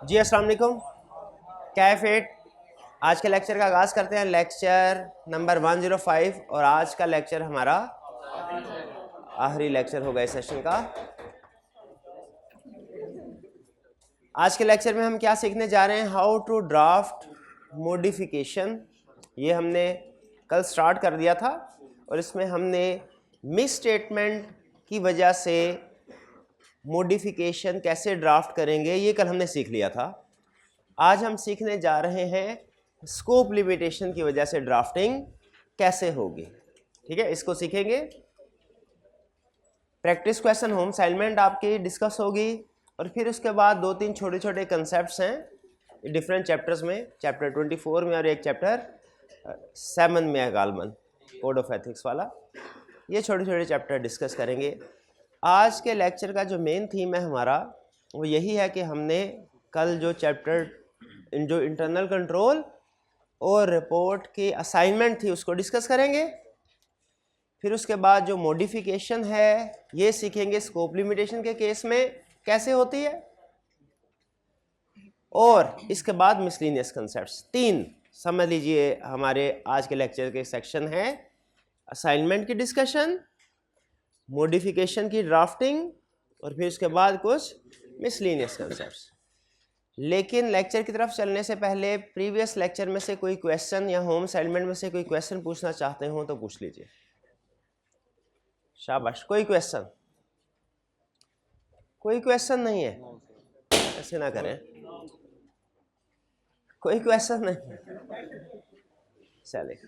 जी अस्सलाम वालेकुम। कैफेट आज के लेक्चर का आगाज़ करते हैं। लेक्चर नंबर 105 और आज का लेक्चर हमारा आखिरी लेक्चर होगा इस सेशन का। आज के लेक्चर में हम क्या सीखने जा रहे हैं? How to draft modification. ये हमने कल स्टार्ट कर दिया था और इसमें हमने मिस स्टेटमेंट की वजह से मॉडिफिकेशन कैसे ड्राफ्ट करेंगे ये कल हमने सीख लिया था। आज हम सीखने जा रहे हैं स्कोप लिमिटेशन की वजह से ड्राफ्टिंग कैसे होगी। ठीक है, इसको सीखेंगे। प्रैक्टिस क्वेश्चन होम असाइनमेंट आपकी डिस्कस होगी और फिर उसके बाद दो तीन छोटे छोटे कंसेप्ट्स हैं डिफरेंट चैप्टर्स में, चैप्टर 24 में और एक चैप्टर 7 में है गालमन कोड ऑफ एथिक्स वाला। ये छोटे छोटे चैप्टर डिस्कस करेंगे। आज के लेक्चर का जो मेन थीम है हमारा वो यही है कि हमने कल जो चैप्टर जो इंटरनल कंट्रोल और रिपोर्ट की असाइनमेंट थी उसको डिस्कस करेंगे। फिर उसके बाद जो मॉडिफिकेशन है ये सीखेंगे स्कोप लिमिटेशन के केस में कैसे होती है, और इसके बाद मिसलिनियस कंसेप्ट्स। तीन समझ लीजिए हमारे आज के लेक्चर के सेक्शन है। असाइनमेंट की डिस्कशन, मॉडिफिकेशन की ड्राफ्टिंग और फिर उसके बाद कुछ मिसलिनियस कंसेप्ट्स। लेकिन लेक्चर की तरफ चलने से पहले प्रीवियस लेक्चर में से कोई क्वेश्चन या होम असाइनमेंट में से कोई क्वेश्चन पूछना चाहते हो तो पूछ लीजिए। शाबाश। कोई क्वेश्चन? कोई क्वेश्चन नहीं है? ऐसे ना करें, कोई क्वेश्चन नहीं। चले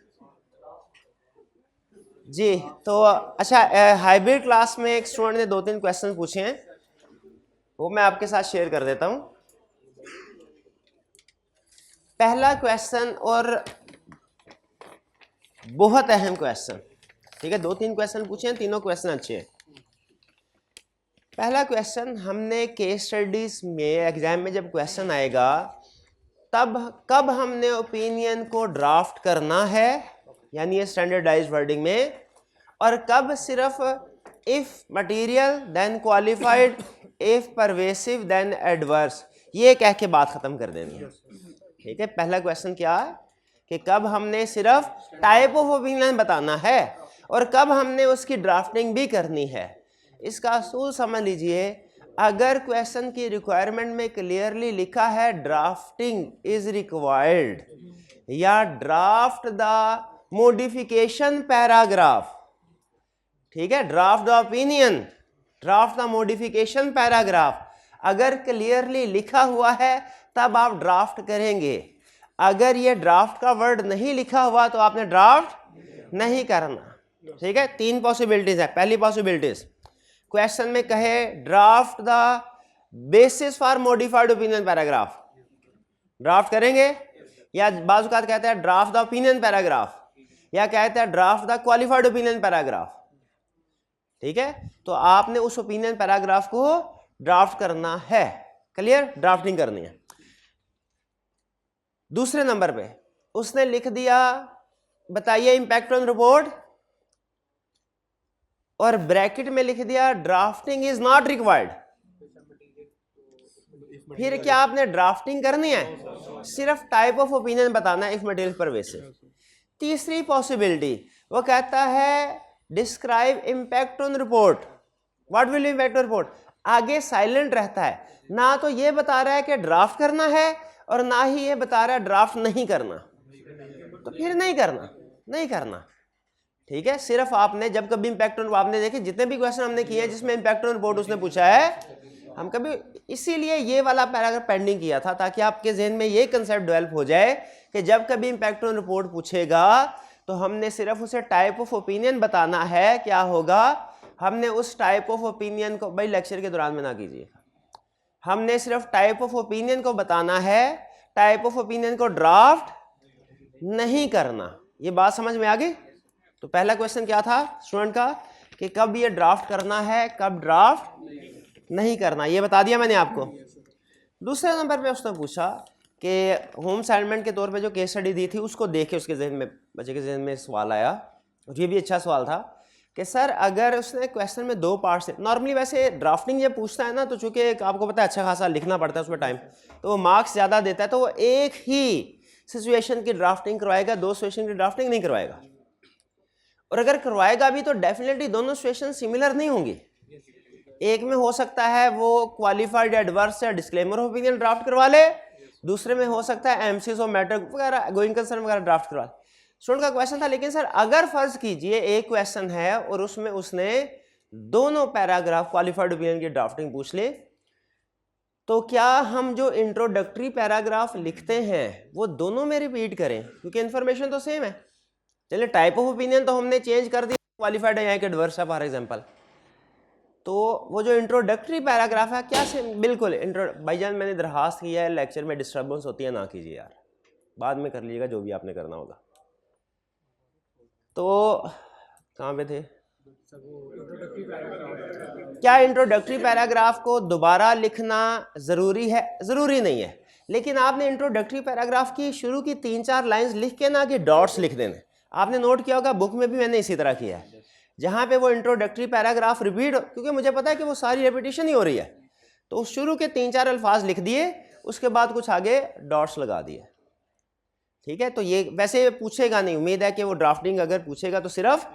जी। तो अच्छा, हाइब्रिड क्लास में एक स्टूडेंट ने 2-3 क्वेश्चन पूछे हैं, वो मैं आपके साथ शेयर कर देता हूं। पहला क्वेश्चन और बहुत अहम क्वेश्चन, ठीक है, 2-3 क्वेश्चन पूछे हैं, तीनों क्वेश्चन अच्छे हैं। पहला क्वेश्चन, हमने केस स्टडीज में एग्जाम में जब क्वेश्चन आएगा तब कब हमने ओपिनियन को ड्राफ्ट करना है, यानी ये स्टैंडर्डाइज्ड वर्डिंग में, और कब सिर्फ if material then qualified, if pervasive then adverse, ये कह के बात खत्म कर देनी है। ठीक है, पहला क्वेश्चन क्या है कि कब हमने सिर्फ टाइप ऑफ ओपिनियन बताना है और कब हमने उसकी ड्राफ्टिंग भी करनी है। इसका असूल समझ लीजिए। अगर क्वेश्चन की रिक्वायरमेंट में क्लियरली लिखा है ड्राफ्टिंग इज रिक्वायर्ड या ड्राफ्ट द मॉडिफिकेशन पैराग्राफ, ठीक है, draft the opinion, draft the modification paragraph, अगर क्लियरली लिखा हुआ है तब आप ड्राफ्ट करेंगे। अगर ये ड्राफ्ट का वर्ड नहीं लिखा हुआ तो आपने ड्राफ्ट नहीं करना। ठीक है, 3 पॉसिबिलिटीज है। पहली पॉसिबिलिटीज, क्वेश्चन में कहे draft the basis for modified opinion paragraph, draft करेंगे, या बाज़ औक़ात कहते हैं ड्राफ्ट द ओपिनियन पैराग्राफ, या कहते हैं draft the qualified opinion paragraph. ठीक है, तो आपने उस ओपिनियन पैराग्राफ को ड्राफ्ट करना है। क्लियर, ड्राफ्टिंग करनी है। दूसरे नंबर पे उसने लिख दिया बताइए इंपैक्ट ऑन रिपोर्ट, और ब्रैकेट में लिख दिया ड्राफ्टिंग इज नॉट रिक्वायर्ड। फिर क्या आपने ड्राफ्टिंग करनी है? सिर्फ टाइप ऑफ ओपिनियन बताना है, इफ मटेरियल परवेसिव। तीसरी पॉसिबिलिटी, वो कहता है describe impact on report, what will impact on report. आगे साइलेंट रहता है, ना तो ये बता रहा है कि ड्राफ्ट करना है और ना ही ये बता रहा है ड्राफ्ट नहीं करना, तो फिर नहीं करना, नहीं करना। ठीक है, सिर्फ आपने जब कभी इंपैक्ट ऑन, आपने देखे जितने भी क्वेश्चन हमने किए हैं जिसमें इंपैक्ट ऑन रिपोर्ट उसने पूछा है, हम कभी इसीलिए ये वाला पैराग्राफ पेंडिंग किया था ताकि आपके जहन में ये कंसेप्ट डेवलप हो जाए कि जब कभी इंपैक्ट ऑन रिपोर्ट पूछेगा तो हमने सिर्फ उसे टाइप ऑफ ओपिनियन बताना है। क्या होगा, हमने उस टाइप ऑफ ओपिनियन को, भाई लेक्चर के दौरान में ना कीजिए, हमने सिर्फ टाइप ऑफ ओपिनियन को बताना है, टाइप ऑफ ओपिनियन को ड्राफ्ट नहीं करना। ये बात समझ में आ गई? तो पहला क्वेश्चन क्या था स्टूडेंट का कि कब ये ड्राफ्ट करना है, कब ड्राफ्ट नहीं करना, ये बता दिया मैंने आपको। दूसरे नंबर पे उसने पूछा कि होम असाइनमेंट के तौर पे जो केस स्टडी दी थी उसको देखे उसके जहन में, बच्चे के जहन में सवाल आया, और ये भी अच्छा सवाल था कि सर अगर उसने क्वेश्चन में 2 पार्ट्स है, नॉर्मली वैसे ड्राफ्टिंग जब पूछता है ना तो चूंकि आपको पता है अच्छा खासा लिखना पड़ता है उसमें टाइम, तो वो मार्क्स ज़्यादा देता है, तो वो एक ही सिचुएशन की ड्राफ्टिंग करवाएगा, 2 सिचुएशन की ड्राफ्टिंग नहीं करवाएगा। और अगर करवाएगा भी तो डेफिनेटली दोनों सिचुएशन सिमिलर नहीं होंगी। एक में हो सकता है वो क्वालिफाइड एडवर्स या डिस्क्लेमर ऑफ ओपिनियन ड्राफ्ट करवा ले, दूसरे में हो सकता है एमसीज ऑफ मैटर वगैरह गोइंग कंसर्न वगैरह ड्राफ्ट करवा ले। स्टूडेंट का क्वेश्चन था, लेकिन सर अगर फर्ज कीजिए एक क्वेश्चन है और उसमें उसने दोनों पैराग्राफ क्वालिफाइड ओपिनियन की ड्राफ्टिंग पूछ ले, तो क्या हम जो इंट्रोडक्टरी पैराग्राफ लिखते हैं वो दोनों में रिपीट करें, क्योंकि इन्फॉर्मेशन तो सेम है। चलिए टाइप ऑफ ओपिनियन तो हमने चेंज कर दिया, क्वालिफाइड है यहाँ के एडवर्स है फॉर एग्जांपल, तो वो जो इंट्रोडक्टरी पैराग्राफ है क्या से बिल्कुल भाईजान मैंने दरखास्त किया है लेक्चर में डिस्टर्बेंस होती है ना कीजिए यार, बाद में कर लीजिएगा जो भी आपने करना होगा। तो कहाँ पे थे? क्या इंट्रोडक्टरी पैराग्राफ को दोबारा लिखना ज़रूरी है? ज़रूरी नहीं है, लेकिन आपने इंट्रोडक्टरी पैराग्राफ की शुरू की 3-4 लाइंस लिख के ना कि डॉट्स लिख देने। आपने नोट किया होगा बुक में भी मैंने इसी तरह किया है, जहाँ पे वो इंट्रोडक्टरी पैराग्राफ रिपीट, क्योंकि मुझे पता है कि वो सारी रेपिटेशन ही हो रही है, तो शुरू के 3-4 अल्फाज लिख दिए, उसके बाद कुछ आगे डॉट्स लगा दिए। ठीक है, तो ये वैसे पूछेगा नहीं, उम्मीद है कि वो ड्राफ्टिंग अगर पूछेगा तो सिर्फ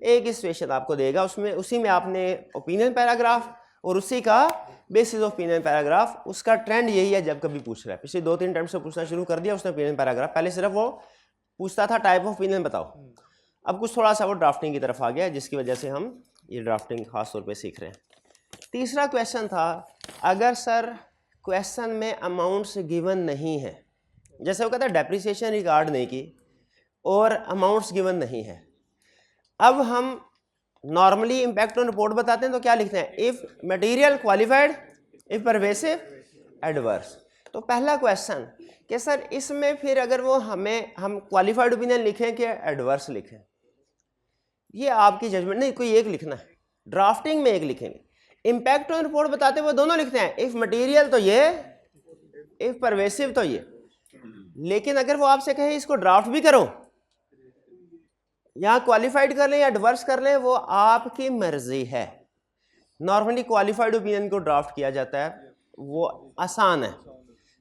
एक ही सिचुएशन आपको देगा, उसमें उसी में आपने ओपिनियन पैराग्राफ और उसी का बेसिस ऑफ ओपिनियन पैराग्राफ, उसका ट्रेंड यही है जब कभी पूछ रहा है। पिछले 2-3 टाइम से पूछना शुरू कर दिया उसने ओपिनियन पैराग्राफ, पहले सिर्फ वो पूछता था टाइप ऑफ ओपिनियन बताओ, अब कुछ थोड़ा सा वो ड्राफ्टिंग की तरफ आ गया, जिसकी वजह से हम ये ड्राफ्टिंग खास तौर पे सीख रहे हैं। तीसरा क्वेश्चन था, अगर सर क्वेश्चन में अमाउंट्स गिवन नहीं है, जैसे वो कहता है डेप्रिसिएशन रिकॉर्ड नहीं की और अमाउंट्स गिवन नहीं है, अब हम नॉर्मली इम्पैक्ट ऑन रिपोर्ट बताते हैं तो क्या लिखते हैं? If material qualified, if pervasive, adverse. तो पहला क्वेश्चन कि सर इसमें फिर अगर वो हम क्वालिफाइड ओपिनियन लिखें कि एडवर्स लिखें, ये आपकी जजमेंट, नहीं कोई एक लिखना है, ड्राफ्टिंग में एक लिखेंगे। इम्पैक्ट ऑन रिपोर्ट बताते हुए दोनों लिखते हैं, इफ मटेरियल तो ये, इफ परवेसिव तो ये। लेकिन अगर वो आपसे कहे इसको ड्राफ्ट भी करो, यहाँ क्वालिफाइड कर लें या एडवर्स कर लें, वो आपकी मर्जी है। नॉर्मली क्वालिफाइड ओपिनियन को ड्राफ्ट किया जाता है, वो आसान है,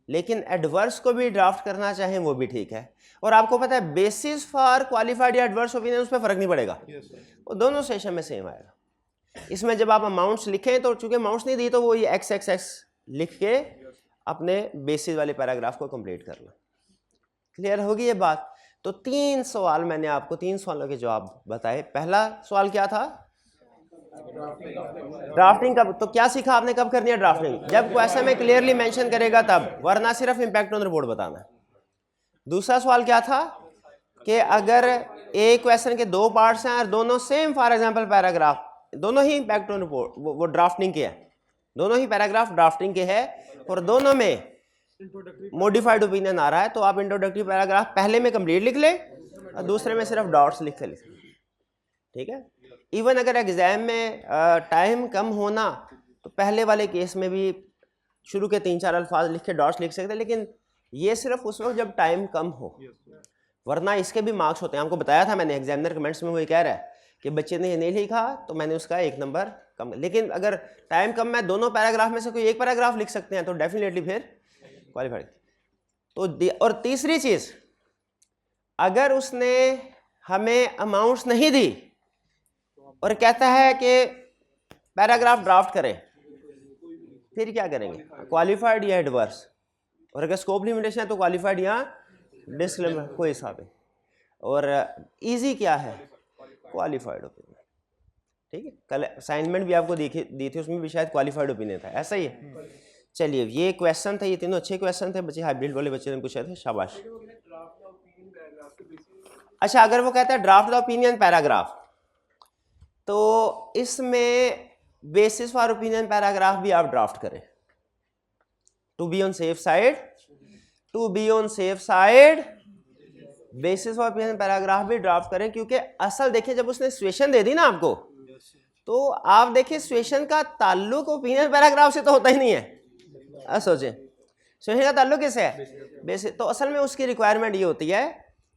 लेकिन एडवर्स को भी ड्राफ्ट करना चाहें वो भी ठीक है। और आपको पता है बेसिस फॉर क्वालिफाइड या एडवर्स ओपिनियन उस पर फर्क नहीं पड़ेगा, वो दोनों सेशन में सेम आएगा। इसमें जब आप अमाउंट्स लिखें तो चूंकि अमाउंट्स नहीं दी तो वो ये XXX लिख के अपने बेसिस वाले पैराग्राफ को कंप्लीट करना। क्लियर होगी ये बात? तो 3 सवाल मैंने आपको 3 सवालों के जवाब बताए। पहला सवाल क्या था? ड्राफ्टिंग कब, तो क्या सीखा आपने कब करनी है ड्राफ्टिंग? जब क्वेश्चन में क्लियरली मेंशन करेगा तब, वरना सिर्फ इम्पैक्ट ऑन रिपोर्ट बताना है। दूसरा सवाल क्या था कि अगर एक क्वेश्चन के 2 पार्ट्स हैं और दोनों सेम, फॉर एग्जांपल पैराग्राफ, दोनों ही इम्पैक्ट ऑन रिपोर्ट वो ड्राफ्टिंग के है, दोनों ही पैराग्राफ ड्राफ्टिंग के है और दोनों में मॉडिफाइड ओपिनियन आ रहा है, तो आप इंट्रोडक्टरी पैराग्राफ पहले में कंप्लीट लिख ले और दूसरे में सिर्फ डॉट्स लिख के लिख। ठीक है, इवन अगर एग्जाम में टाइम कम होना तो पहले वाले केस में भी शुरू के 3-4 अल्फाज लिख के डॉट्स लिख सकते हैं, लेकिन ये सिर्फ उस वक्त जब टाइम कम हो, वरना इसके भी मार्क्स होते हैं। आपको बताया था मैंने, एग्जामिनर कमेंट्स में वो ये कह रहा है कि बच्चे ने ये नहीं लिखा तो मैंने उसका 1 नंबर कम। लेकिन अगर टाइम कम है, दोनों पैराग्राफ में से कोई एक पैराग्राफ लिख सकते हैं तो डेफिनेटली फिर क्वालिफाइड। तो और तीसरी चीज, अगर उसने हमें अमाउंट्स नहीं दी और कहता है कि पैराग्राफ ड्राफ्ट करें, फिर क्या करेंगे? क्वालिफाइड या एडवर्स? और अगर स्कोप लिमिटेशन है तो क्वालिफाइड या डिस्क्लेमर, कोई हिसाब है। और इजी क्या है? Qualified opinion. ठीक है, कल असाइनमेंट भी आपको दी थी, उसमें भी शायद क्वालिफाइड ओपिनियन था, ऐसा ही है। चलिए, ये क्वेश्चन थे, ये तीनों अच्छे क्वेश्चन थे, बच्चे हाइब्रिड वाले बच्चे ने पूछे थे, शाबाश। अच्छा, अगर वो कहता है ड्राफ्ट द ओपिनियन पैराग्राफ, तो इसमें बेसिस फॉर ओपिनियन पैराग्राफ भी आप ड्राफ्ट करें, to be on safe side, to be on safe side basis for opinion paragraph भी ड्राफ्ट करें। क्योंकि असल देखिए, जब उसने सिचुएशन दे दी ना आपको, तो आप देखिए सिचुएशन का ताल्लुक ओपिनियन पैराग्राफ से तो होता ही नहीं है। सोचें सिचुएशन का ताल्लुक किससे है? बेसिस। तो असल में उसकी रिक्वायरमेंट ये होती है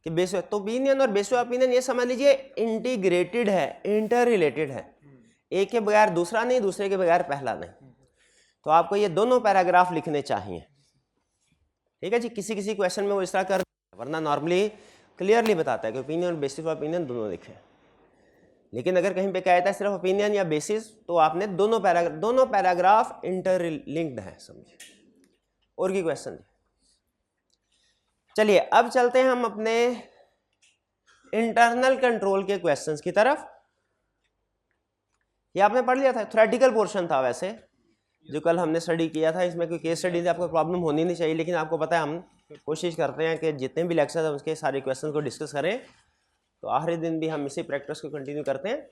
कि बेस, तो ओपिनियन और बेस ऑफ ओपिनियन ये समझ लीजिए इंटीग्रेटेड है, इंटर रिलेटेड है, एक के बगैर दूसरा नहीं, दूसरे के बगैर पहला नहीं। तो आपको ये दोनों पैराग्राफ लिखने चाहिए, ठीक है जी। किसी किसी क्वेश्चन में वो इस तरह कर, वरना नॉर्मली क्लियरली बताता है कि ओपिनियन और बेसिस ऑफ ओपिनियन दोनों लिखें। लेकिन अगर कहीं पे कहता है सिर्फ ओपिनियन या बेसिस, तो आपने दोनों पैराग्राफ इंटर लिंक्ड है, समझिए। और की क्वेश्चन, चलिए अब चलते हैं हम अपने इंटरनल कंट्रोल के क्वेश्चंस की तरफ। ये आपने पढ़ लिया था, थ्योरेटिकल पोर्शन था वैसे जो कल हमने स्टडी किया था। इसमें कोई केस स्टडी से आपको प्रॉब्लम होनी नहीं चाहिए, लेकिन आपको पता है हम कोशिश करते हैं कि जितने भी लेक्चर हैं उसके सारे क्वेश्चन को डिस्कस करें, तो आखिरी दिन भी हम इसी प्रैक्टिस को कंटिन्यू करते हैं।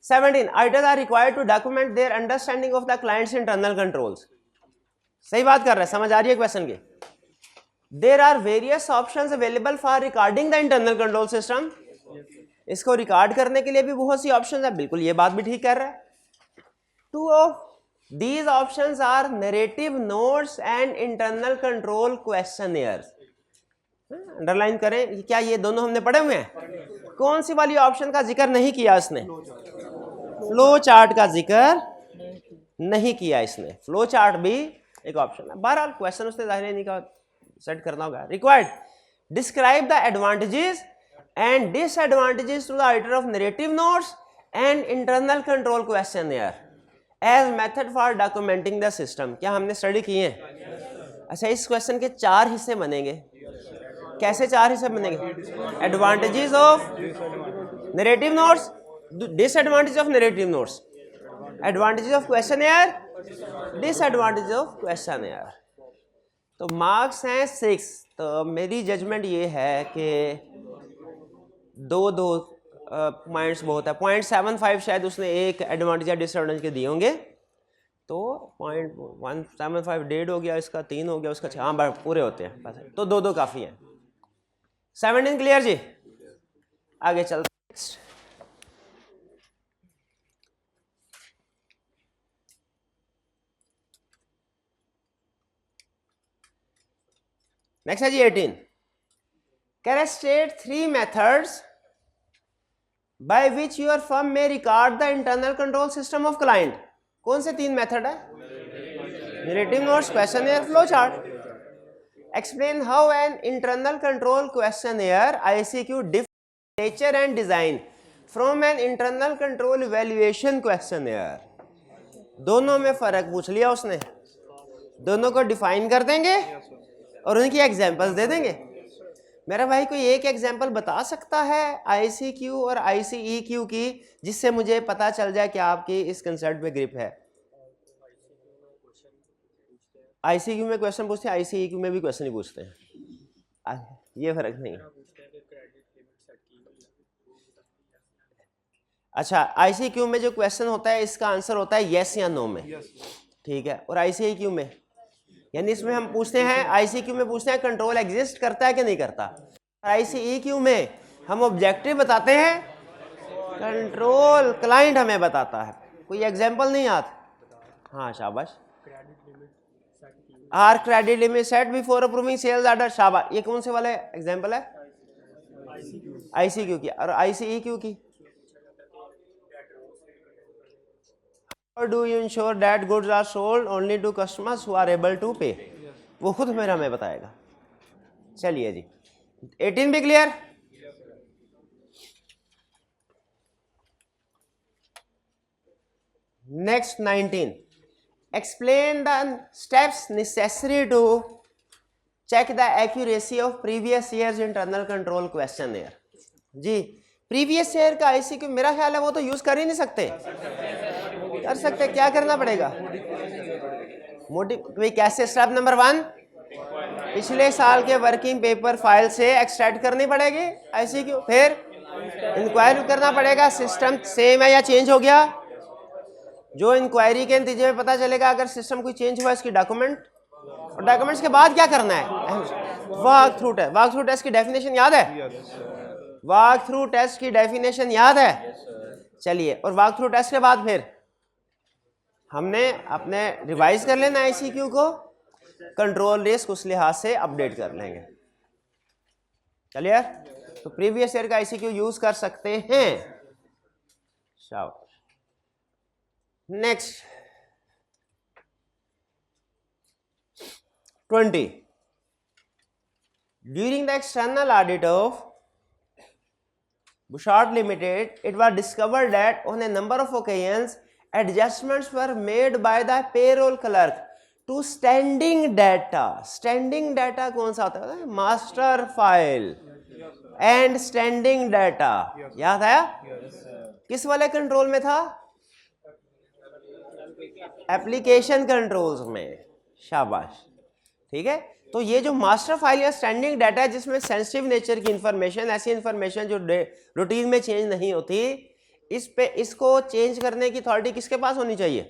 17 auditors are required to document their understanding of the client's internal controls. सही बात कर रहे हैं, समझ आ रही है क्वेश्चन की। There are various options available for recording the internal control system. इसको रिकॉर्ड करने के लिए भी बहुत सी ऑप्शंस है, बिल्कुल ये बात भी ठीक कर रहा है। 2 of these options are narrative notes and internal control questionnaires। Underline करें, क्या ये दोनों हमने पढ़े हुए हैं? कौन सी वाली ऑप्शन का जिक्र नहीं किया इसने? फ्लो चार्ट का जिक्र नहीं किया इसने। फ्लो चार्ट भी एक ऑप्शन है। बहरहाल क्वेश्चन उसने जाहिर नहीं कहा, सेट करना होगा। Required describe the advantages and disadvantages to the writer of narrative notes and internal control questionnaire as method for documenting the system. क्या हमने स्टडी किए हैं? अच्छा, इस क्वेश्चन के 4 हिस्से बनेंगे। कैसे 4 हिस्से बनेंगे? Advantages of narrative notes, disadvantage of narrative notes, advantages of questionnaire, disadvantage of questionnaire. तो मार्क्स हैं 6। तो मेरी जजमेंट ये है कि 2-2 पॉइंट्स बहुत है। 0.75 शायद उसने एक एडवांटेज या डिसएडवांटेज के दिए होंगे, तो 0.175 1.5 हो गया, इसका 3 हो गया, उसका 6, हाँ पूरे होते हैं, तो 2-2 काफ़ी हैं। 17 क्लियर जी? आगे चलते नेक्स्ट। नेक्स्ट है जी 18। Can state 3 methods by which your firm may record the internal control system of client। कौन से 3 मेथड है? narrative notes, questionnaire, flow chart। explain how an internal control questionnaire ICQ differs nature and design from an internal control evaluation questionnaire। दोनों में फर्क पूछ लिया उसने, दोनों को डिफाइन कर देंगे और उनकी एग्जांपल्स दे देंगे। मेरा भाई कोई एक एग्जांपल बता सकता है ICQ और ICEQ की, जिससे मुझे पता चल जाए कि आपकी इस कंसेप्ट में ग्रिप है? ICQ में क्वेश्चन पूछते हैं, ICEQ में भी क्वेश्चन ही पूछते हैं, ये फर्क नहीं है। अच्छा, ICQ में जो क्वेश्चन होता है इसका आंसर होता है यस या नो में, ठीक है। और ICEQ में, यानी इसमें हम पूछते हैं, ICQ में पूछते हैं कंट्रोल एग्जिस्ट करता है कि नहीं करता। ICEQ में हम ऑब्जेक्टिव बताते हैं, कंट्रोल क्लाइंट हमें बताता है। कोई एग्जांपल नहीं याद? हाँ शाबाश। Are credit limit set before approving sales order, शाबाश। ये कौन से वाले एग्जांपल है? ICQ की। और ICEQ की? How do you ensure that goods are sold only to customers who are able to pay? वो खुद मेरा हमें बताएगा। चलिए जी 18 भी clear? Next 19। Explain the steps necessary to check the accuracy of previous year's internal control questionnaire. जी previous year का ICQ मेरा ख्याल है वो तो यूज कर ही नहीं सकते। कर सकते, क्या करना पड़ेगा? मोटिव कैसे? स्टेप नंबर 1, पिछले साल के वर्किंग पेपर फाइल से एक्सट्रैक्ट करनी पड़ेगी ICQ। फिर इंक्वायरी करना पड़ेगा सिस्टम सेम है या चेंज हो गया। जो इंक्वायरी के नतीजे में पता चलेगा, अगर सिस्टम कोई चेंज हुआ इसकी डॉक्यूमेंट, और डॉक्यूमेंट्स के बाद क्या करना है? Walk through test. Walk through test की डेफिनेशन याद है? वॉक थ्रू टेस्ट की डेफिनेशन याद है? चलिए, और वॉक थ्रू टेस्ट के बाद फिर हमने अपने रिवाइज कर लेना ICQ को, कंट्रोल रिस्क उस लिहाज से अपडेट कर लेंगे। क्लियर? तो प्रीवियस ईयर का आईसीक्यू यूज कर सकते हैं। शाबाश। Next 20. During the external audit of Bouchard Limited, it was discovered that on a number of occasions, adjustments were made by the payroll clerk to standing data. Standing data कौन सा होता है? Master file and standing data. याद आया? किस वाले control में था? एप्लीकेशन कंट्रोल्स में। शाबाश। ठीक है, तो ये जो मास्टर फाइल या स्टैंडिंग डाटा है जिसमें सेंसिटिव नेचर की इंफॉर्मेशन, ऐसी इंफॉर्मेशन जो रूटीन में चेंज नहीं होती, इस पे इसको चेंज करने की अथॉरिटी किसके पास होनी चाहिए?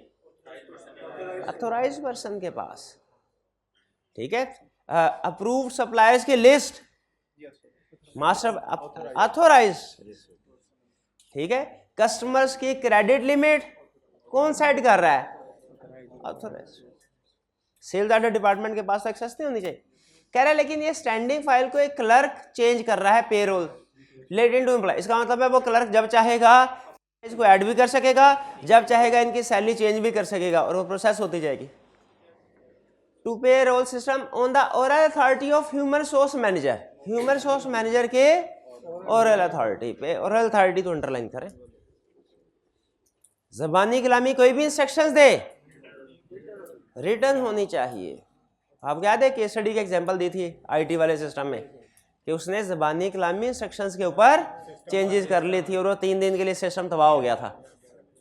अथोराइज्ड पर्सन के पास। ठीक है, अप्रूव्ड सप्लायर्स की लिस्ट मास्टर अथोराइज्ड। ठीक है, कस्टमर्स की क्रेडिट लिमिट कौन सेट कर रहा है? अथोराइज्ड। सेल्स ऑर्डर डिपार्टमेंट के पास एक्सेस नहीं होनी चाहिए। कह रहा है लेकिन ये स्टैंडिंग फाइल को एक क्लर्क चेंज कर रहा है पेरोल रिलेटेड टू एम्प्लॉय। इसका मतलब है वो क्लर्क जब चाहेगा इसको ऐड भी कर सकेगा, जब चाहेगा इनकी सैलरी चेंज भी कर सकेगा और वो प्रोसेस होती जाएगी। To payroll system on the oral authority of human source manager. Human source manager के ओरल अथॉरिटी पे, ओरल अथॉरिटी तो अंडरलाइन करें। ज़बानी कलामी कोई भी इंस्ट्रक्शंस दे रिटर्न होनी चाहिए। आपको याद है केस स्टडी की एग्जांपल दी थी आईटी वाले सिस्टम में कि उसने ज़बानी कलामी इंस्ट्रक्शंस के ऊपर चेंजेस कर ली थी और वो 3 दिन के लिए सिस्टम तबाह हो गया था।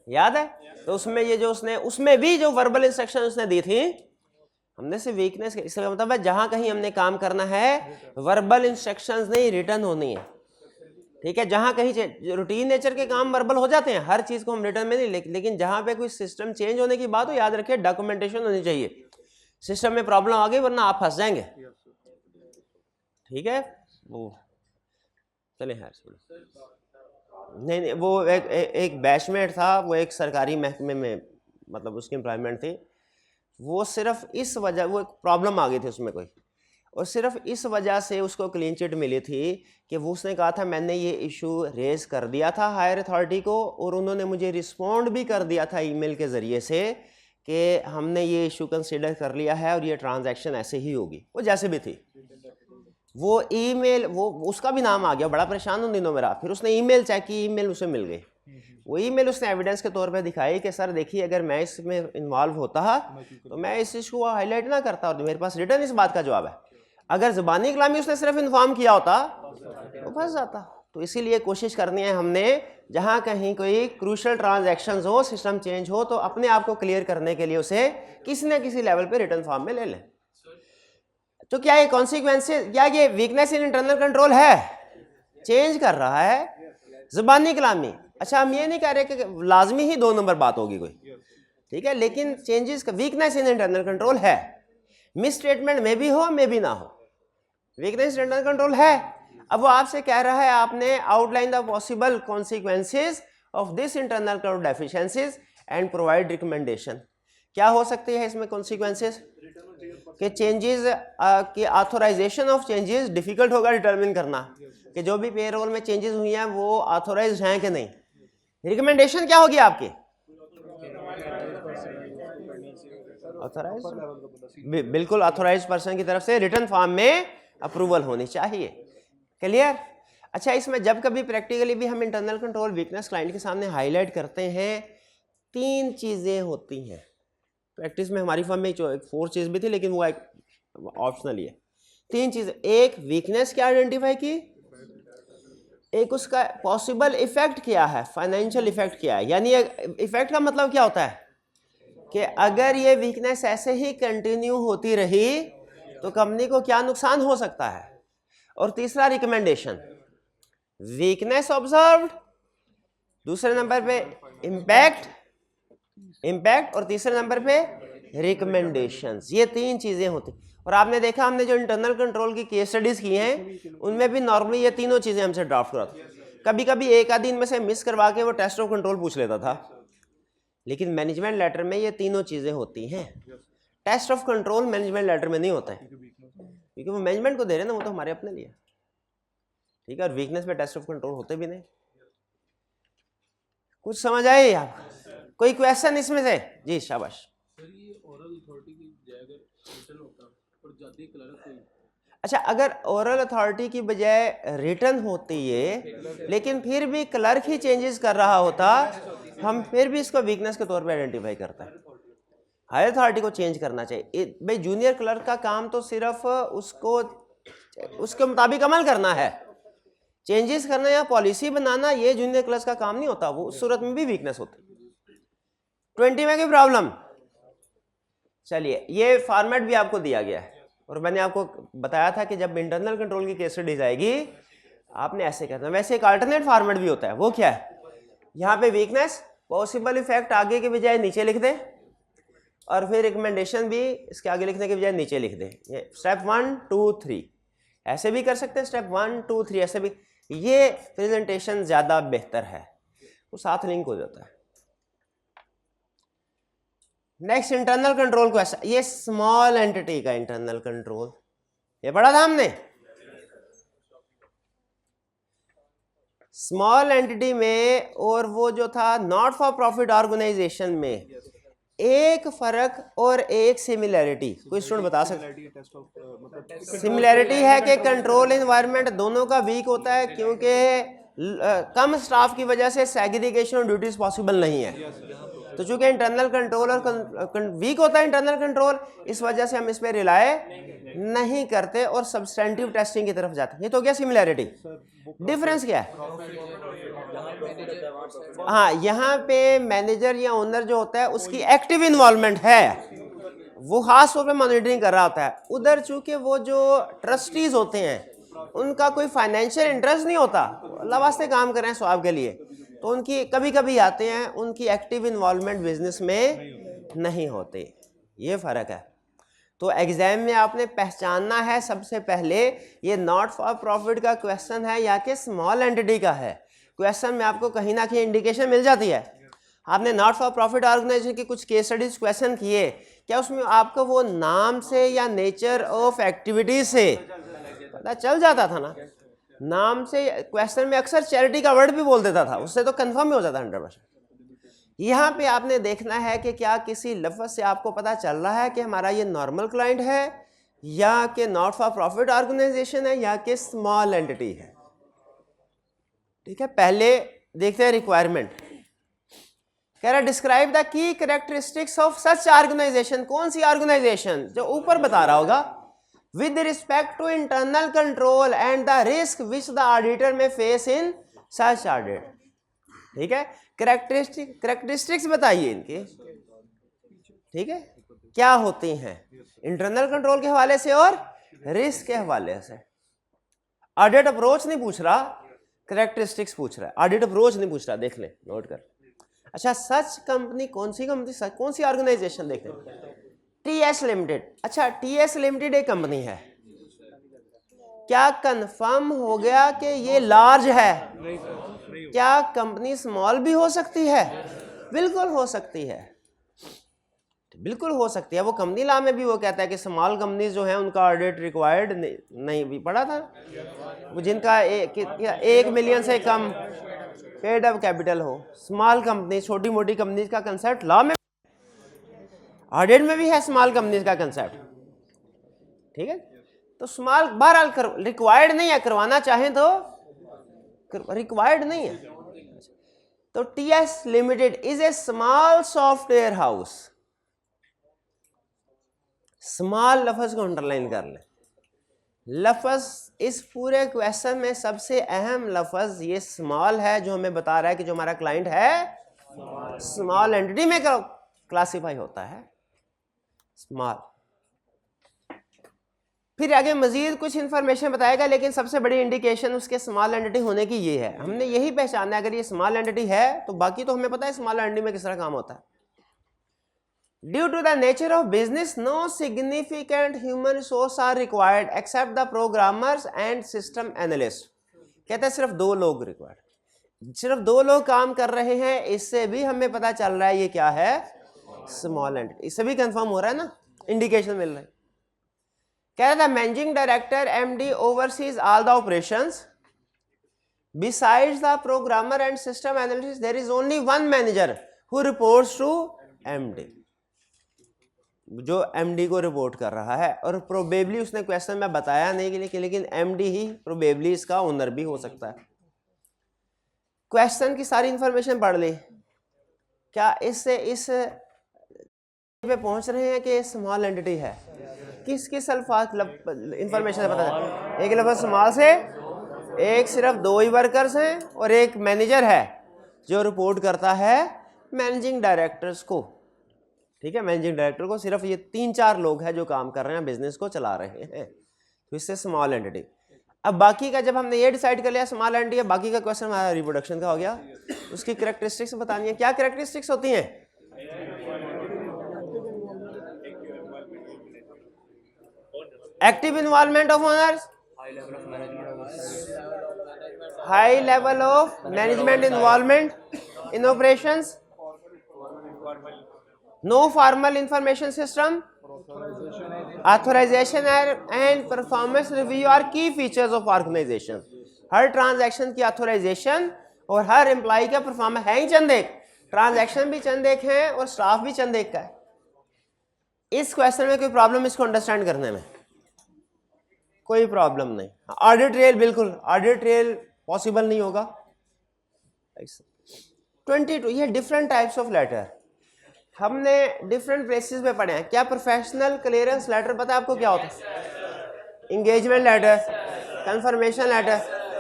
याद है? तो उसमें ये जो उसमें भी जो वर्बल इंस्ट्रक्शन उसने दी थी, हमने से वीकनेस, इसका मतलब है जहां कहीं हमने काम करना है वर्बल इंस्ट्रक्शंस नहीं, रिटर्न होनी है। ठीक है, जहां कहीं रूटीन नेचर के काम वर्बल हो जाते हैं, हर चीज को हम रिटर्न में नहीं, लेकिन जहां पे कोई सिस्टम चेंज होने की बात हो, याद रखिए डॉक्यूमेंटेशन होनी चाहिए। सिस्टम में प्रॉब्लम आ गई वरना आप फंस जाएंगे। ठीक है, वो चले यार नहीं, वो एक बैचमेट था, वो एक सरकारी महकमे में मतलब उसकी एम्प्लॉयमेंट थी। वो सिर्फ इस वजह, वो एक प्रॉब्लम आ गई थी उसमें कोई, और सिर्फ इस वजह से उसको क्लीन चिट मिली थी कि वो उसने कहा था मैंने ये इशू रेज कर दिया था हायर अथॉरिटी को और उन्होंने मुझे रिस्पॉन्ड भी कर दिया था ईमेल के ज़रिए से कि हमने ये इशू कंसिडर कर लिया है और ये ट्रांजैक्शन ऐसे ही होगी। वो जैसे भी थी, वो ईमेल, वो उसका भी नाम आ गया, बड़ा परेशान उन दिनों मेरा। फिर उसने ईमेल चेक की, ईमेल उसे मिल गई। वो ईमेल उसने एविडेंस के तौर पे दिखाई कि सर देखिए अगर मैं इसमें इन्वॉल्व होता तो मैं इस इशू को हाईलाइट ना करता और मेरे पास रिटर्न इस बात का जवाब है। अगर ज़बानी कलामी उसने सिर्फ इन्फॉर्म किया होता तो फंस जाता। तो इसीलिए कोशिश करनी है हमने, जहाँ कहीं कोई क्रूशल ट्रांजैक्शंस हो, सिस्टम चेंज हो, तो अपने आप को क्लियर करने के लिए उसे किसी न किसी लेवल पे रिटर्न फॉर्म में ले लें। तो क्या ये कॉन्सिक्वेंसेस, क्या ये वीकनेस इन इंटरनल कंट्रोल है? चेंज कर रहा है ज़बानी कलामी। अच्छा, हम ये नहीं कह रहे कि लाजमी ही 2 नंबर बात होगी कोई, ठीक है, लेकिन चेंजेस का वीकनेस इन इंटरनल कंट्रोल है। मिस स्टेटमेंट में भी हो, में भी ना हो, वीकनेस इंटरनल कंट्रोल है। अब वो आपसे कह रहा है आपने outline the possible consequences of this internal control deficiencies and provide recommendation. क्या हो सकती है इसमें कॉन्सिक्वेंसेस? कि चेंजेस की ऑथोराइजेशन ऑफ चेंजेस डिफिकल्ट होगा डिटरमिन करना कि जो भी पेरोल में चेंजेस हुई हैं वो ऑथोराइज्ड हैं कि नहीं। रिकमेंडेशन क्या होगी आपकी? ऑथोराइज्ड, बिल्कुल ऑथोराइज्ड पर्सन की तरफ से रिटर्न फॉर्म में अप्रूवल होनी चाहिए। क्लियर? अच्छा, इसमें जब कभी प्रैक्टिकली भी हम इंटरनल कंट्रोल वीकनेस क्लाइंट के सामने हाईलाइट करते हैं, 3 चीज़ें होती हैं। प्रैक्टिस में हमारी फर्म में 4 चीज़ भी थी लेकिन वो एक ऑप्शनल ही है। 3 चीज़ें, एक वीकनेस क्या आइडेंटिफाई की, एक उसका पॉसिबल इफेक्ट क्या है, फाइनेंशियल इफेक्ट क्या है। यानी इफेक्ट का मतलब क्या होता है कि अगर ये वीकनेस ऐसे ही कंटिन्यू होती रही तो कंपनी को क्या नुकसान हो सकता है। और तीसरा रिकमेंडेशन, वीकनेस ऑब्जर्व्ड, दूसरे नंबर पे इम्पैक्ट और तीसरे नंबर पे रिकमेंडेशंस। ये 3 चीजें होती। और आपने देखा हमने जो इंटरनल कंट्रोल की केस स्टडीज की हैं उनमें भी नॉर्मली ये तीनों चीजें हमसे ड्राफ्ट कराते। कभी कभी एक आध दिन में से मिस करवा के वो टेस्ट ऑफ कंट्रोल पूछ लेता था, लेकिन मैनेजमेंट लेटर में ये तीनों चीजें होती हैं। Test of control management letter में नहीं होता है क्योंकि वो मैनेजमेंट को दे रहे हैं ना, वो तो हमारे अपने लिए। ठीक है, और वीकनेस में टेस्ट ऑफ कंट्रोल होते भी नहीं। कुछ समझ आए आप? कोई क्वेश्चन इसमें से? जी शाबाश। अच्छा, अगर ओरल अथॉरिटी की बजाय रिटन होती है लेकिन फिर भी क्लर्क ही चेंजेस कर रहा होता, हम फिर भी इसको वीकनेस के तौर पे आइडेंटिफाई करते हैं। हायर अथॉरिटी को चेंज करना चाहिए भाई। जूनियर क्लर्क का काम तो सिर्फ उसको उसके मुताबिक अमल करना है, चेंजेस करना या पॉलिसी बनाना ये जूनियर क्लर्क का काम नहीं होता। वो उस सूरत में भी वीकनेस होती। 20 में की प्रॉब्लम। चलिए, ये फॉर्मेट भी आपको दिया गया है और मैंने आपको बताया था कि जब इंटरनल कंट्रोल की केस स्टडीज आएगी आपने ऐसे करना। वैसे एक अल्टरनेट फॉर्मेट भी होता है, वो क्या है? यहाँ पे वीकनेस पॉसिबल इफेक्ट आगे के बजाय नीचे लिख दें और फिर रिकमेंडेशन भी इसके आगे लिखने के बजाय नीचे लिख दें। ये स्टेप 1 2 3 ऐसे भी कर सकते हैं, स्टेप 1 2 3 ऐसे भी। ये प्रेजेंटेशन ज्यादा बेहतर है, वो साथ लिंक हो जाता है। नेक्स्ट इंटरनल कंट्रोल क्वेश्चन, ये स्मॉल एंटिटी का इंटरनल कंट्रोल, ये पढ़ा था हमने। स्मॉल एंटिटी में और वो जो था नॉट फॉर प्रॉफिट ऑर्गेनाइजेशन में एक फर्क और एक सिमिलैरिटी कोई स्टूडेंट बता सकते? सिमिलैरिटी है कि कंट्रोल एनवायरनमेंट दोनों का वीक होता है क्योंकि कम स्टाफ की वजह से सेग्रीगेशन ऑफ ड्यूटीज पॉसिबल नहीं है। तो चूंकि इंटरनल कंट्रोल और वीक होता है इंटरनल कंट्रोल, इस वजह से हम इस पे रिलाय नहीं करते और सब्सटेंटिव टेस्टिंग की तरफ जाते हैं। ये तो क्या सिमिलैरिटी? डिफरेंस क्या है? हाँ, यहाँ पे मैनेजर या ओनर जो होता है उसकी एक्टिव इन्वॉल्वमेंट है, वो खास तौर पे मॉनिटरिंग कर रहा होता है। उधर चूंकि वो जो ट्रस्टीज होते हैं उनका कोई फाइनेंशियल इंटरेस्ट नहीं होता, अल्लाह वास्ते काम कर रहे हैं स्वाब के लिए, तो उनकी कभी कभी आते हैं, उनकी एक्टिव इन्वॉल्वमेंट बिजनेस में नहीं होते। ये फर्क है। तो एग्जाम में आपने पहचानना है सबसे पहले ये नॉट फॉर प्रॉफिट का क्वेश्चन है या कि स्मॉल एंटिटी का है। क्वेश्चन में आपको कहीं ना कहीं इंडिकेशन मिल जाती है। आपने नॉट फॉर प्रॉफिट ऑर्गेनाइजेशन की कुछ केस स्टडीज क्वेश्चन किए, क्या उसमें आपको वो नाम से या नेचर ऑफ एक्टिविटी से पता चल जाता था ना? नाम से क्वेश्चन में अक्सर चैरिटी का वर्ड भी बोल देता था, उससे तो कंफर्म ही हो जाता 100%। यहाँ पे आपने देखना है कि क्या किसी लफ्ज़ से आपको पता चल रहा है कि हमारा ये नॉर्मल क्लाइंट है या कि नॉट फॉर प्रॉफिट ऑर्गेनाइजेशन है या कि स्मॉल एंटिटी है। ठीक है, पहले देखते हैं रिक्वायरमेंट। कह रहा describe the key characteristics of such organization. कौन सी ऑर्गेनाइजेशन? जो ऊपर बता रहा होगा, with respect to internal control and the risk which the auditor may face in such audit. ठीक है, कैरेक्टरिस्टिक्स बताइए इनकी। ठीक है, क्या होती हैं इंटरनल कंट्रोल के हवाले से और रिस्क के हवाले से। ऑडिट अप्रोच नहीं पूछ रहा, कैरेक्टरिस्टिक्स पूछ रहा है। ऑडिट अप्रोच नहीं पूछ रहा, देख ले, नोट कर। अच्छा, सच कंपनी कौन सी कंपनी, कौन सी ऑर्गेनाइजेशन? देख लें, टीएस लिमिटेड। अच्छा, टीएस लिमिटेड एक कंपनी है, क्या कंफर्म हो गया कि ये लार्ज है? क्या कंपनी स्मॉल भी हो सकती है? बिल्कुल हो सकती है, बिल्कुल हो सकती है। वो कंपनी लॉ में भी वो कहता है कि स्मॉल कंपनीज जो है उनका ऑडिट रिक्वायर्ड नहीं भी पड़ा था, वो जिनका 1 मिलियन से कम पेड अप कैपिटल हो। स्मॉल कंपनी, छोटी मोटी कंपनीज का कंसेप्ट लॉ में, ऑडिट में भी है स्मॉल कंपनीज का कंसेप्ट। ठीक है, तो स्मॉल बहरहाल रिक्वायर्ड नहीं है, करवाना चाहें तो रिक्वायर्ड नहीं है। तो TS limited is a small software house. Small लफ्ज को अंडरलाइन कर लें। लफ्ज इस पूरे क्वेश्चन में सबसे अहम लफ्ज ये स्मॉल है, जो हमें बता रहा है कि जो हमारा क्लाइंट है स्मॉल एंटिटी में क्लासिफाई होता है, स्मॉल। फिर आगे मजीद कुछ इंफॉर्मेशन बताएगा, लेकिन सबसे बड़ी इंडिकेशन उसके स्मॉल एंटिटी होने की ये है। हमने यही पहचाना है, अगर ये स्मॉल एंटिटी है तो बाकी तो हमें पता है स्मॉल एंटिटी में किस तरह काम होता है। Due to the nature of business no significant human resource are required except the programmers and system analyst. कहते हैं सिर्फ 2 लोग रिक्वायर्ड, सिर्फ 2 लोग काम कर रहे हैं। इससे भी हमें पता चल रहा है ये क्या है, स्मॉल एंटिटी। इससे भी कंफर्म हो रहा है ना, इंडिकेशन मिल रहा है। कह रहा था managing director MD overseas all the operations Besides the programmer and system analyst, there is only one manager who reports to MD, जो MD को रिपोर्ट कर रहा है। और प्रोबेबली उसने क्वेश्चन में बताया नहीं कि लेकिन MD ही प्रोबेबली इसका ओनर भी हो सकता है। क्वेश्चन की सारी इंफॉर्मेशन पढ़ ली, क्या इससे इस पे पहुंच रहे हैं कि स्मॉल एंटिटी है? किस किस अल्फाज इंफॉर्मेशन से पता चला? एक लफ्ज़ स्मॉल से, एक सिर्फ 2 ही वर्कर्स हैं और एक मैनेजर है जो रिपोर्ट करता है मैनेजिंग डायरेक्टर्स को। ठीक है, मैनेजिंग डायरेक्टर को सिर्फ ये 3-4 लोग हैं जो काम कर रहे हैं, बिजनेस को चला रहे हैं, तो इससे स्मॉल एंटिटी। अब बाकी का जब हमने ये डिसाइड कर लिया स्मॉल एंटिटी है, बाकी का क्वेश्चन हमारा रिप्रोडक्शन का हो गया। उसकी कैरेक्टरिस्टिक्स बतानी है। क्या कैरेक्टरिस्टिक्स होती हैं? Active involvement of owners, high level of management involvement in operations, no formal information system, authorization and performance review are key features of organization। Her transaction की अथोराइजेशन और हर एम्प्लॉय का परफॉर्मेंस है ही चंद एक, ट्रांजैक्शन भी चंद एक है और स्टाफ भी चंद एक का है। इस क्वेश्चन में कोई प्रॉब्लम इसको अंडरस्टैंड करने में? कोई प्रॉब्लम नहीं। ऑडिट ट्रेल, बिल्कुल ऑडिट ट्रेल पॉसिबल नहीं होगा। 22 ये डिफरेंट टाइप्स ऑफ लेटर हमने डिफरेंट प्लेसेस पे पढ़े हैं। क्या प्रोफेशनल क्लियरेंस लेटर पता है आपको क्या होता है? Engagement letter, confirmation letter,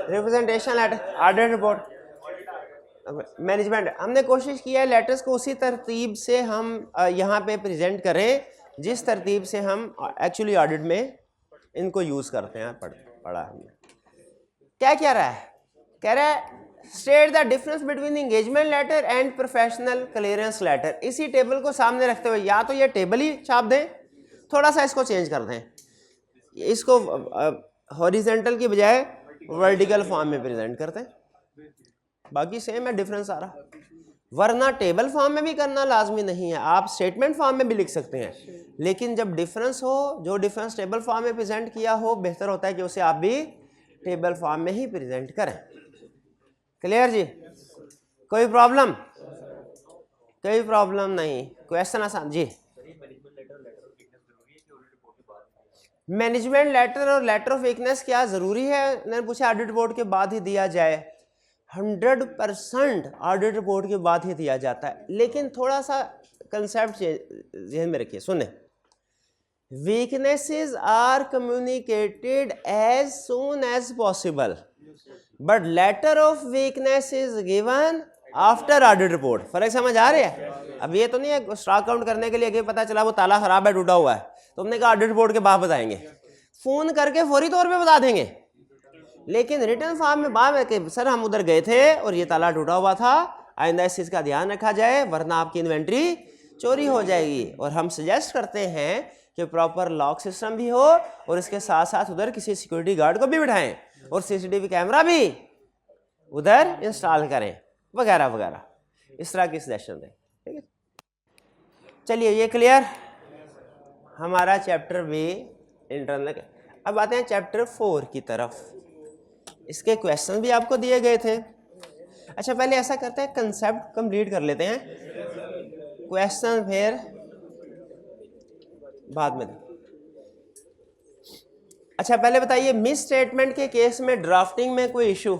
representation letter, audit report, management. हमने कोशिश की है लेटर्स को उसी तरतीब से हम यहाँ पे प्रेजेंट करें जिस तरतीब से हम एक्चुअली ऑडिट में इनको यूज़ करते हैं। पढ़ा हमने। क्या कह रहा है? कह रहा है state the difference between engagement letter and professional clearance letter. इसी टेबल को सामने रखते हुए या तो ये टेबल ही छाप दें, थोड़ा सा इसको चेंज कर दें, इसको हॉरिजेंटल की बजाय वर्टिकल फॉर्म में प्रेजेंट करते हैं, बाकी सेम है, डिफरेंस आ रहा। वरना टेबल फॉर्म में भी करना लाजमी नहीं है, आप स्टेटमेंट फॉर्म में भी लिख सकते हैं, लेकिन जब डिफरेंस हो, जो डिफरेंस टेबल फॉर्म में प्रेजेंट किया हो, बेहतर होता है कि उसे आप भी टेबल फॉर्म में ही प्रेजेंट करें। क्लियर जी? कोई प्रॉब्लम? कोई प्रॉब्लम नहीं, क्वेश्चन आसान जी। मैनेजमेंट लेटर और लेटर ऑफ वीकनेस क्या ज़रूरी है? मैंने पूछा ऑडिट रिपोर्ट के बाद ही दिया जाए। 100% ऑडिट रिपोर्ट के बाद ही दिया जाता है, लेकिन थोड़ा सा कंसेप्ट ज़हन में रखिए, सुने। Weaknesses are communicated as soon as possible, but letter of weakness is given after audit report. फर्क समझ आ रहा है? अब ये तो नहीं है स्टॉक काउंट करने के लिए कि पता चला वो ताला खराब है, टूटा हुआ है, तो हमने कहा ऑडिट रिपोर्ट के बाद बताएंगे, फोन करके फौरी तौर पे बता देंगे, लेकिन रिटर्न फॉर्म में बाद में कि सर हम उधर गए थे और ये ताला टूटा हुआ था, आइंदा इस चीज़ का ध्यान रखा जाए वरना आपकी इन्वेंट्री चोरी हो जाएगी। और हम सजेस्ट करते हैं कि प्रॉपर लॉक सिस्टम भी हो और इसके साथ साथ उधर किसी सिक्योरिटी गार्ड को भी बिठाएं और सीसीटीवी कैमरा भी उधर इंस्टॉल करें वगैरह वगैरह, इस तरह की सजेशन दें। ठीक है, चलिए ये क्लियर हमारा चैप्टर बी इंटरनल। अब आते हैं चैप्टर 4 की तरफ। इसके क्वेश्चन भी आपको दिए गए थे। अच्छा पहले ऐसा करते हैं, कंसेप्ट कंप्लीट कर लेते हैं, क्वेश्चन फिर बाद में। अच्छा पहले बताइए, मिस स्टेटमेंट के केस में ड्राफ्टिंग में कोई इशू?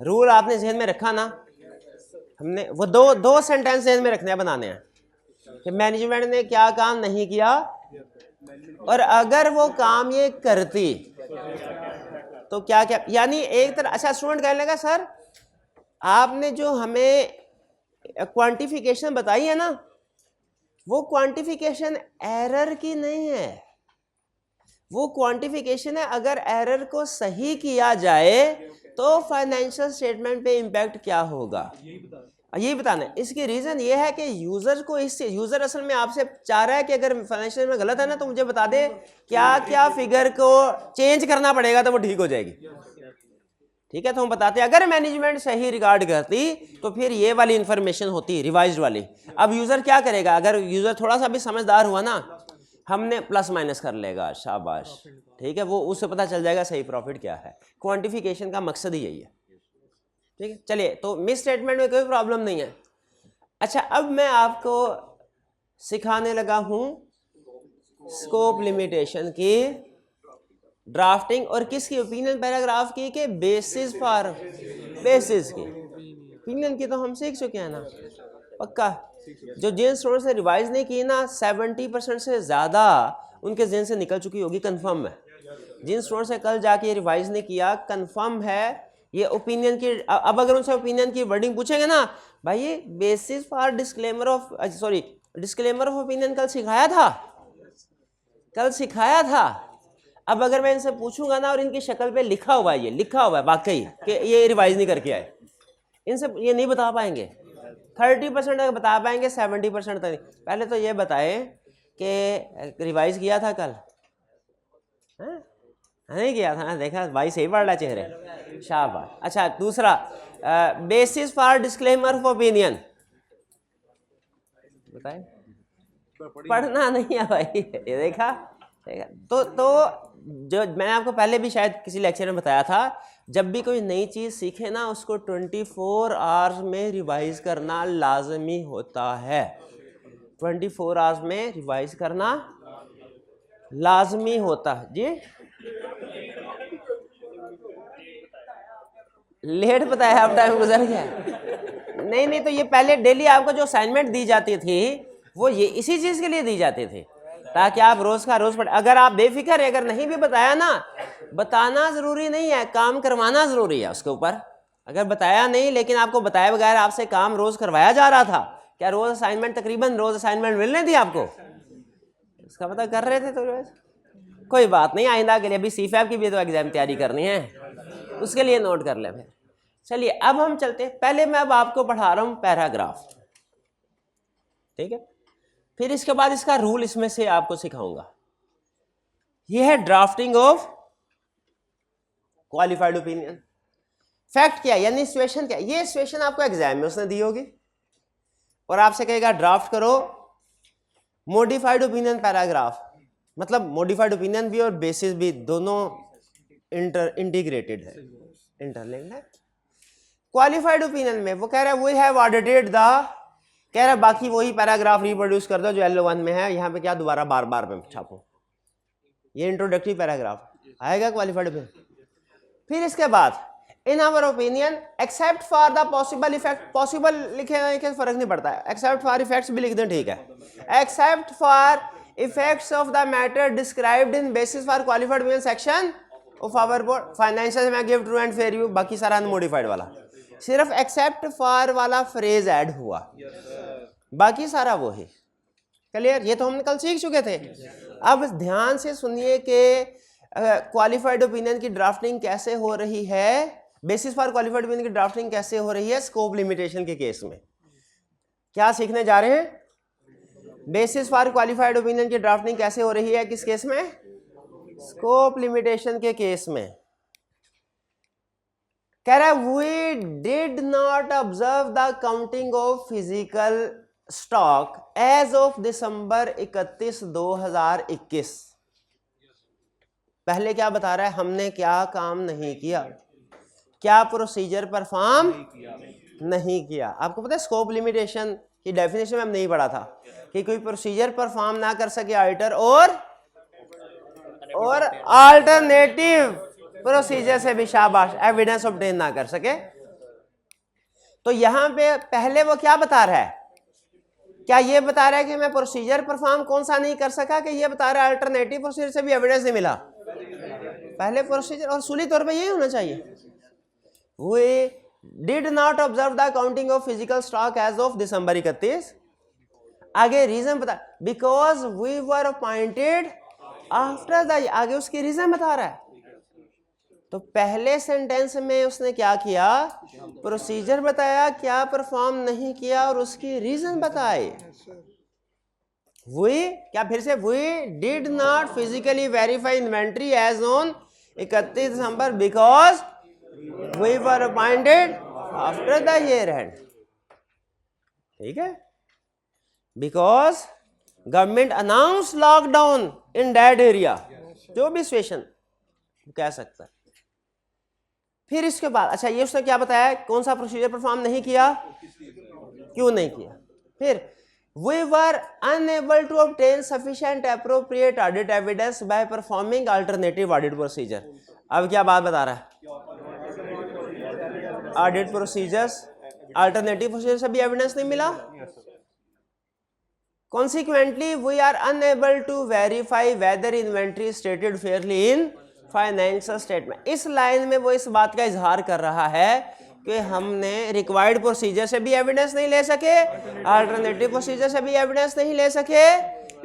रूल आपने ज़हन में रखा ना? हमने वो दो सेंटेंस ज़हन में रखने हैं, बनाने हैं कि मैनेजमेंट ने क्या काम नहीं किया और अगर वो काम ये करती तो क्या क्या, यानी एक तरह। अच्छा स्टूडेंट कहने लगा सर आपने जो हमें क्वांटिफिकेशन बताई है ना, वो क्वांटिफिकेशन एरर की नहीं है, वो क्वांटिफिकेशन है अगर एरर को सही किया जाए तो फाइनेंशियल स्टेटमेंट पे इम्पैक्ट क्या होगा, यही बताना है। इसकी रीज़न ये है कि यूज़र को यूज़र असल में आपसे चाह रहा है कि अगर फाइनेंशियल में गलत है ना तो मुझे बता दे क्या क्या फिगर को चेंज करना पड़ेगा तो वो ठीक हो जाएगी। ठीक है, तो हम बताते हैं अगर मैनेजमेंट सही रिगार्ड करती तो फिर ये वाली इंफॉर्मेशन होती रिवाइज्ड वाली। अब यूज़र क्या करेगा, अगर यूज़र थोड़ा सा भी समझदार हुआ ना, हमने प्लस माइनस कर लेगा, शाबाश, ठीक है, वो उससे पता चल जाएगा सही प्रॉफिट क्या है। क्वांटिफिकेशन का मकसद ही यही है। ठीक है, चलिए, तो मिस स्टेटमेंट में कोई प्रॉब्लम नहीं है। अच्छा, अब मैं आपको सिखाने लगा हूं स्कोप लिमिटेशन की ड्राफ्टिंग, और किसकी, ओपिनियन पैराग्राफ की, के बेसिस फॉर, बेसिस की। ओपिनियन की तो हम सीख चुके हैं ना पक्का। जो जिन स्टूडेंट से रिवाइज नहीं की ना, 70% से ज़्यादा उनके जेहन से निकल चुकी होगी, कंफर्म है। जिन स्टूडेंट से कल जाके रिवाइज नहीं किया, कंफर्म है ये ओपिनियन की। अब अगर उनसे ओपिनियन की वर्डिंग पूछेंगे ना, भाई ये basis for disclaimer of, sorry, disclaimer of opinion कल सिखाया था, कल सिखाया था। अब अगर मैं इनसे पूछूंगा ना और इनकी शक्ल पे लिखा हुआ है, ये लिखा हुआ है वाकई कि ये रिवाइज नहीं करके आए, इनसे ये नहीं बता पाएंगे। 30% तक बता पाएंगे, 70% तक नहीं। पहले तो ये बताए कि रिवाइज किया था कल, है? नहीं किया था ना, देखा भाई सही पढ़ रहा चेहरे, शाबाश। अच्छा, दूसरा basis for disclaimer of opinion, बताए पढ़ना नहीं है भाई, ये देखा। तो जो मैंने आपको पहले भी शायद किसी लेक्चर में बताया था, जब भी कोई नई चीज़ सीखे ना, उसको 24 आवर्स में रिवाइज करना लाजमी होता है। 24 आवर्स में रिवाइज करना लाजमी होता है जी। लेट बताया, अब टाइम गुजर गया। नहीं, तो ये पहले डेली आपको जो असाइनमेंट दी जाती थी, वो ये इसी चीज़ के लिए दी जाती थी, ताकि आप रोज का रोज पढ़े। अगर आप बेफिक्र है, अगर नहीं भी बताया ना, बताना जरूरी नहीं है, काम करवाना जरूरी है उसके ऊपर। अगर बताया नहीं लेकिन आपको बताए बगैर आपसे काम रोज करवाया जा रहा था, क्या रोज असाइनमेंट, तकरीबन रोज असाइनमेंट मिल रही थी आपको, इसका पता कर रहे थे, तो कोई बात नहीं, आइंदा के लिए अभी सीफैब की भी तो एग्जाम तैयारी करनी है, उसके लिए नोट कर ले फिर। चलिए, अब हम चलते हैं, पहले मैं अब आपको पढ़ा रहा हूं पैराग्राफ, ठीक है, फिर इसके बाद इसका रूल इसमें से आपको सिखाऊंगा। यह है drafting of qualified opinion. Fact क्या है, यानी सिचुएशन क्या है, ये सिचुएशन आपको एग्जाम में उसने दी होगी और आपसे कहेगा ड्राफ्ट करो मॉडिफाइड ओपिनियन पैराग्राफ, मतलब मॉडिफाइड ओपिनियन भी और बेसिस भी दोनों इंटीग्रेटेड है, इंटरलिंक्ड है। क्वालिफाइड ओपिनियन में वो कह रहा है वी हैव ऑडिटेड द, कह रहा है बाकी वही पैराग्राफ रिप्रोड्यूस कर दो जो L1 में है, यहाँ पे क्या दोबारा बार बार में छापो, ये इंट्रोडक्टरी पैराग्राफ आएगा क्वालिफाइड ओपिनियन। फिर इसके बाद in our opinion except for the possible effect, possible लिखे के फर्क नहीं पड़ता है, एक्सेप्ट फॉर इफेक्ट्स भी लिख दें, ठीक है, except for effects of the matter described in basis for qualified opinion section of our board financial में give true and fair you, बाकी सारा अनमोडिफाइड वाला, सिर्फ एक्सेप्ट फॉर वाला फ्रेज ऐड हुआ, बाकी सारा वो है। क्लियर, ये तो हम कल सीख चुके थे। अब ध्यान से सुनिए कि क्वालिफाइड ओपिनियन की ड्राफ्टिंग कैसे हो रही है, बेसिस फॉर क्वालिफाइड ओपिनियन की ड्राफ्टिंग कैसे हो रही है स्कोप लिमिटेशन के केस में। क्या सीखने जा रहे हैं, बेसिस फॉर क्वालिफाइड ओपिनियन की ड्राफ्टिंग कैसे हो रही है, किस केस में, स्कोप लिमिटेशन के केस में। कह रहा है we did not observe the counting of physical stock as of December 31, 2021। पहले क्या बता रहा है, हमने क्या काम नहीं किया, क्या प्रोसीजर परफॉर्म नहीं किया। आपको पता है स्कोप लिमिटेशन की डेफिनेशन में हम नहीं पढ़ा था कि कोई प्रोसीजर परफॉर्म ना कर सके ऑडिटर और अल्टरनेटिव प्रोसीजर से भी शाबाश एविडेंस ऑब्टेन ना कर सके। तो यहां पे पहले वो क्या बता रहा है, क्या ये बता रहा है कि मैं प्रोसीजर परफॉर्म कौन सा नहीं कर सका, कि ये बता रहा है अल्टरनेटिव प्रोसीजर से भी एविडेंस नहीं मिला, पहले प्रोसीजर, और सूली तौर पे यही होना चाहिए। We did not observe the counting of physical stock as of December 31। आगे रीजन बता, because we were appointed after the, आगे उसकी रीजन बता रहा है। तो पहले सेंटेंस में उसने क्या किया, प्रोसीजर बताया, क्या परफॉर्म नहीं किया और उसकी रीजन बताए। we क्या, फिर से, we did not physically verify inventory as on 31 December because we were appointed after the year end, ठीक है, because government announced lockdown in that area, जो भी सिचुएशन कह सकता है। फिर इसके बाद अच्छा ये उसने क्या बताया, कौन सा प्रोसीजर परफॉर्म नहीं किया, क्यों नहीं किया। फिर we were unable to obtain sufficient appropriate audit evidence by performing alternative audit procedure। अब क्या बात बता रहा है, ऑडिट प्रोसीजर्स अल्टरनेटिव प्रोसीजर से भी एविडेंस नहीं मिला। Consequently, we are unable to verify whether inventory is stated fairly in financial statement। इस लाइन में वो इस बात का इजहार कर रहा है कि हमने रिक्वायर्ड प्रोसीजर से भी एविडेंस नहीं ले सके, अल्टरनेटिव प्रोसीजर से भी एविडेंस नहीं ले सके,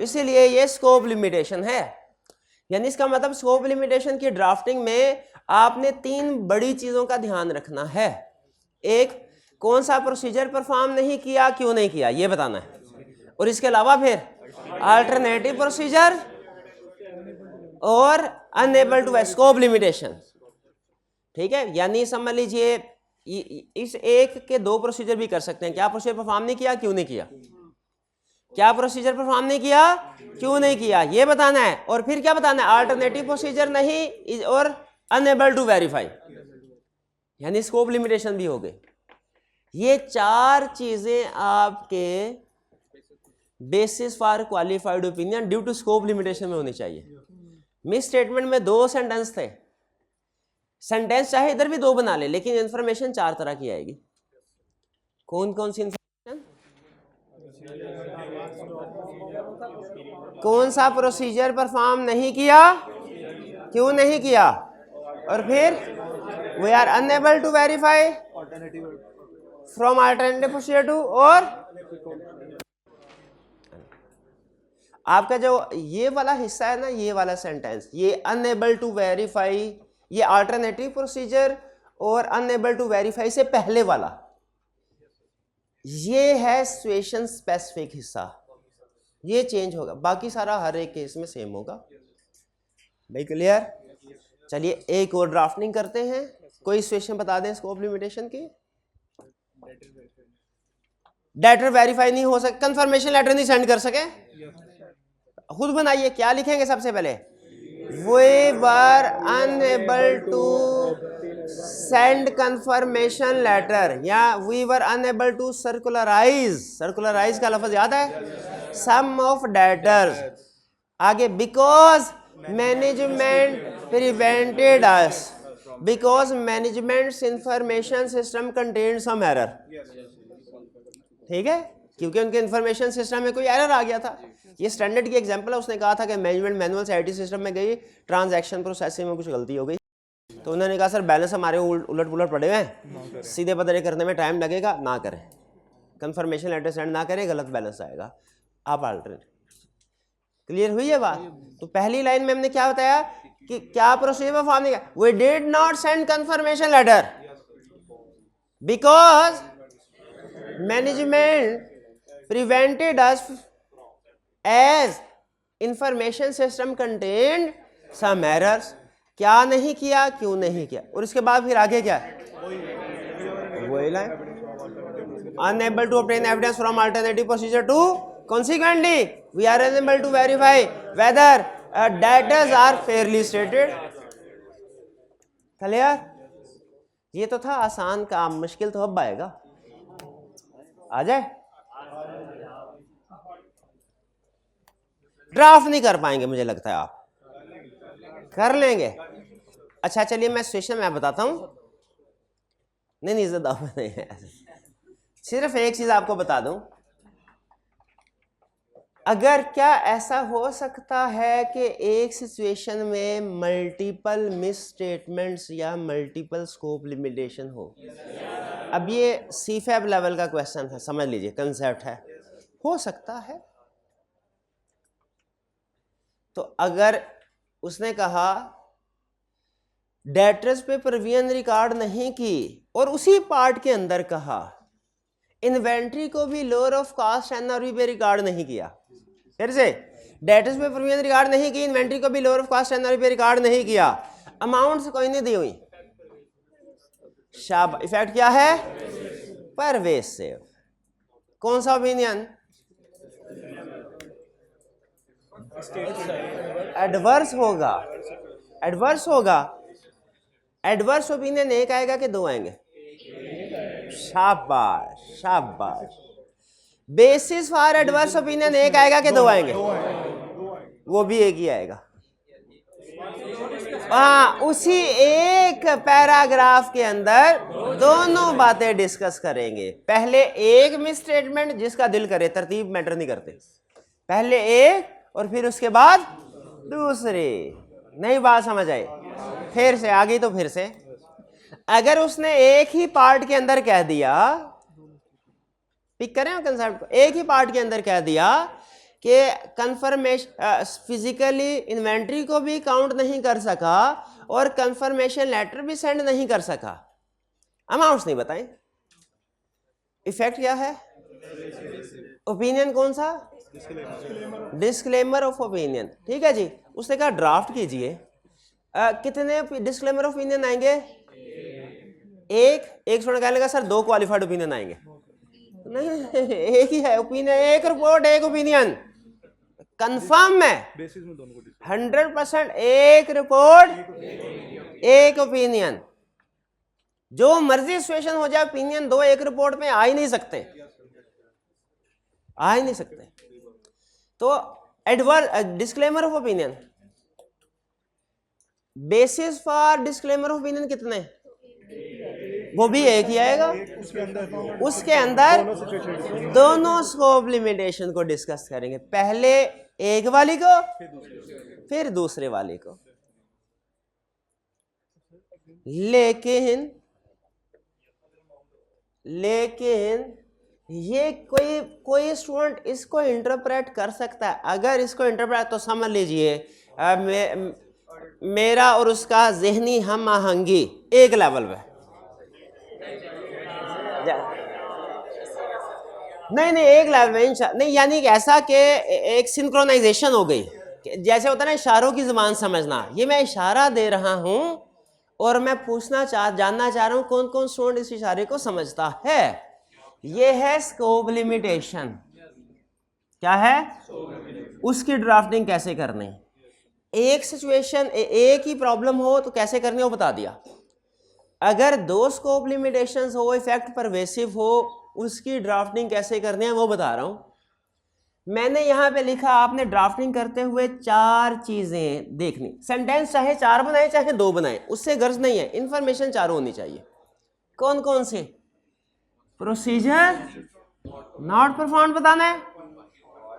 इसीलिए ये स्कोप लिमिटेशन है। यानी इसका मतलब स्कोप लिमिटेशन की ड्राफ्टिंग में आपने 3 बड़ी चीजों का ध्यान रखना है। एक, कौन सा प्रोसीजर परफॉर्म नहीं किया, क्यों नहीं किया, ये बताना है, और इसके अलावा फिर अल्टरनेटिव प्रोसीजर और अनएबल टू स्कोप लिमिटेशन। ठीक है, यानी समझ लीजिए इस एक के 2 प्रोसीजर भी कर सकते हैं। क्या प्रोसीजर परफॉर्म नहीं किया, क्यों नहीं किया, क्या प्रोसीजर परफॉर्म नहीं किया, क्यों नहीं किया, ये बताना है। और फिर क्या बताना है, अल्टरनेटिव प्रोसीजर नहीं और अनएबल टू वेरीफाई, यानी स्कोप लिमिटेशन भी हो गए। ये 4 चीजें आपके basis for qualified opinion due to scope limitation में होनी चाहिए। मिस स्टेटमेंट में 2 सेंटेंस थे, सेंटेंस चाहे इधर भी 2 बना ले, लेकिन इंफॉर्मेशन 4 तरह की आएगी। कौन कौन सी इंफॉर्मेशन, कौन सा प्रोसीजर परफॉर्म नहीं किया, क्यों नहीं किया, और फिर we are unable to verify from alternative procedure to, और आपका जो ये वाला हिस्सा है ना, ये वाला सेंटेंस, ये अनएबल टू वेरीफाई, ये अल्टरनेटिव प्रोसीजर और अनएबल टू वेरीफाई से पहले वाला, ये है सिचुएशन स्पेसिफिक हिस्सा, ये चेंज होगा, बाकी सारा हर एक केस में सेम होगा। भाई क्लियर? चलिए एक और ड्राफ्टिंग करते हैं। कोई सिचुएशन बता दें स्कोप लिमिटेशन की। डेटर वेरीफाई नहीं हो सके, कंफर्मेशन लेटर नहीं सेंड कर सके, खुद बनाइए। क्या लिखेंगे सबसे पहले, we were unable to send confirmation letter, या we were unable to circularize का लफ्ज याद है, some of debtors। आगे because management prevented us, because management's information system contained some error। ठीक है, क्योंकि उनके इंफॉर्मेशन सिस्टम में कोई एरर आ गया था। ये स्टैंडर्ड की एग्जांपल है। उसने कहा था कि मैनेजमेंट मैनुअल से आईटी सिस्टम में गई, ट्रांजैक्शन प्रोसेसिंग में कुछ गलती हो गई, तो उन्होंने कहा सर बैलेंस हमारे उलट पुलट पड़े हुए हैं, सीधे पदरे करने में टाइम लगेगा, ना करें, कंफर्मेशन लेटर सेंड ना करें, गलत बैलेंस आएगा, आप अल्टरनेट। क्लियर हुई है बात? तो पहली लाइन में हमने क्या बताया कि क्या प्रोसीजर फॉर्म नहीं किया, we did not send confirmation letter because management prevented us as information system contained some errors। क्या नहीं किया, क्यों नहीं किया, और इसके बाद फिर आगे क्या है, वही line, unable to obtain evidence from alternative procedure to, consequently we are unable to verify whether debtors are fairly stated। Clear? ये तो था आसान काम, मुश्किल तो अब आएगा, आ जाए। ड्राफ्ट नहीं कर पाएंगे मुझे लगता है, आप कर लेंगे। अच्छा चलिए मैं सिचुएशन में बताता हूं, नहीं ज्यादा नहीं है, सिर्फ एक चीज आपको बता दूं, अगर क्या ऐसा हो सकता है कि एक सिचुएशन में मल्टीपल मिस स्टेटमेंट्स या मल्टीपल स्कोप लिमिटेशन हो। अब ये सीफैब लेवल का क्वेश्चन है, समझ लीजिए, कंसेप्ट है, हो सकता है। तो अगर उसने कहा डेटर्स पे प्रोविजन रिकॉर्ड नहीं की, और उसी पार्ट के अंदर कहा इन्वेंट्री को भी लोअर ऑफ कॉस्ट एनआरवी पे रिकॉर्ड नहीं किया, फिर से डेटर्स पे प्रोविजन रिकॉर्ड नहीं की, इन्वेंट्री को भी लोअर ऑफ कॉस्ट एनआरवी पे रिकॉर्ड नहीं किया, अमाउंट कोई नहीं दी हुई, शाबाश, इफेक्ट क्या है, परवेसिव। कौन सा ओपिनियन, एडवर्स होगा, एडवर्स होगा। एडवर्स ओपिनियन एक आएगा कि दो आएंगे? शाबाश शाबाश। बेसिस फॉर एडवर्स ओपिनियन एक आएगा कि दो आएंगे? वो भी एक ही आएगा। हाँ, उसी एक पैराग्राफ के अंदर दोनों बातें डिस्कस करेंगे। पहले एक मिस स्टेटमेंट जिसका दिल करे, तरतीब मैटर नहीं करते, पहले एक और फिर उसके बाद दूसरे। नहीं बात समझ आई? फिर से आ गई तो फिर से, अगर उसने एक ही पार्ट के अंदर कह दिया, पिक करें कंसेप्ट को, एक ही पार्ट के अंदर कह दिया कि कंफर्मेशन फिजिकली इन्वेंट्री को भी काउंट नहीं कर सका और कंफर्मेशन लेटर भी सेंड नहीं कर सका, अमाउंट्स नहीं बताएं, इफेक्ट क्या है? ओपिनियन कौन सा? Disclaimer of opinion. ठीक है जी, उसने कहा ड्राफ्ट कीजिए। कितने डिस्क्लेमर ऑफ ओपिनियन आएंगे? एक स्टूडेंट कहने लगा सर 2 क्वालिफाइड ओपिनियन आएंगे। नहीं, एक ही है ओपिनियन, एक रिपोर्ट एक ओपिनियन, कंफर्म है 100%, एक रिपोर्ट एक ओपिनियन। जो मर्जी सिचुएशन हो जाए, ओपिनियन दो एक रिपोर्ट में आ ही नहीं सकते, आ ही नहीं सकते। तो adverse disclaimer of opinion, basis for disclaimer of opinion कितने? वो भी एक ही आएगा। उसके अंदर दोनों स्कोप लिमिटेशन को डिस्कस करेंगे, पहले एक वाली को फिर दूसरे वाली को। लेकिन ये कोई स्टूडेंट इसको इंटरप्रेट कर सकता है। अगर इसको इंटरप्रेट, तो समझ लीजिए मेरा और उसका जहनी हम आहंगी एक लेवल पे। नहीं एक लेवल में नहीं, यानी कि ऐसा कि एक सिंक्रोनाइजेशन हो गई, जैसे होता है ना इशारों की जुबान समझना। ये मैं इशारा दे रहा हूं और मैं जानना चाह रहा हूं कौन कौन स्टूडेंट इस इशारे को समझता है। ये है स्कोप लिमिटेशन। क्या है? उसकी ड्राफ्टिंग कैसे करनी, एक सिचुएशन एक ही प्रॉब्लम हो तो कैसे करनी हो बता दिया। अगर 2 स्कोप लिमिटेशंस हो, इफेक्ट परवेसिव हो, उसकी ड्राफ्टिंग कैसे करनी है वो बता रहा हूं। मैंने यहां पे लिखा, आपने ड्राफ्टिंग करते हुए 4 चीजें देखनी। सेंटेंस चाहे 4 बनाए चाहे 2 बनाए, उससे गर्ज नहीं है, इंफॉर्मेशन चारों होनी चाहिए। कौन कौन से? प्रोसीजर नॉट परफॉर्म बताना है,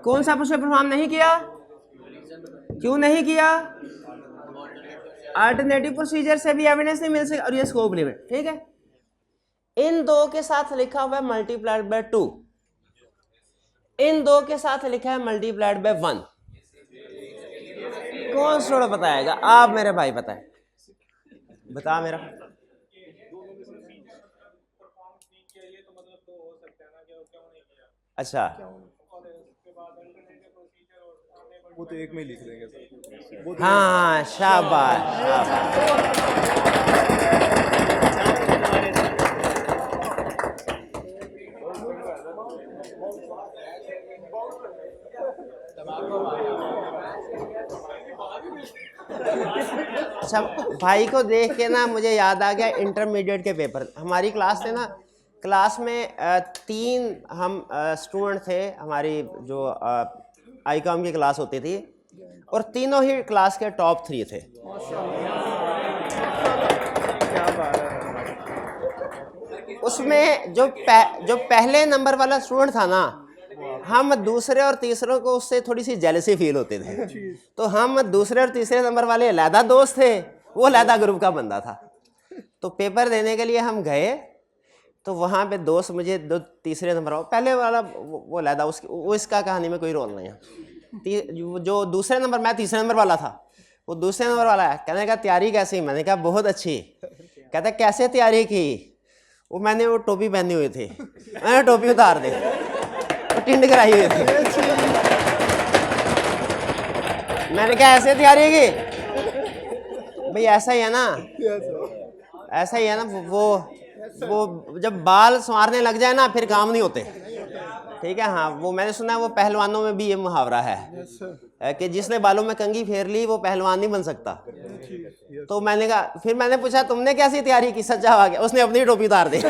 कौन सा प्रोसीजर परफॉर्म नहीं किया, क्यों नहीं किया, अल्टरनेटिव प्रोसीजर से भी एविडेंस नहीं मिल सकता, और ये स्कोप लिमिट। ठीक है, इन 2 के साथ लिखा हुआ है मल्टीप्लाइड बाय 2, इन 2 के साथ लिखा है मल्टीप्लाइड बाय 1। कौन सा बताएगा? आप मेरे भाई बताए, बता मेरा। अच्छा, वो तो एक में लिख देंगे सर। हाँ शाबाश शाबाश। अच्छा, भाई को देख के ना मुझे याद आ गया इंटरमीडिएट के पेपर। हमारी क्लास थे ना, क्लास में 3 हम स्टूडेंट थे, हमारी जो आईकॉम की क्लास होती थी, और तीनों ही क्लास के टॉप 3 थे। उसमें जो पहले नंबर वाला स्टूडेंट था ना, हम दूसरे और तीसरों को उससे थोड़ी सी जेलसी फील होते थे, तो हम दूसरे और तीसरे नंबर वाले अलहदा दोस्त थे, वो अलहदा ग्रुप का बंदा था। तो पेपर देने के लिए हम गए, तो वहाँ पे दोस्त मुझे तीसरे नंबर पहले वाला वो अलहदा, वो इसका कहानी में कोई रोल नहीं है। जो दूसरे नंबर, मैं तीसरे नंबर वाला था, वो दूसरे नंबर वाला है। कहने का तैयारी कैसी? मैंने कहा बहुत अच्छी। कहता कैसे तैयारी की? मैंने वो टोपी पहनी हुई थी, मैंने टोपी उतार दी, टिंड कराई हुई थी। मैंने कहा ऐसे तैयारी की? भाई ऐसा ही है ना, ऐसा ही है ना। वो जब बाल संवारने लग जाए ना, फिर काम नहीं होते। ठीक है। हाँ, वो मैंने सुना है वो पहलवानों में भी ये मुहावरा है कि जिसने बालों में कंघी फेर ली वो पहलवान नहीं बन सकता। तो मैंने कहा, फिर मैंने पूछा तुमने कैसी तैयारी की, सच्चा आ गया, उसने अपनी टोपी उतार दी।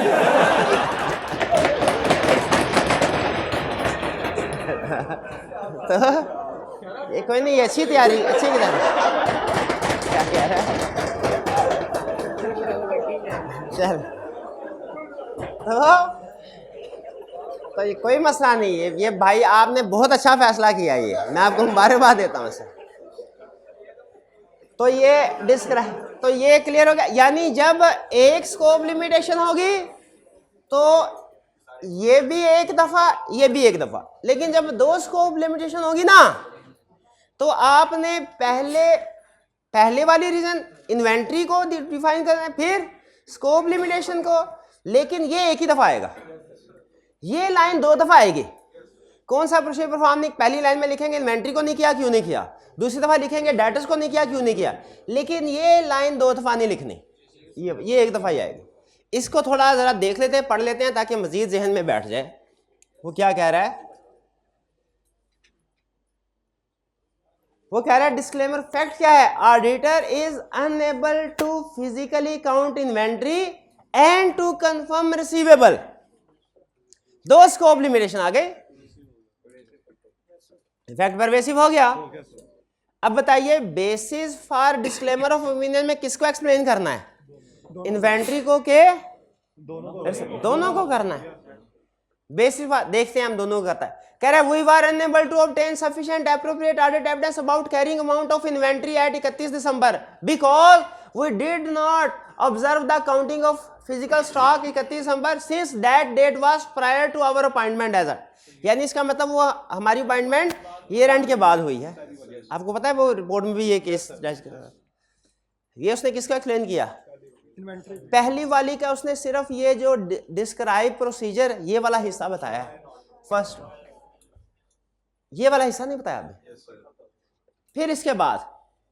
तो ये कोई नहीं, अच्छी तैयारी, अच्छी तैयारी। क्या कह रहा है? चल, तो ये कोई मसला नहीं है। ये भाई आपने बहुत अच्छा फैसला किया, ये मैं आपको मुबारकबाद देता हूँ सर। तो ये क्लियर हो गया। यानी जब एक स्कोप लिमिटेशन होगी तो ये भी एक दफा, ये भी एक दफा, लेकिन जब दो स्कोप लिमिटेशन होगी ना तो आपने पहले वाली रीजन इन्वेंट्री को डिफाइन करना है, फिर स्कोप लिमिटेशन को, लेकिन ये एक ही दफा आएगा। ये लाइन दो दफा आएगी। कौन सा प्रोसीजर परफॉर्म नहीं, पहली लाइन में लिखेंगे इन्वेंट्री को नहीं किया, क्यों नहीं किया, दूसरी दफा लिखेंगे डेटर्स को नहीं किया, क्यों नहीं किया, लेकिन ये लाइन दो दफा नहीं लिखनी, ये एक दफा ही आएगी। इसको थोड़ा जरा देख लेते हैं, पढ़ लेते हैं ताकि मजीद जहन में बैठ जाए। वो क्या कह रहा है? वो कह रहा है डिस्क्लेमर फैक्ट क्या है, auditor is unable to physically count inventory and to confirm receivable. दो स्कोप लिमिटेशन आ गए, इफेक्ट परवेसिव हो गया। अब बताइए basis for disclaimer of opinion में किसको एक्सप्लेन करना है, इन्वेंट्री को के दोनों को करना है। बेसिस देखते हैं हम दोनों को करता है। कह रहा है we were unable to obtain sufficient appropriate audit evidence about carrying amount of inventory at 31 December because we did not observe the counting of physical stock 31 December since that date was prior to our appointment as यानी इसका मतलब वो हमारी appointment year and के बाद हुई है। आपको पता है वो रिपोर्ट में भी ये केस दर्ज किया, ये उसने किसका एक्सप्लेन किया, पहली वाली का उसने सिर्फ ये जो डिस्क्राइब प्रोसीजर ये वाला हिस्सा बताया है, फर्स्ट ये वाला हिस्सा नहीं बताया अभी। फिर इसके बाद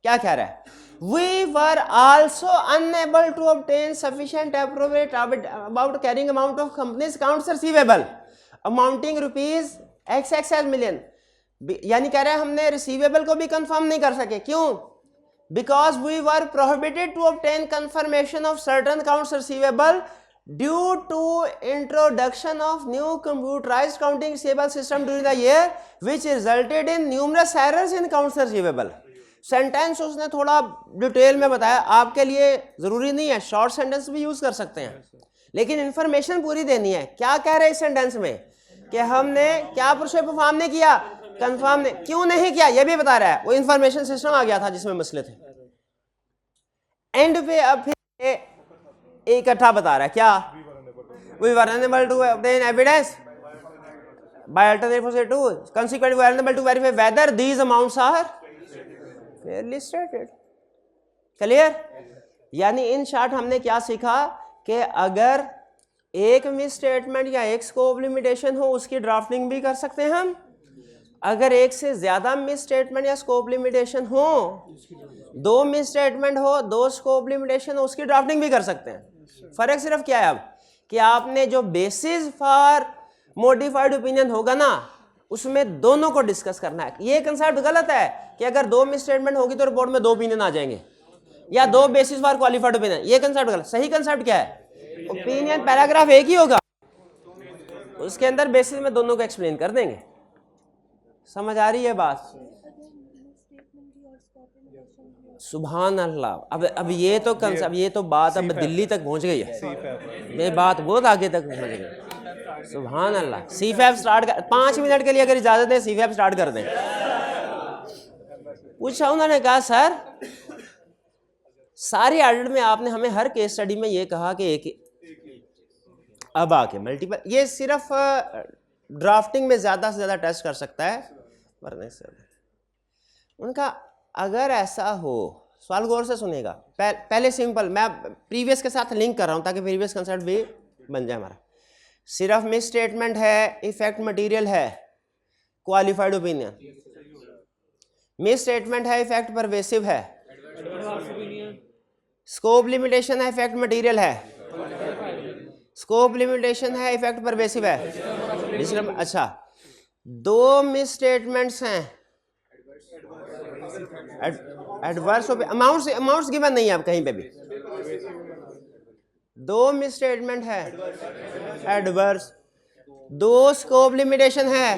क्या कह रहा है, we were also unable to obtain sufficient appropriate about carrying amount of company's accounts receivable amounting rupees XXL million. यानी कह रहे हैं हमने रिसीवेबल को भी कंफर्म नहीं कर सके, क्यों, because we were prohibited to obtain confirmation of certain accounts receivable due to introduction of new computerized counting receivable system during the year which resulted in numerous errors in accounts receivable. Sentence उसने थोड़ा detail में बताया, आपके लिए जरूरी नहीं है, short sentence भी यूज कर सकते हैं, लेकिन इंफॉर्मेशन पूरी देनी है। क्या कह रहे हैं इस सेंटेंस में कि हमने क्या प्रोसीजर परफॉर्म नहीं किया, कंफर्म ने क्यों नहीं किया, ये भी बता रहा है। वो इंफॉर्मेशन सिस्टम आ गया था जिसमें मसले थे। एंड पे अब फिर इकट्ठा बता रहा है क्या, we were unable to obtain evidence by alternative procedure to consequently we are unable to verify whether these amounts are fairly stated। Clear? यानी इन शॉर्ट हमने क्या सीखा कि अगर एक मिस स्टेटमेंट या एक स्कोप लिमिटेशन हो उसकी ड्राफ्टिंग भी कर सकते हैं हम, अगर एक से ज्यादा मिस स्टेटमेंट या स्कोप लिमिटेशन हो, दो मिस स्टेटमेंट हो, दो स्कोप लिमिटेशन हो, उसकी ड्राफ्टिंग भी कर सकते हैं। फर्क सिर्फ क्या है अब कि आपने जो बेसिस फॉर मॉडिफाइड ओपिनियन होगा ना उसमें दोनों को डिस्कस करना है। ये कंसेप्ट गलत है कि अगर दो मिस स्टेटमेंट होगी तो रिपोर्ट में दो ओपिनियन आ जाएंगे या दो बेसिस फॉर क्वालिफाइड ओपिनियन, ये कंसेप्ट गलत। सही कंसेप्ट क्या है, ओपिनियन पैराग्राफ एक ही होगा, उसके अंदर बेसिस में दोनों को एक्सप्लेन कर देंगे। समझ आ रही है बात? सुभान अल्लाह। अब ये तो कंसेप्ट, ये तो बात अब दिल्ली तक पहुंच गई है, ये बात बहुत आगे तक पहुंच गई। सुभान अल्लाह। C5 स्टार्ट कर, 5 मिनट के लिए अगर इजाजत है C5 स्टार्ट कर दें। पूछा, उन्होंने कहा सर सारे ऑडिट में आपने हमें हर केस स्टडी में ये कहा कि एक, अब आके मल्टीपल, ये सिर्फ ड्राफ्टिंग में ज्यादा से ज्यादा टेस्ट कर सकता है, वरना से उनका अगर ऐसा हो, सवाल गौर से सुनिएगा। पहले सिंपल, मैं प्रीवियस के साथ लिंक कर रहा हूं ताकि प्रीवियस कंसेप्ट भी बन जाए हमारा। सिर्फ मिस स्टेटमेंट है, इफेक्ट मटेरियल है, क्वालिफाइड ओपिनियन, मिस स्टेटमेंट है, इफेक्ट परवेसिव है, स्कोप लिमिटेशन है, इफेक्ट मटेरियल है, स्कोप लिमिटेशन है, इफेक्ट परवेसिव है। अच्छा, दो मिस स्टेटमेंट्स हैं, एडवर्स अमाउंट्स गिवन नहीं है अब कहीं पे भी, दो मिस स्टेटमेंट है एडवर्स, दो स्कोप लिमिटेशन है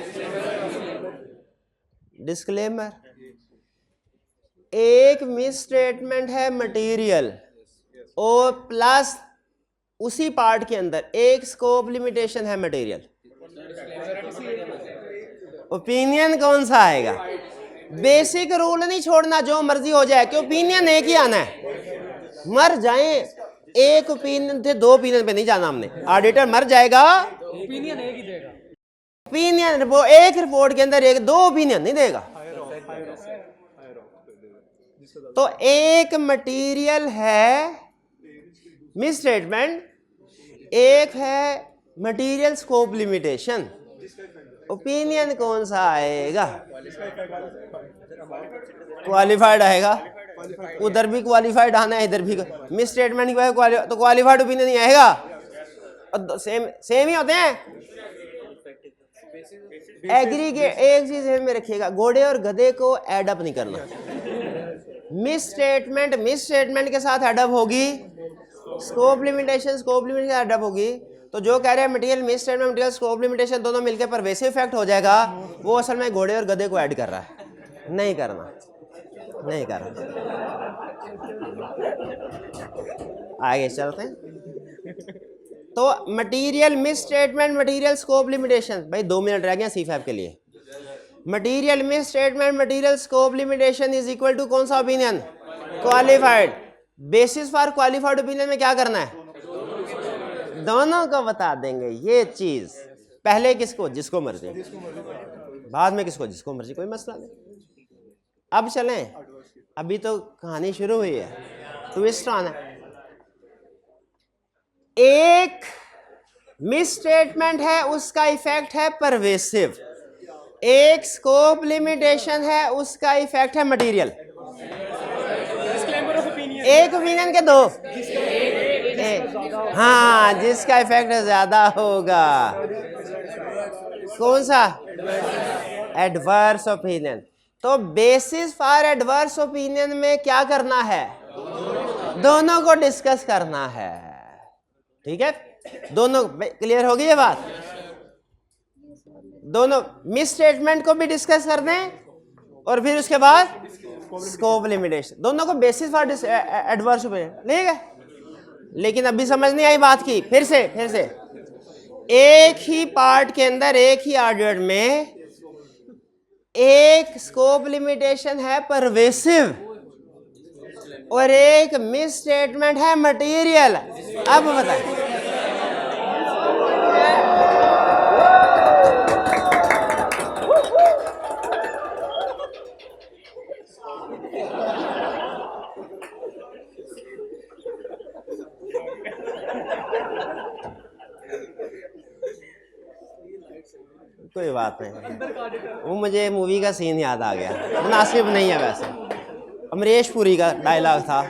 डिस्क्लेमर, एक मिस स्टेटमेंट है मटेरियल और प्लस उसी पार्ट के अंदर एक स्कोप लिमिटेशन है मटेरियल। ओपिनियन कौन सा आएगा? बेसिक रूल नहीं छोड़ना, जो मर्जी हो जाए, कि ओपिनियन एक ही आना है। मर जाए एक ओपिनियन थे, दो ओपिनियन पे नहीं जाना हमने। ऑडिटर मर जाएगा, ओपिनियन एक ही देगा। ओपिनियन एक रिपोर्ट के अंदर एक दो ओपिनियन नहीं देगा। तो एक मटेरियल है मिस स्टेटमेंट, एक है मटेरियल स्कोप लिमिटेशन। ओपिनियन कौन सा आएगा? क्वालिफाइड आएगा, उधर भी क्वालिफाइड आना है, इधर भी मिस स्टेटमेंट तो क्वालिफाइड ओपिनियन नहीं आएगा। और सेम ही होते हैं। एग्रीगेट एक चीज में रखिएगा, घोड़े और गधे को एडअप नहीं करना। मिस स्टेटमेंट के साथ एडअप होगी, स्कोप लिमिटेशन एडअप होगी। तो जो कह रहे हैं material misstatement material scope limitation दोनों मिलकर परवेसिव इफेक्ट हो जाएगा, वो असल में घोड़े और गधे को ऐड कर रहा है। नहीं करना। आगे चलते हैं। तो material misstatement material scope limitation, भाई 2 मिनट रह गए C5 के लिए। Material misstatement material scope limitation is equal to कौन सा opinion? Qualified. Basis for qualified opinion में क्या करना है? दोनों को बता देंगे ये चीज। पहले किसको? जिसको मर्जी, बाद में किसको? जिसको मर्जी, कोई मसला नहीं। अब चलें, अभी तो कहानी शुरू हुई है, ट्विस्ट आना। एक मिस स्टेटमेंट है, उसका इफेक्ट है परवेसिव। एक स्कोप लिमिटेशन है, उसका इफेक्ट है मटेरियल। एक ओपिनियन के दो, हाँ, जिसका इफेक्ट ज्यादा होगा। कौन सा? Adverse opinion. तो बेसिस फॉर एडवर्स ओपिनियन में क्या करना है? दोनों को डिस्कस करना है। ठीक है, दोनों क्लियर होगी ये बात? दोनों मिस स्टेटमेंट को भी डिस्कस कर दें और फिर उसके बाद स्कोप लिमिटेशन, दोनों को बेसिस फॉर एडवर्स ओपिनियन। ठीक है, लेकिन अभी समझ नहीं आई बात की। फिर से एक ही पार्ट के अंदर एक ही आर्डर में एक स्कोप लिमिटेशन है परवेसिव और एक मिस स्टेटमेंट है मटेरियल। अब बताएं, कोई बात नहीं, वो मुझे मूवी का सीन याद आ गया, मुनासिब नहीं है वैसे। अमरीश पुरी का डायलॉग था,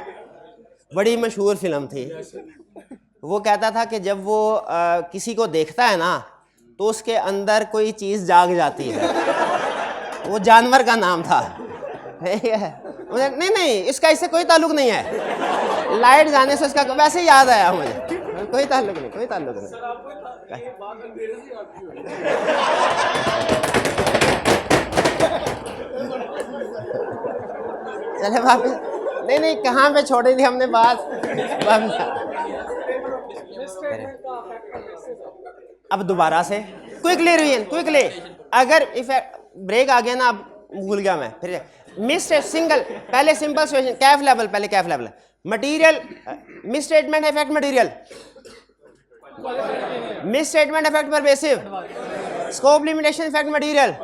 बड़ी मशहूर फिल्म थी। वो कहता था कि जब वो किसी को देखता है ना तो उसके अंदर कोई चीज़ जाग जाती है। वो जानवर का नाम था। ठीक है, नहीं, इसका इससे कोई ताल्लुक नहीं है। लाइट जाने से उसका वैसे ही याद आया मुझे। कोई ताल्लुक नहीं। चले वापस, नहीं, कहाँ पे छोड़ी थी हमने बात? अब दोबारा से क्विकली। अगर इफेक्ट ब्रेक आ गया ना, अब भूल गया मैं। फिर मिस सिंगल, पहले simple situation, Kaif level. Material miss statement effect material, miss statement effect pervasive, scope limitation effect material,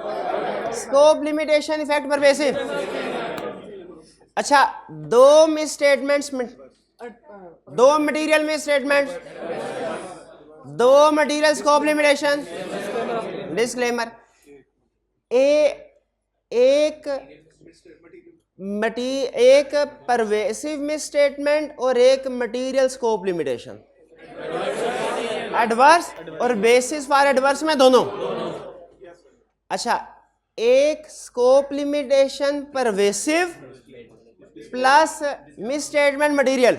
scope limitation effect pervasive. अच्छा, दो मिस स्टेटमेंट्स, दो मटेरियल मिस स्टेटमेंट, दो मटेरियल स्कोप लिमिटेशन, डिस्क्लेमर। एक pervasive miss statement और एक material scope limitation. Adverse और basis for adverse में दोनों। अच्छा, एक scope limitation pervasive plus miss statement material,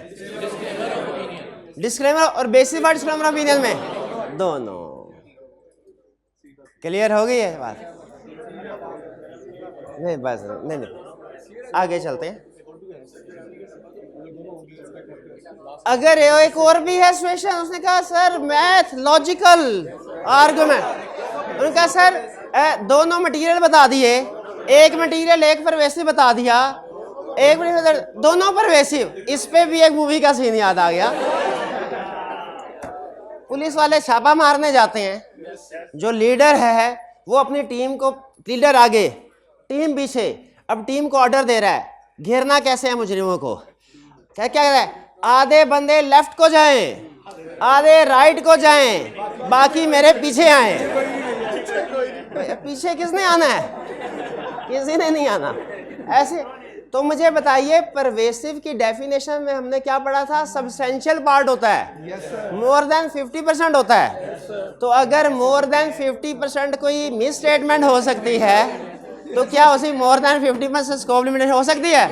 disclaimer और बेसिस फॉर डिस्क्लेमर ओपिनियन में दोनों। क्लियर हो गई है बात? नहीं बस नहीं, आगे चलते हैं। अगर एक और भी है सिचुएशन, उसने कहा सर मैथ लॉजिकल आर्गुमेंट, उन्होंने कहा सर दोनों मटेरियल बता दिए, एक मटेरियल एक परवेसिव बता दिया, एक मटेरियल दोनों परवेसिव, इस पे भी एक मूवी का सीन याद आ गया। पुलिस वाले छापा मारने जाते हैं, जो लीडर है वो अपनी टीम को, लीडर आगे टीम पीछे, अब टीम को ऑर्डर दे रहा है घेरना कैसे है मुजरिमों को। क्या क्या कह रहा है, आधे बंदे लेफ्ट को जाएं, आधे राइट को जाएं, बाकी मेरे पीछे आए। पीछे किसने आना है? किसी ने नहीं आना। ऐसे तो मुझे बताइए, परवेसिव की डेफिनेशन में हमने क्या पढ़ा था? सब्सटेंशियल पार्ट होता है, मोर देन 50% होता है। तो अगर मोर देन 50% कोई मिस स्टेटमेंट हो सकती है, तो क्या उसी मोर देन 50% स्कोप लिमिटेशन हो सकती है?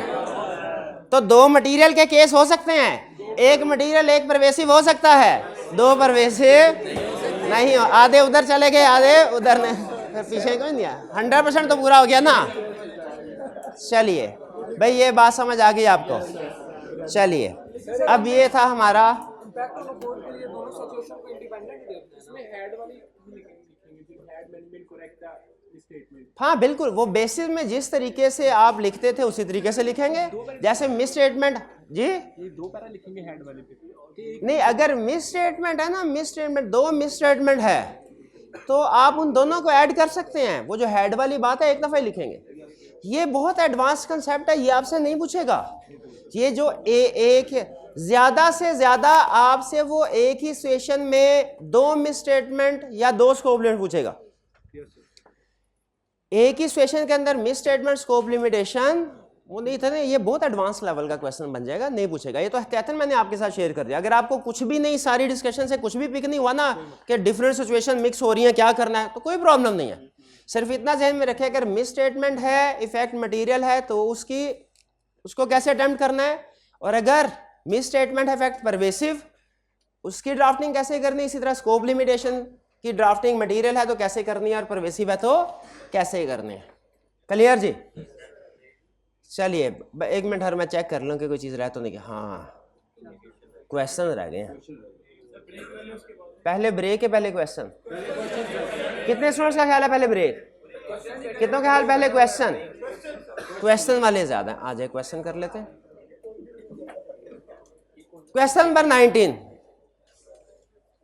तो दो मटेरियल के केस हो सकते हैं, एक मटेरियल एक परवेसिव हो सकता है, दो परवेसिव नहीं हो। आधे उधर चले गए, आधे उधर ने, फिर पीछे क्यों नहीं आया? 100% तो पूरा हो गया ना। चलिए भाई, ये बात समझ आ गई आपको? चलिए, अब ये था हमारा, इम्पैक्ट ऑन रिपोर्ट के लिए दोनों सिचुएशन को इंडिपेंडेंट देखते हैं। इसमें हेड वाली लिखेंगे, हेड मैनेजमेंट करेक्ट स्टेटमेंट। हाँ बिल्कुल, वो बेसिस में जिस तरीके से आप लिखते थे उसी तरीके से लिखेंगे। जैसे मिस स्टेटमेंट जी, ये दो पैरा लिखेंगे हेड वाले पे। नहीं, अगर मिस स्टेटमेंट है ना, मिस स्टेटमेंट, दो मिस स्टेटमेंट है, तो आप उन दोनों को ऐड कर सकते हैं। वो जो हेड वाली बात है एक दफा ही लिखेंगे। ये बहुत एडवांस कंसेप्ट है, ये आपसे नहीं पूछेगा। ये जो एक ज्यादा से ज्यादा आपसे वो एक ही सिचुएशन में दो मिस स्टेटमेंट या दो स्कोप लिमिट पूछेगा। एक ही सिचुएशन के अंदर मिस स्टेटमेंट स्कोप लिमिटेशन, वो नहीं था ना, ये बहुत एडवांस लेवल का क्वेश्चन बन जाएगा, नहीं पूछेगा। ये तो एहतियातन मैंने आपके साथ शेयर कर दिया। अगर आपको कुछ भी नहीं, सारी डिस्कशन से कुछ भी पिक नहीं हुआ ना कि डिफरेंट सिचुएशन मिक्स हो रही है, क्या करना है, तो कोई प्रॉब्लम नहीं है। सिर्फ इतना ध्यान में रखें, अगर मिस स्टेटमेंट है, इफेक्ट मटेरियल है, तो उसको कैसे अटेम्प्ट करना है, और अगर मिस स्टेटमेंट है इफेक्ट परवेसिव, उसकी ड्राफ्टिंग कैसे करनी है। इसी तरह स्कोप लिमिटेशन की ड्राफ्टिंग मटेरियल है तो कैसे करनी है, और परवेसिव है तो कैसे करनी है। क्लियर जी? चलिए एक मिनट, हर मैं चेक कर लूँ कि कोई चीज़ रह तो नहीं। हाँ, क्वेश्चन रह गए हैं। पहले ब्रेक है, पहले क्वेश्चन। कितने स्टूडेंट्स का ख्याल है पहले ब्रेक? कितनों का ख्याल पहले क्वेश्चन? क्वेश्चन वाले ज्यादा। आ जाए क्वेश्चन कर लेते हैं। क्वेश्चन नंबर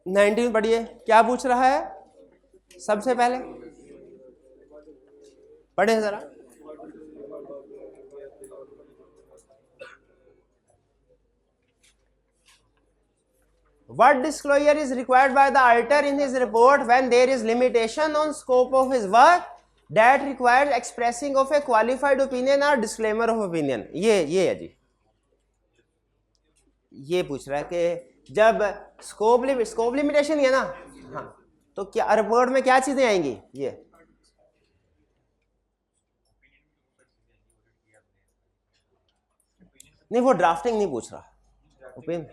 19 पढ़िए, क्या पूछ रहा है? सबसे पहले पढ़े जरा। What disclosure is required by the auditor in his report when there is limitation on scope of his work that requires expressing of a qualified opinion or disclaimer of opinion? ये है जी, ये पूछ रहा है कि जब स्कोप लिमिटेशन है ना, हाँ, तो क्या रिपोर्ट में क्या चीजें आएंगी? ये नहीं, वो ड्राफ्टिंग नहीं पूछ रहा, ओपिनियन।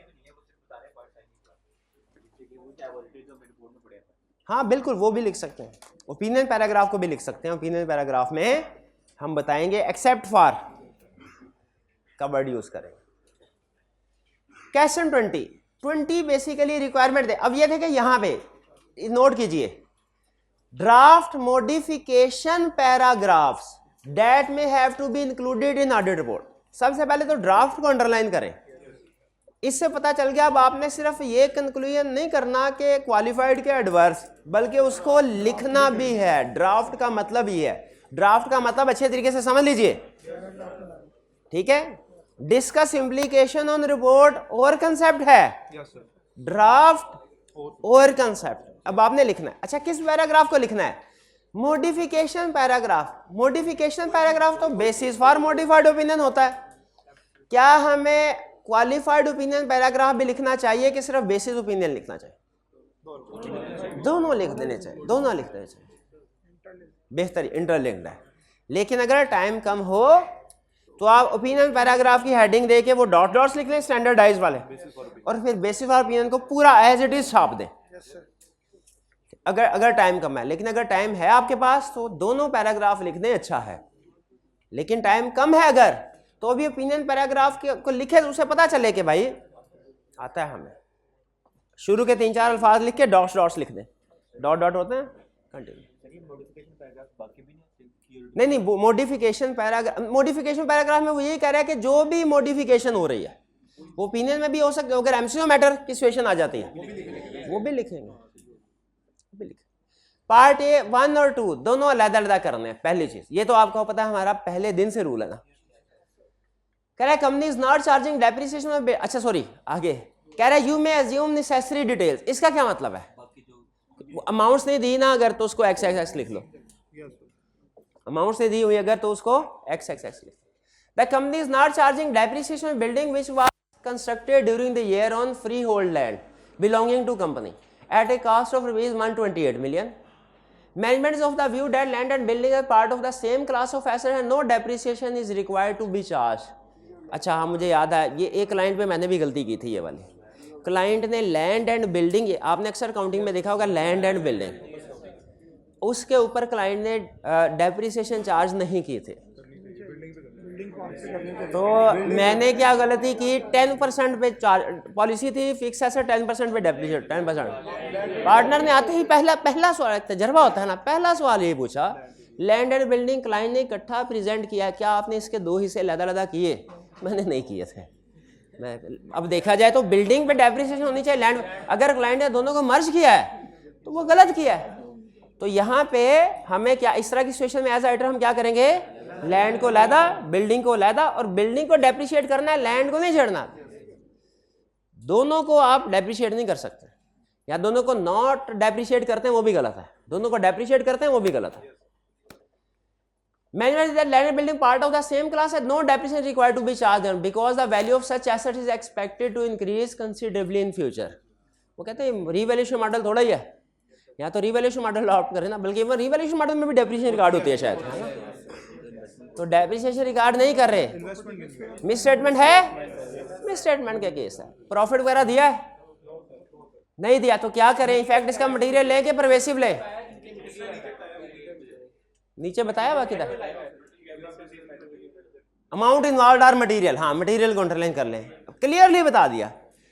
हाँ बिल्कुल, वो भी लिख सकते हैं, ओपिनियन पैराग्राफ को भी लिख सकते हैं। ओपिनियन पैराग्राफ में हम बताएंगे एक्सेप्ट फॉर का वर्ड यूज करेंगे। क्वेश्चन 20 बेसिकली रिक्वायरमेंट दे। अब ये देखें यहां पे नोट कीजिए, draft modification paragraphs that may have to be included in audit report. सबसे पहले तो ड्राफ्ट को अंडरलाइन करें। इससे पता चल गया अब आपने सिर्फ ये कंक्लूजन नहीं करना कि क्वालिफाइड के एडवर्स, बल्कि उसको लिखना भी है। ड्राफ्ट का मतलब ही है, ड्राफ्ट का मतलब अच्छे तरीके से समझ लीजिए, ठीक है। डिस्कस इम्प्लीकेशन ऑन रिपोर्ट और कंसेप्ट है, ड्राफ्ट और कंसेप्ट। अब आपने लिखना है। अच्छा, किस पैराग्राफ को लिखना है? Modification paragraph. मॉडिफिकेशन पैराग्राफ तो बेसिस फॉर मॉडिफाइड ओपिनियन होता है। क्या हमें क्वालिफाइड ओपिनियन पैराग्राफ भी लिखना चाहिए कि सिर्फ बेसिस ओपिनियन लिखना चाहिए? दोनों लिख देने चाहिए, दोनों लिख देने चाहिए। बेहतरीन, इंटरलिंक्ड है। लेकिन अगर टाइम कम हो तो आप ओपिनियन पैराग्राफ की हेडिंग दे के वो डॉट डॉट्स लिख लें स्टैंडर्डाइज वाले, और फिर बेसिस फॉर ओपिनियन को पूरा एज इट इज छाप दें, अगर टाइम कम है। लेकिन अगर टाइम है आपके पास तो दोनों पैराग्राफ लिख दें, अच्छा है। लेकिन टाइम कम है अगर, तो भी ओपिनियन पैराग्राफ को लिखे तो उसे पता चले कि भाई आता है हमें। शुरू के 3-4 अल्फाज लिख के डॉट्स डॉट्स लिख दें, डॉट डॉट होते हैं कंटिन्यू। नहीं, मॉडिफिकेशन पैराग्राफ में वो यही कह रहा है कि जो भी मॉडिफिकेशन हो रही है वो ओपिनियन में भी हो सकती है। अगर एमसीक्यू मैटर की सिचुएशन आ जाती है वो भी लिखेंगे, पार्ट ए 1 और 2 दोनों अलग-अलग करने हैं। पहली चीज ये तो आपको पता है, हमारा पहले दिन से रूल है ना। कह रहा है company is not charging depreciation, अच्छा सॉरी आगे कह रहा है you may assume necessary details. इसका क्या मतलब है? अमाउंट्स नहीं दी ना अगर तो उसको एक्स एक्स एक्स लिख लो, अमाउंट्स नहीं दी हुई अगर तो उसको एक्स एक्स एक्स लिख लो। The company is not charging depreciation building which was constructed during the year on freehold land belonging to company at a cost of rupees 128 million. Management is of the view that land and building are part of the same class of asset and no depreciation is required to be charged. अच्छा हाँ, मुझे याद है ये एक client पे मैंने भी गलती की थी। ये वाली क्लाइंट ने लैंड एंड बिल्डिंग, आपने अक्सर काउंटिंग में देखा होगा लैंड एंड बिल्डिंग, उसके ऊपर क्लाइंट ने डेप्रिसिएशन चार्ज नहीं किए थे। तो मैंने क्या गलती की, 10% पे चार्ज, पॉलिसी थी फिक्स एसेट 10% पे डेप्रिसिएट 10%। पार्टनर ने आते ही पहला सवाल, तजर्बा होता है ना, पहला सवाल ये पूछा लैंड एंड बिल्डिंग क्लाइंट ने इकट्ठा प्रेजेंट किया, क्या आपने इसके 2 हिस्से अलग-अलग किए? मैंने नहीं किए थे। अब देखा जाए तो बिल्डिंग पे डेप्रिसिएशन होनी चाहिए, लैंड अगर क्लाइंट ने दोनों को मर्ज किया है तो वो गलत किया है। तो यहाँ पे हमें क्या, इस तरह की सिचुएशन में एज राइटर हम क्या करेंगे, लैंड को लैदा, बिल्डिंग को लैदा, और बिल्डिंग को डेप्रिशिएट करना है, लैंड को नहीं छेड़ना। दोनों को आप डेप्रिशिएट नहीं कर सकते, या दोनों को नॉट डेप्रिशिएट करते हैं वो भी गलत है, दोनों को डेप्रिशिएट करते हैं वो भी गलत है। Management that land and building part of the same class and no depreciation required to be charged because the value of such assets is expected to increase considerably in future. वो कहते हैं revaluation model थोड़ा ही है, या तो revaluation model adopt करें ना, बल्कि वो रिवैल्यूएशन मॉडल में भी डेप्रिसिएशन रिकॉर्ड होती है शायद, है ना? तो डेप्रिसिएशन रिकॉर्ड नहीं कर रहे, मिस स्टेटमेंट है, मिस स्टेटमेंट का केस है। प्रॉफिट वगैरह दिया है, नहीं दिया तो क्या करें, इफेक्ट इसका मटेरियल ले के परवेसिव ले, नीचे बताया हुआ किधर, अमाउंट इन्वॉल्व आर मटेरियल, हाँ मटेरियल को अंडरलाइन कर लें, क्लियरली बता दिया।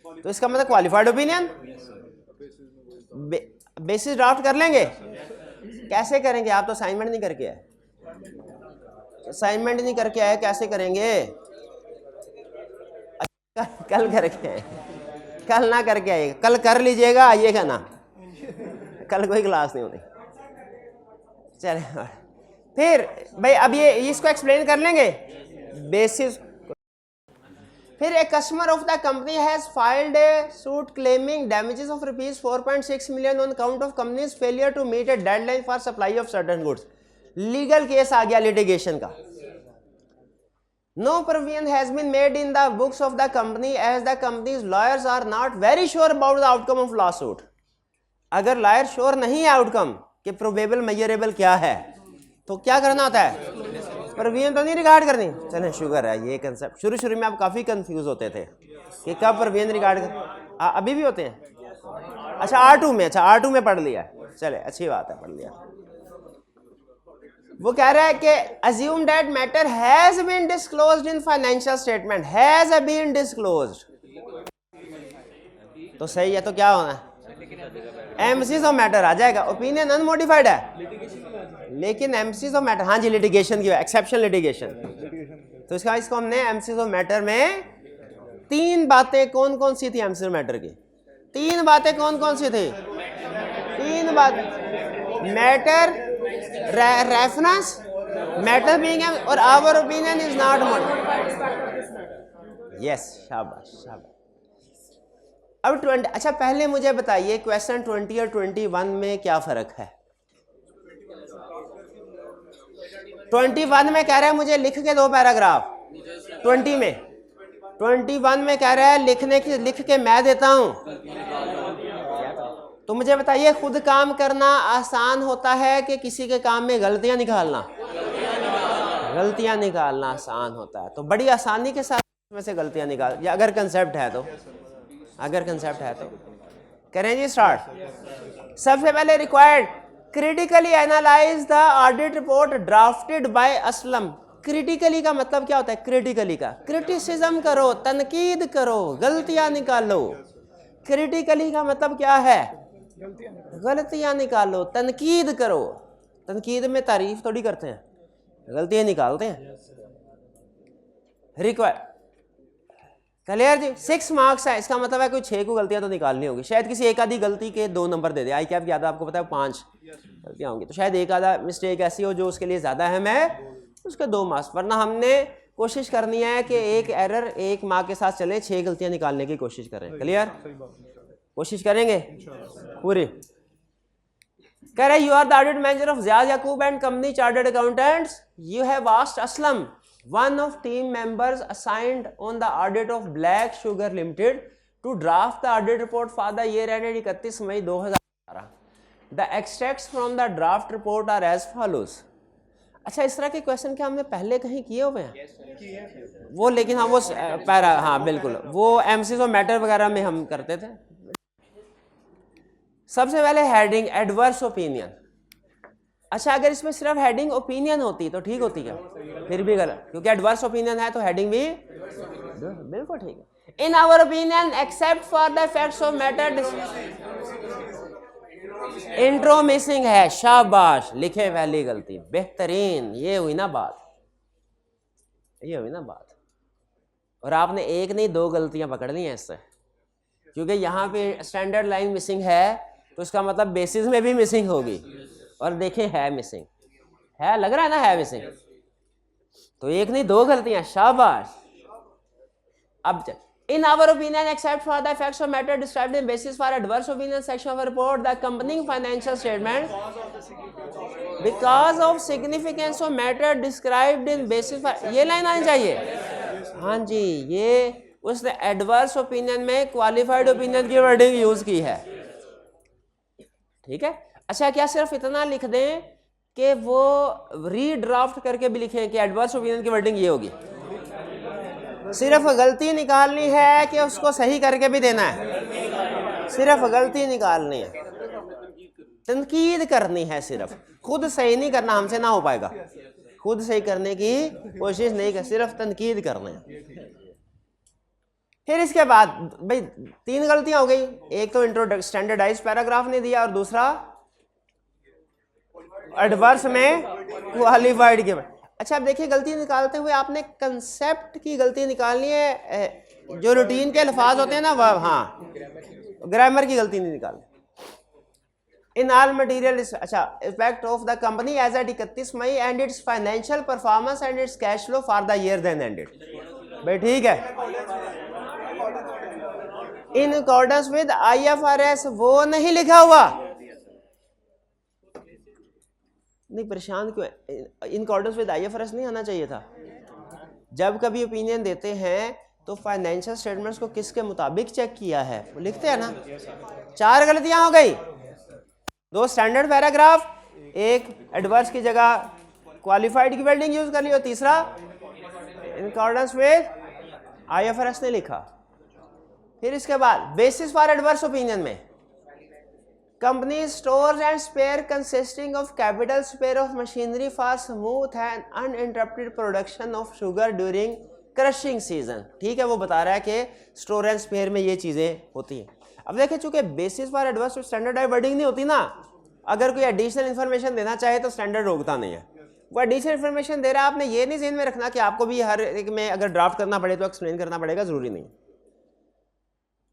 तो इसका मतलब क्वालिफाइड ओपिनियन बेसिस ड्राफ्ट कर लेंगे। कैसे करेंगे, आप तो असाइनमेंट नहीं करके आए, असाइनमेंट नहीं करके आए, कैसे करेंगे? कल करके आए, कल ना करके आइएगा, कल कर लीजिएगा, आइएगा ना, कल कोई क्लास नहीं होनी। चले फिर भाई, अब ये इसको एक्सप्लेन कर लेंगे बेसिस। फिर एक customer of the company has filed a suit claiming damages of rupees 4.6 million on count of company's failure to meet a deadline for supply of certain goods. Legal case आ गया litigation का। No provision has been made in the books of the company as the company's lawyers are not very sure about the outcome of lawsuit. अगर lawyer sure नहीं है outcome कि probable measurable क्या है तो क्या करना होता है, प्रोविजन तो नहीं रिगार्ड करनी। चलें शुगर है, ये कंसेप्ट शुरू में आप काफ़ी कंफ्यूज होते थे कि कब प्रोविजन रिगार्ड कर, अभी भी होते हैं। अच्छा R2 में, अच्छा R2 में पढ़ लिया, चले अच्छी बात है, पढ़ लिया। वो कह रहा है कि assume that matter has been disclosed in financial statement, has been disclosed, तो सही है, तो क्या होना है, एम्फेसिस ऑफ मैटर आ जाएगा। ओपिनियन अनमोडिफाइड है लेकिन एम्फेसिस ऑफ मैटर, हाँ जी लिटिगेशन की एक्सेप्शन लिटिगेशन, तो इसको हमने एम्फेसिस ऑफ मैटर में 3 बातें कौन कौन सी थी एम्फेसिस ऑफ मैटर की, 3 बातें कौन कौन सी थी, 3 बात, मैटर, रेफरेंस, मैटर बीइंग और our opinion is not modified. Yes, शाबाश शाबाश। अब 20, अच्छा पहले मुझे बताइए क्वेश्चन 20 और 21 में क्या फर्क है। 21 में कह रहा है मुझे लिख के 2 पैराग्राफ, 21 में कह रहा है लिख के मैं देता हूं। तो मुझे बताइए, खुद काम करना आसान होता है कि किसी के काम में गलतियां निकालना? गलतियां निकालना आसान होता है। तो बड़ी आसानी के साथ में से गलतियां निकाल, या अगर कंसेप्ट है तो, अगर कंसेप्ट है तो करें जी स्टार्ट। सबसे पहले required critically analyse the audit report drafted bye Aslam. Critically का मतलब क्या होता है? क्रिटिकली का क्रिटिसिज्म करो, तनकीद करो, गलतियां निकालो। क्रिटिकली का मतलब क्या है? गलतियां निकालो, तनकीद करो। तनकीद में तारीफ थोड़ी करते हैं, गलतियां निकालते हैं। रिक्वायर क्लियर जी। 6 मार्क्स है, इसका मतलब है कोई 6 को गलतियां तो निकालनी होगी। शायद किसी एक आधी गलती के 2 नंबर दे दे। आई कैप याद है आपको, पता है 5 गलतियां होंगी, तो शायद एक आधा मिस्टेक ऐसी हो जो उसके लिए ज़्यादा अहम है, उसके 2 मार्क्स। वरना हमने कोशिश करनी है कि एक एरर 1 मार्क के साथ चले, 6 गलतियां निकालने की कोशिश करें। क्लियर? कोशिश करेंगे पूरी। कह रहे, you are the audit manager of Ziyad Yaqoob and company chartered accountants. You have asked Aslam, one of team members assigned on the audit of Black Sugar Limited, to draft the audit report for the year ended 31 May 2018. The extracts from the draft report are as follows. अच्छा, इस तरह के question क्या हमने पहले कहीं किए हुए हैं? वो लेकिन हाँ, वो पैरा, हाँ बिल्कुल, वो एमसीज और मैटर वगैरह में हम करते थे। सबसे पहले हेडिंग एडवर्स ओपिनियन। अच्छा, अगर इसमें सिर्फ हेडिंग ओपिनियन होती तो ठीक होती क्या? फिर भी गलत, क्योंकि एडवर्स ओपिनियन है तो हेडिंग भी बिल्कुल ठीक है। In our opinion except for the facts of matter, intro missing है। शाबाश, लिखे पहली गलती, बेहतरीन। ये हुई ना बात, ये हुई ना बात। और आपने एक नहीं 2 गलतियां पकड़ ली हैं इससे, क्योंकि यहाँ पे स्टैंडर्ड लाइन मिसिंग है, तो इसका मतलब बेसिस में भी मिसिंग होगी। और देखें, है मिसिंग, है, लग रहा है ना, है मिसिंग। तो एक नहीं 2 गलतियां, शाबाश। अब चल, in our opinion except for the facts of matter described in basis for adverse opinion section of report the company financial statement because of significance of matter described in basis for, ये line आनी चाहिए। हाँ जी, ये उसने adverse opinion में qualified opinion की wording use की है। ठीक है। अच्छा, क्या सिर्फ इतना लिख दें कि वो रीड्राफ्ट करके भी लिखें कि एडवर्स ओपिनियन की वर्डिंग ये होगी? सिर्फ गलती निकालनी है कि उसको सही करके भी देना है? सिर्फ गलती निकालनी है, तनकीद करनी है सिर्फ, खुद सही नहीं करना, हमसे ना हो पाएगा। खुद सही करने की कोशिश नहीं कर, सिर्फ तनकीद करना है। फिर इसके बाद भाई 3 गलतियां हो गई। एक तो इंट्रोडक्शन स्टैंडर्डाइज पैराग्राफ ने दिया, और दूसरा एडवर्स में क्वालिफाइड के। अच्छा, अब देखिए, गलती निकालते हुए आपने कंसेप्ट की गलती निकालनी है। जो रूटीन के अल्फाज होते हैं ना, वह, हाँ, ग्रामर की गलती नहीं निकालनी। इन ऑल मटीरियल, अच्छा, effect of the company as at 31 May and its financial performance and its cash flow for the year then ended. भाई ठीक है। इन अकॉर्डेंस विद IFRS, वो नहीं लिखा हुआ। नहीं, परेशान क्यों है? इन अकॉर्डेंस विद IFRS नहीं आना चाहिए था। जब कभी ओपिनियन देते हैं तो फाइनेंशियल स्टेटमेंट्स को किसके मुताबिक चेक किया है, वो लिखते हैं ना। 4 गलतियां हो गई, 2 स्टैंडर्ड पैराग्राफ, एक एडवर्स की जगह क्वालिफाइड की वर्डिंग यूज कर ली, और तीसरा इन अकॉर्डेंस विद IFRS ने लिखा। फिर इसके बाद बेसिस फॉर एडवर्स ओपिनियन में company stores and spare consisting of capital spare of machinery for smooth and uninterrupted production of sugar during crushing season. ठीक है, वो बता रहा है कि स्टोर एंड स्पेयर में ये चीज़ें होती हैं। अब देखिए, चूंकि basis for adverse standard wording नहीं होती ना, अगर कोई एडिशनल इन्फॉर्मेशन देना चाहे तो स्टैंडर्ड रोकता नहीं है। वो एडिशनल इन्फॉर्मेशन दे रहा है, आपने ये नहीं ज़हन में रखना कि आपको भी हर एक में अगर ड्राफ्ट करना पड़े तो एक्सप्लेन करना पड़ेगा, जरूरी नहीं।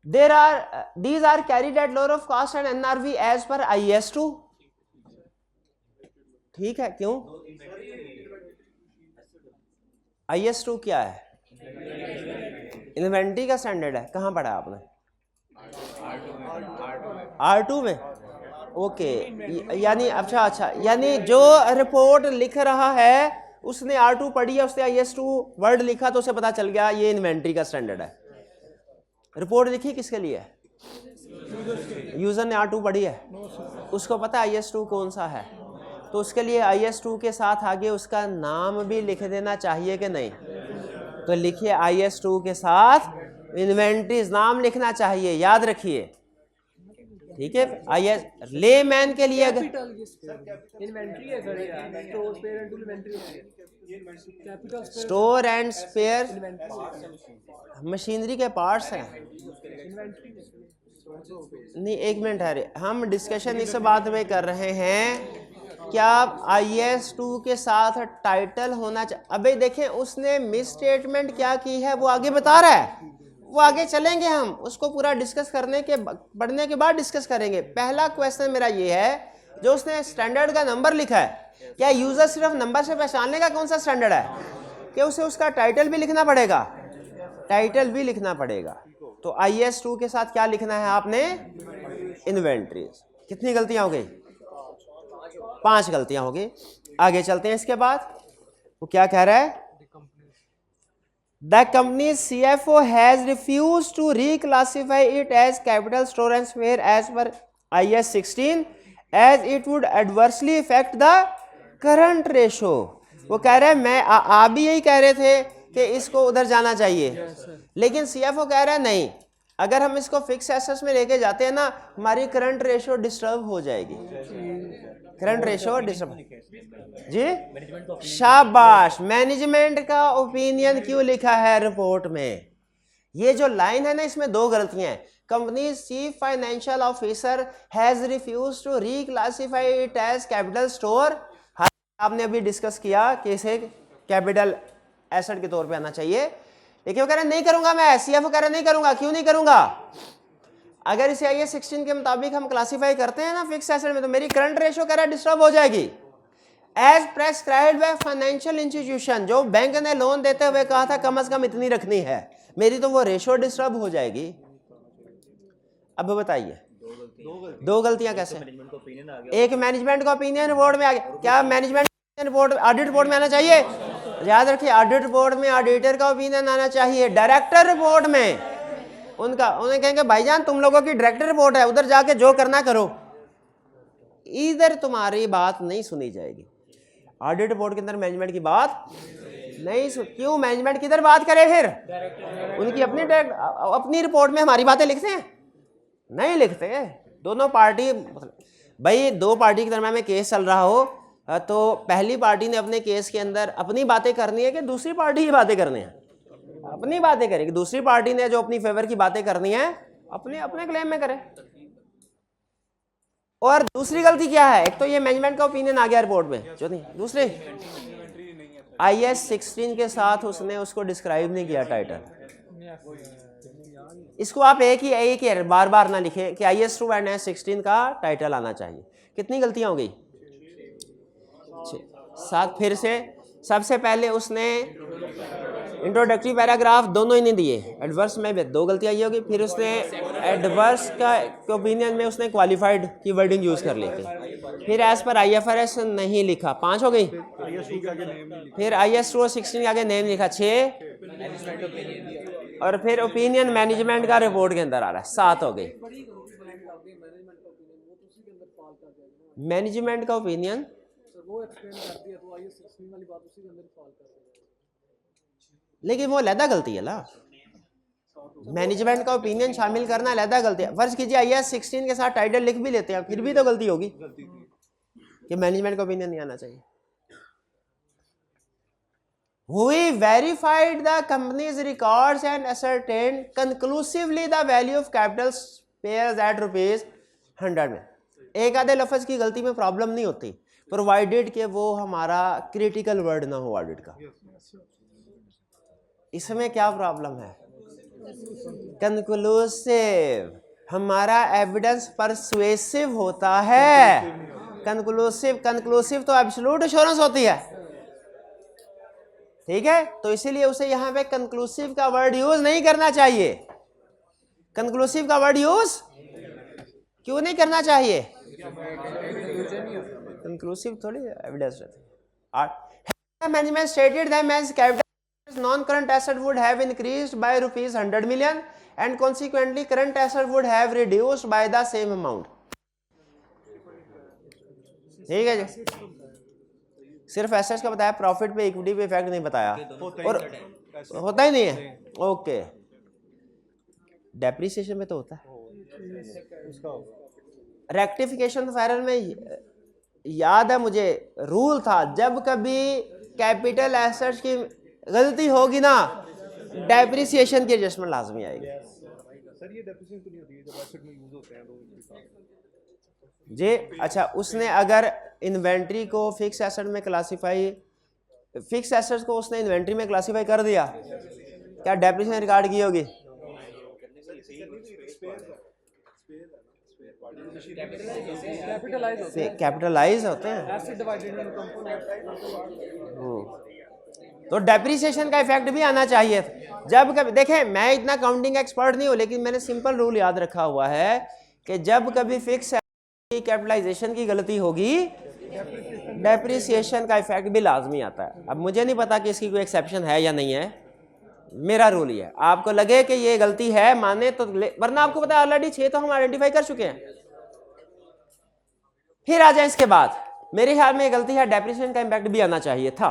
These are carried at lower of cost and NRV as per IS2। ठीक है, क्यों? IS2 क्या है? इन्वेंट्री का स्टैंडर्ड है। कहाँ पढ़ा आपने? R2 में। ओके, यानी अच्छा, यानी जो रिपोर्ट लिख रहा है उसने R2 पढ़ी है, उसने IS2 वर्ड लिखा, तो उसे पता चल गया ये इन्वेंट्री का स्टैंडर्ड है। रिपोर्ट लिखी किसके लिए? यूजर ने R2 पढ़ी है, उसको पता है IS2 कौन सा है, तो उसके लिए IS2 के साथ आगे उसका नाम भी लिख देना चाहिए कि नहीं? तो लिखिए IS2 के साथ इन्वेंट्रीज नाम लिखना चाहिए, याद रखिए, ठीक है। IS लेमैन के लिए अगर इन्वेंट्री है sir, store spare and inventory होती है। Capital store and spare machinery के पार्ट्स हैं। नहीं, एक मिनट है, हम डिस्कशन इस बात में कर रहे हैं क्या IS2 के साथ टाइटल होना चाहिए। अबे देखें उसने मिस स्टेटमेंट क्या की है वो आगे बता रहा है, वो आगे चलेंगे, हम उसको पूरा डिस्कस करने के पढ़ने के बाद डिस्कस करेंगे। पहला क्वेश्चन मेरा ये है, जो उसने स्टैंडर्ड का नंबर लिखा है, क्या यूजर सिर्फ नंबर से पहचानने का कौन सा स्टैंडर्ड है कि उसे उसका टाइटल भी लिखना पड़ेगा? टाइटल भी लिखना पड़ेगा। तो IS2 के साथ क्या लिखना है आपने? इन्वेंट्रीज। कितनी गलतियां हो गई? 5 गलतियां हो गई। आगे चलते हैं। इसके बाद वो क्या कह रहा है? The company CFO has refuse to reclassify it as capital store and spare as per IS 16 as it would adversely effect the current ratio. वो कह रहे हैं, मैं आप भी यही कह रहे थे कि इसको उधर जाना चाहिए, लेकिन CFO कह रहा है नहीं, अगर हम इसको फिक्स एसेट्स में लेके जाते हैं ना, हमारी करंट रेशो डिस्टर्ब हो जाएगी। करंट रेशो डिस्टर्ब जी, शाबाश। मैनेजमेंट का ओपिनियन क्यों लिखा है रिपोर्ट में? ये जो लाइन है ना, इसमें 2 गलतियां हैं। Company chief financial officer has refuse to reclassify it as capital store. आपने अभी डिस्कस किया कि इसे कैपिटल एसेट के तौर पे आना चाहिए, लेकिन वो कह रहे नहीं करूंगा मैं। CFO कह रहे नहीं करूंगा। क्यों नहीं करूंगा? अगर इसे IS 16 के मुताबिक हम क्लासिफाई करते हैं ना फिक्स एसेट में, तो मेरी करंट रेशो कह रहा है डिस्टर्ब हो जाएगी। As prescribed by financial institution, जो बैंक ने लोन देते हुए कहा था कम से कम इतनी रखनी है, मेरी तो वो रेशो डिस्टर्ब हो जाएगी। अब बताइए 2 गलतियां कैसे? एक मैनेजमेंट का ओपिनियन रिपोर्ट में आ गया। क्या मैनेजमेंट रिपोर्ट ऑडिट रिपोर्ट में आना चाहिए? याद रखिए, ऑडिट रिपोर्ट में ऑडिटर का ओपिनियन आना चाहिए। डायरेक्टर रिपोर्ट में उन्हें कहेंगे भाईजान तुम लोगों की डायरेक्टर रिपोर्ट है, उधर जाके जो करना करो, इधर तुम्हारी बात नहीं सुनी जाएगी। ऑडिट रिपोर्ट के अंदर मैनेजमेंट की बात नहीं सुन। क्यों? मैनेजमेंट किधर बात करे फिर? उनकी अपनी रिपोर्ट में हमारी बातें लिखते हैं? नहीं लिखते। दोनों पार्टी, भाई 2 पार्टी के दरम्यान में केस चल रहा हो तो पहली पार्टी ने अपने केस के अंदर अपनी बातें करनी है कि दूसरी पार्टी की बातें करनी है? अपनी बातें करेगी। दूसरी पार्टी ने जो अपनी फेवर की बातें करनी है अपने अपने क्लेम में करे। और दूसरी गलती क्या है? एक तो ये मैनेजमेंट का ओपिनियन आ गया रिपोर्ट में, जो नहीं, दूसरे IS 16 के साथ उसने उसको डिस्क्राइब नहीं किया टाइटल। इसको आप एक ही बार बार ना लिखे कि IS 2 एंड IS 16 का टाइटल आना चाहिए। कितनी गलतियां हो गई? 7। फिर से सबसे पहले उसने इंट्रोडक्टरी पैराग्राफ दोनों ही नहीं दिए, एडवर्स में भी 2 गलतियां ये होगी। फिर उसने एडवर्स का ओपिनियन में उसने क्वालिफाइड की वर्डिंग यूज कर ली थी। फिर एज पर IFRS नहीं लिखा, 5 हो गई। फिर IS 2 और 16 के आगे नेम लिखा, 6। और फिर ओपिनियन मैनेजमेंट का रिपोर्ट के अंदर आ रहा है, 7 हो गई। मैनेजमेंट का ओपिनियन वो एक्सप्लेन कर दिया तो IS 16 वाली बात उसी के अंदर फॉल कर रही है, लेकिन वो अलहदा गलती है ना। मैनेजमेंट का ओपिनियन शामिल करना अलहदा गलती है। फर्ज कीजिए IS 16 के साथ टाइटल लिख भी लेते हैं, फिर भी तो गलती होगी कि मैनेजमेंट का ओपिनियन नहीं आना चाहिए। We verified the company's records and ascertained conclusively the value of capital spares at ₹100 में। एक आधे लफ्ज की गलती में प्रॉब्लम नहीं होती, प्रोवाइडेड कि वो हमारा क्रिटिकल वर्ड ना हो ऑडिट का। इसमें क्या प्रॉब्लम है? कंक्लूसिव। हमारा एविडेंस परसुएसिव होता है। कंक्लूसिव तो एब्सोल्यूट एश्योरेंस होती है, ठीक है। तो इसीलिए उसे यहां पे कंक्लूसिव का वर्ड यूज नहीं करना चाहिए। कंक्लूसिव का वर्ड यूज क्यों नहीं करना चाहिए? कंक्लूसिव थोड़ी एविडेंस रहती है। Management stated that man's capital non-current asset would have increased by ₹100 million and consequently current asset would have reduced by the same amount. ठीक है जी, सिर्फ एसेट्स का बताया, प्रॉफिट पे इक्विटी पे इफेक्ट नहीं बताया, और होता ही नहीं है। ओके, डेप्रिसिएशन में तो होता है। रेक्टिफिकेशन ऑफ एरर में याद है मुझे रूल था, जब कभी कैपिटल एसेट्स की गलती होगी ना, डेप्रिसिएशन की एडजस्टमेंट लाजमी आएगी। सर ये डेप्रिसिएशन तो नहीं होती है जब एसेट में यूज होते हैं तो जी। अच्छा, उसने अगर इन्वेंट्री को फिक्स एसेट में क्लासिफाई, फिक्स एसेट्स को उसने इन्वेंट्री में क्लासिफाई कर दिया, क्या डेप्रिसिएशन रिकॉर्ड की होगी? कैपिटलाइज होते हैं तो डेप्रिसिएशन का इफेक्ट भी आना चाहिए। जब कभी देखें, मैं इतना काउंटिंग एक्सपर्ट नहीं हूं, लेकिन मैंने सिंपल रूल याद रखा हुआ है कि जब कभी फिक्स कैपिटलाइजेशन की गलती होगी, डेप्रिसिएशन का इफेक्ट भी लाजमी आता है। अब मुझे नहीं पता कि इसकी कोई एक्सेप्शन है या नहीं है, मेरा रूल ये है। आपको लगे कि ये गलती है माने तो, वरना आपको पता है ऑलरेडी 6 तो हम आइडेंटिफाई कर चुके हैं। फिर आ जाए इसके बाद, मेरे ख्याल में ये गलती है, डेप्रिसिएशन का इम्पैक्ट भी आना चाहिए था।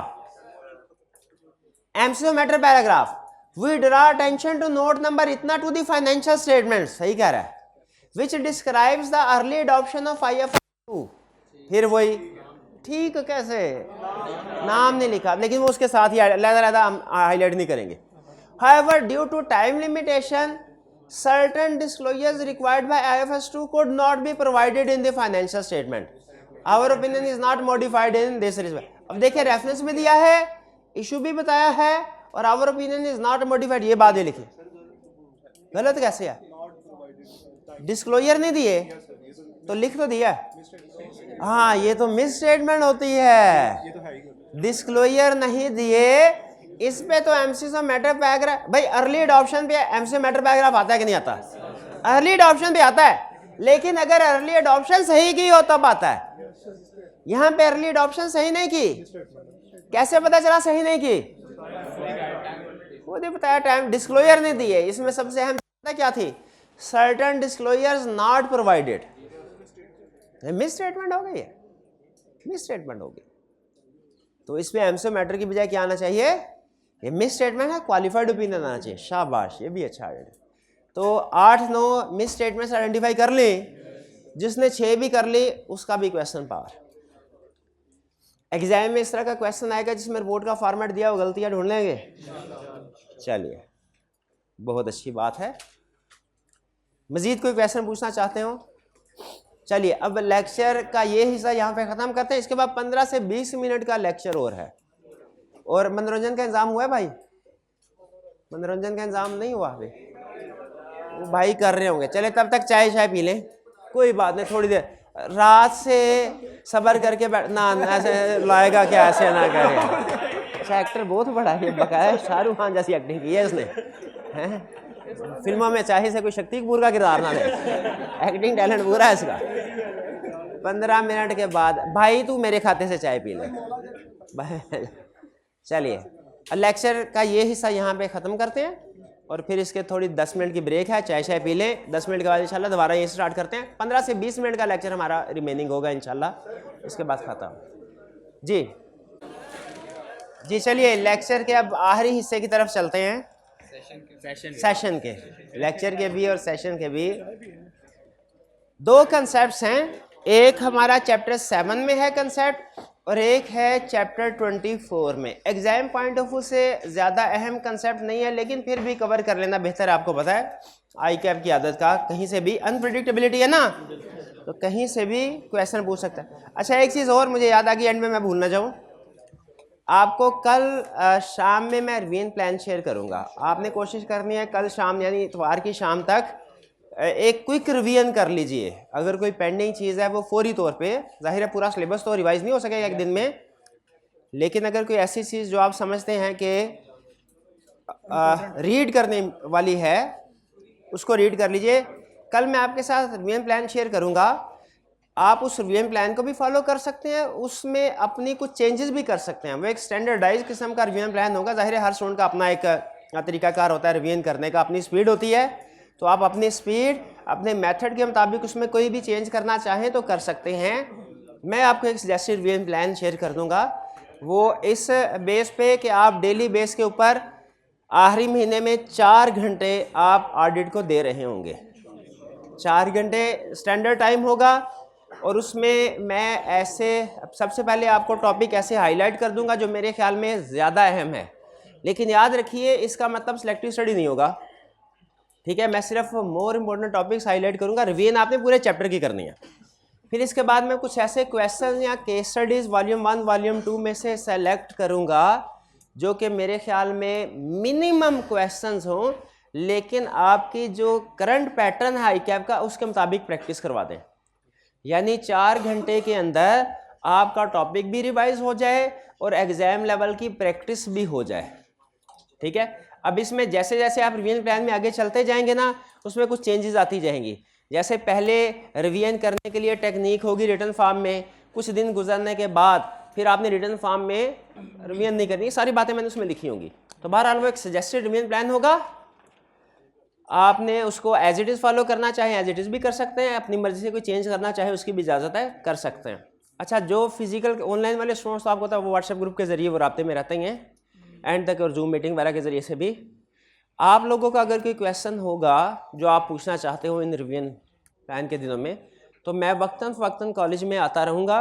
MCQ matter paragraph, we draw attention to note number इतना टू द फाइनेंशियल स्टेटमेंट, सही कह रहा है, which describes the early adoption of IFRS 2। फिर वही ठीक कैसे, नाम नहीं लिखा, लेकिन वो उसके साथ ही अलग-अलग हम हाईलाइट नहीं करेंगे। However, due to time limitation, certain disclosures required by IFRS 2 could not be provided in the financial statement. Our opinion is not modified in this respect. अब देखिए, रेफरेंस भी दिया है, इशू भी बताया है, और our opinion is not modified, ये बात ये लिखी, गलत कैसे है? डिस्क्लोजर नहीं दिए तो लिख तो दिया, हाँ ये तो मिस स्टेटमेंट होती है। डिस्क्लोजर नहीं दिए, इस पे तो एमसीक्यू मैटर पैराग्राफ, भाई अर्ली अडॉप्शन पे एमसीक्यू मैटर पैराग्राफ आता है कि नहीं आता? अर्ली अडॉप्शन पे आता है, लेकिन अगर अर्ली अडॉप्शन सही की हो तब आता है। यहाँ पे अर्ली अडॉप्शन सही नहीं की, कैसे पता चला सही नहीं की? खुद ही बताया, टाइम डिस्क्लोजर नहीं दिए। इसमें सबसे अहम क्या थी? Certain disclosures not provided. Miss statement हो गई है, मिस स्टेटमेंट होगी। तो इसमें एमसीक्यू मैटर की बजाय क्या आना चाहिए? ये मिस स्टेटमेंट है, क्वालिफाइड ओपिनियन आना चाहिए। शाबाश, ये भी अच्छा है। तो 8-9 मिस स्टेटमेंट्स आइडेंटिफाई कर ली, जिसने 6 भी कर ली उसका भी क्वेश्चन पावर। एग्जाम में इस तरह का क्वेश्चन आएगा जिसमें रिपोर्ट का फॉर्मेट दिया, वो गलतियां ढूंढ लेंगे। चलिए, बहुत अच्छी बात है। मजीद कोई क्वेश्चन पूछना चाहते हो? चलिए, अब लेक्चर का ये हिस्सा यहाँ पे ख़त्म करते हैं। इसके बाद 15 से 20 मिनट का लेक्चर और है, और मनोरंजन का इंतजाम हुआ है भाई? मनोरंजन का इंतजाम नहीं हुआ अभी, वो भाई कर रहे होंगे। चले, तब तक चाय शाय पी लें, कोई बात नहीं, थोड़ी देर। रात से सब्र करके बैठना, ऐसे लाएगा क्या, ऐसे ना करे। अच्छा, एक्टर बहुत बड़ा है, बकाया शाहरुख खान जैसी एक्टिंग की है इसने, हैं? फिल्मों में चाहे से कोई शक्ति कपूर का किरदार ना दे, एक्टिंग टैलेंट पूरा है इसका। 15 मिनट के बाद भाई तू मेरे खाते से चाय पी ले। चलिए, लेक्चर का ये हिस्सा यहाँ पे ख़त्म करते हैं, और फिर इसके थोड़ी 10 मिनट की ब्रेक है, चाय शाय पी लें। 10 मिनट के बाद इंशाल्लाह दोबारा ये स्टार्ट करते हैं। 15 से 20 मिनट का लेक्चर हमारा रिमेनिंग होगा इंशाल्लाह, इसके बाद ख़त्म। जी जी, चलिए लेक्चर के अब आखिरी हिस्से की तरफ चलते हैं। सेशन के, लेक्चर के भी और सेशन के भी 2 कंसेप्ट्स हैं। एक हमारा चैप्टर 7 में है कंसेप्ट, और एक है चैप्टर 24 में। एग्जाम पॉइंट ऑफ व्यू से ज़्यादा अहम कंसेप्ट नहीं है, लेकिन फिर भी कवर कर लेना बेहतर है। आपको पता है आई कैप की आदत का, कहीं से भी अनप्रिडिक्टेबिलिटी है ना, तो कहीं से भी क्वेश्चन पूछ सकता है। अच्छा, एक चीज़ और मुझे याद आ गई, एंड में मैं भूल ना जाऊँ, आपको कल शाम में मैं रिवीजन प्लान शेयर करूंगा। आपने कोशिश करनी है कल शाम यानी इतवार की शाम तक एक क्विक रिवीजन कर लीजिए। अगर कोई पेंडिंग चीज़ है वो फौरी तौर पे, जाहिर है पूरा सिलेबस तो रिवाइज नहीं हो सकेगा एक दिन में, लेकिन अगर कोई ऐसी चीज़ जो आप समझते हैं कि रीड करने वाली है, उसको रीड कर लीजिए। कल मैं आपके साथ रिवीजन प्लान शेयर करूंगा, आप उस रिवीजन प्लान को भी फॉलो कर सकते हैं, उसमें अपनी कुछ चेंजेस भी कर सकते हैं। वो एक स्टैंडर्डाइज किस्म का रिवीजन प्लान होगा। जाहिर है हर स्टूडेंट का अपना एक तरीकाकार होता है रिवीजन करने का, अपनी स्पीड होती है, तो आप अपनी स्पीड अपने मेथड के मुताबिक उसमें कोई भी चेंज करना चाहें तो कर सकते हैं। मैं आपको एक सजेस्टेड रिवीजन प्लान शेयर कर दूंगा, वो इस बेस पे कि आप डेली बेस के ऊपर आखिरी महीने में 4 घंटे आप ऑडिट को दे रहे होंगे। 4 घंटे स्टैंडर्ड टाइम होगा और उसमें मैं ऐसे सबसे पहले आपको टॉपिक ऐसे हाईलाइट कर दूंगा जो मेरे ख्याल में ज़्यादा अहम है, लेकिन याद रखिए इसका मतलब सिलेक्टिव स्टडी नहीं होगा, ठीक है। मैं सिर्फ मोर इम्पोर्टेंट टॉपिक्स हाईलाइट करूंगा, रिवीजन आपने पूरे चैप्टर की करनी है। फिर इसके बाद मैं कुछ ऐसे क्वेश्चन या केस स्टडीज़ वॉल्यूम 1 वॉल्यूम 2 में से सेलेक्ट करूंगा जो कि मेरे ख्याल में मिनिमम क्वेश्चंस हों, लेकिन आपकी जो करंट पैटर्न है ICAP का उसके मुताबिक प्रैक्टिस करवा दें। यानी 4 घंटे के अंदर आपका टॉपिक भी रिवाइज हो जाए और एग्जाम लेवल की प्रैक्टिस भी हो जाए, ठीक है। अब इसमें जैसे जैसे आप रिवीजन प्लान में आगे चलते जाएंगे ना, उसमें कुछ चेंजेस आती जाएंगी। जैसे पहले रिवीजन करने के लिए टेक्निक होगी रिटन फॉर्म में, कुछ दिन गुजरने के बाद फिर आपने रिटन फॉर्म में रिवीजन नहीं करनी, सारी बातें मैंने उसमें लिखी होंगी। तो बहरहाल वो एक सजेस्टेड रिवीजन प्लान होगा, आपने उसको एज इट इज़ फॉलो करना चाहे एज इट इज़ भी कर सकते हैं, अपनी मर्जी से कोई चेंज करना चाहे उसकी भी इजाज़त है, कर सकते हैं। अच्छा, जो फिजिकल ऑनलाइन वाले स्टूडेंट्स तो आपको पता है वो व्हाट्सएप ग्रुप के ज़रिए वो राब्ते में रहते ही हैं एंड तक, और जूम मीटिंग वगैरह के ज़रिए से भी। आप लोगों का अगर कोई क्वेश्चन होगा जो आप पूछना चाहते हो इन रिवीजन प्लान के दिनों में, तो मैं वक्तन फ़वक्तन कॉलेज में आता रहूँगा,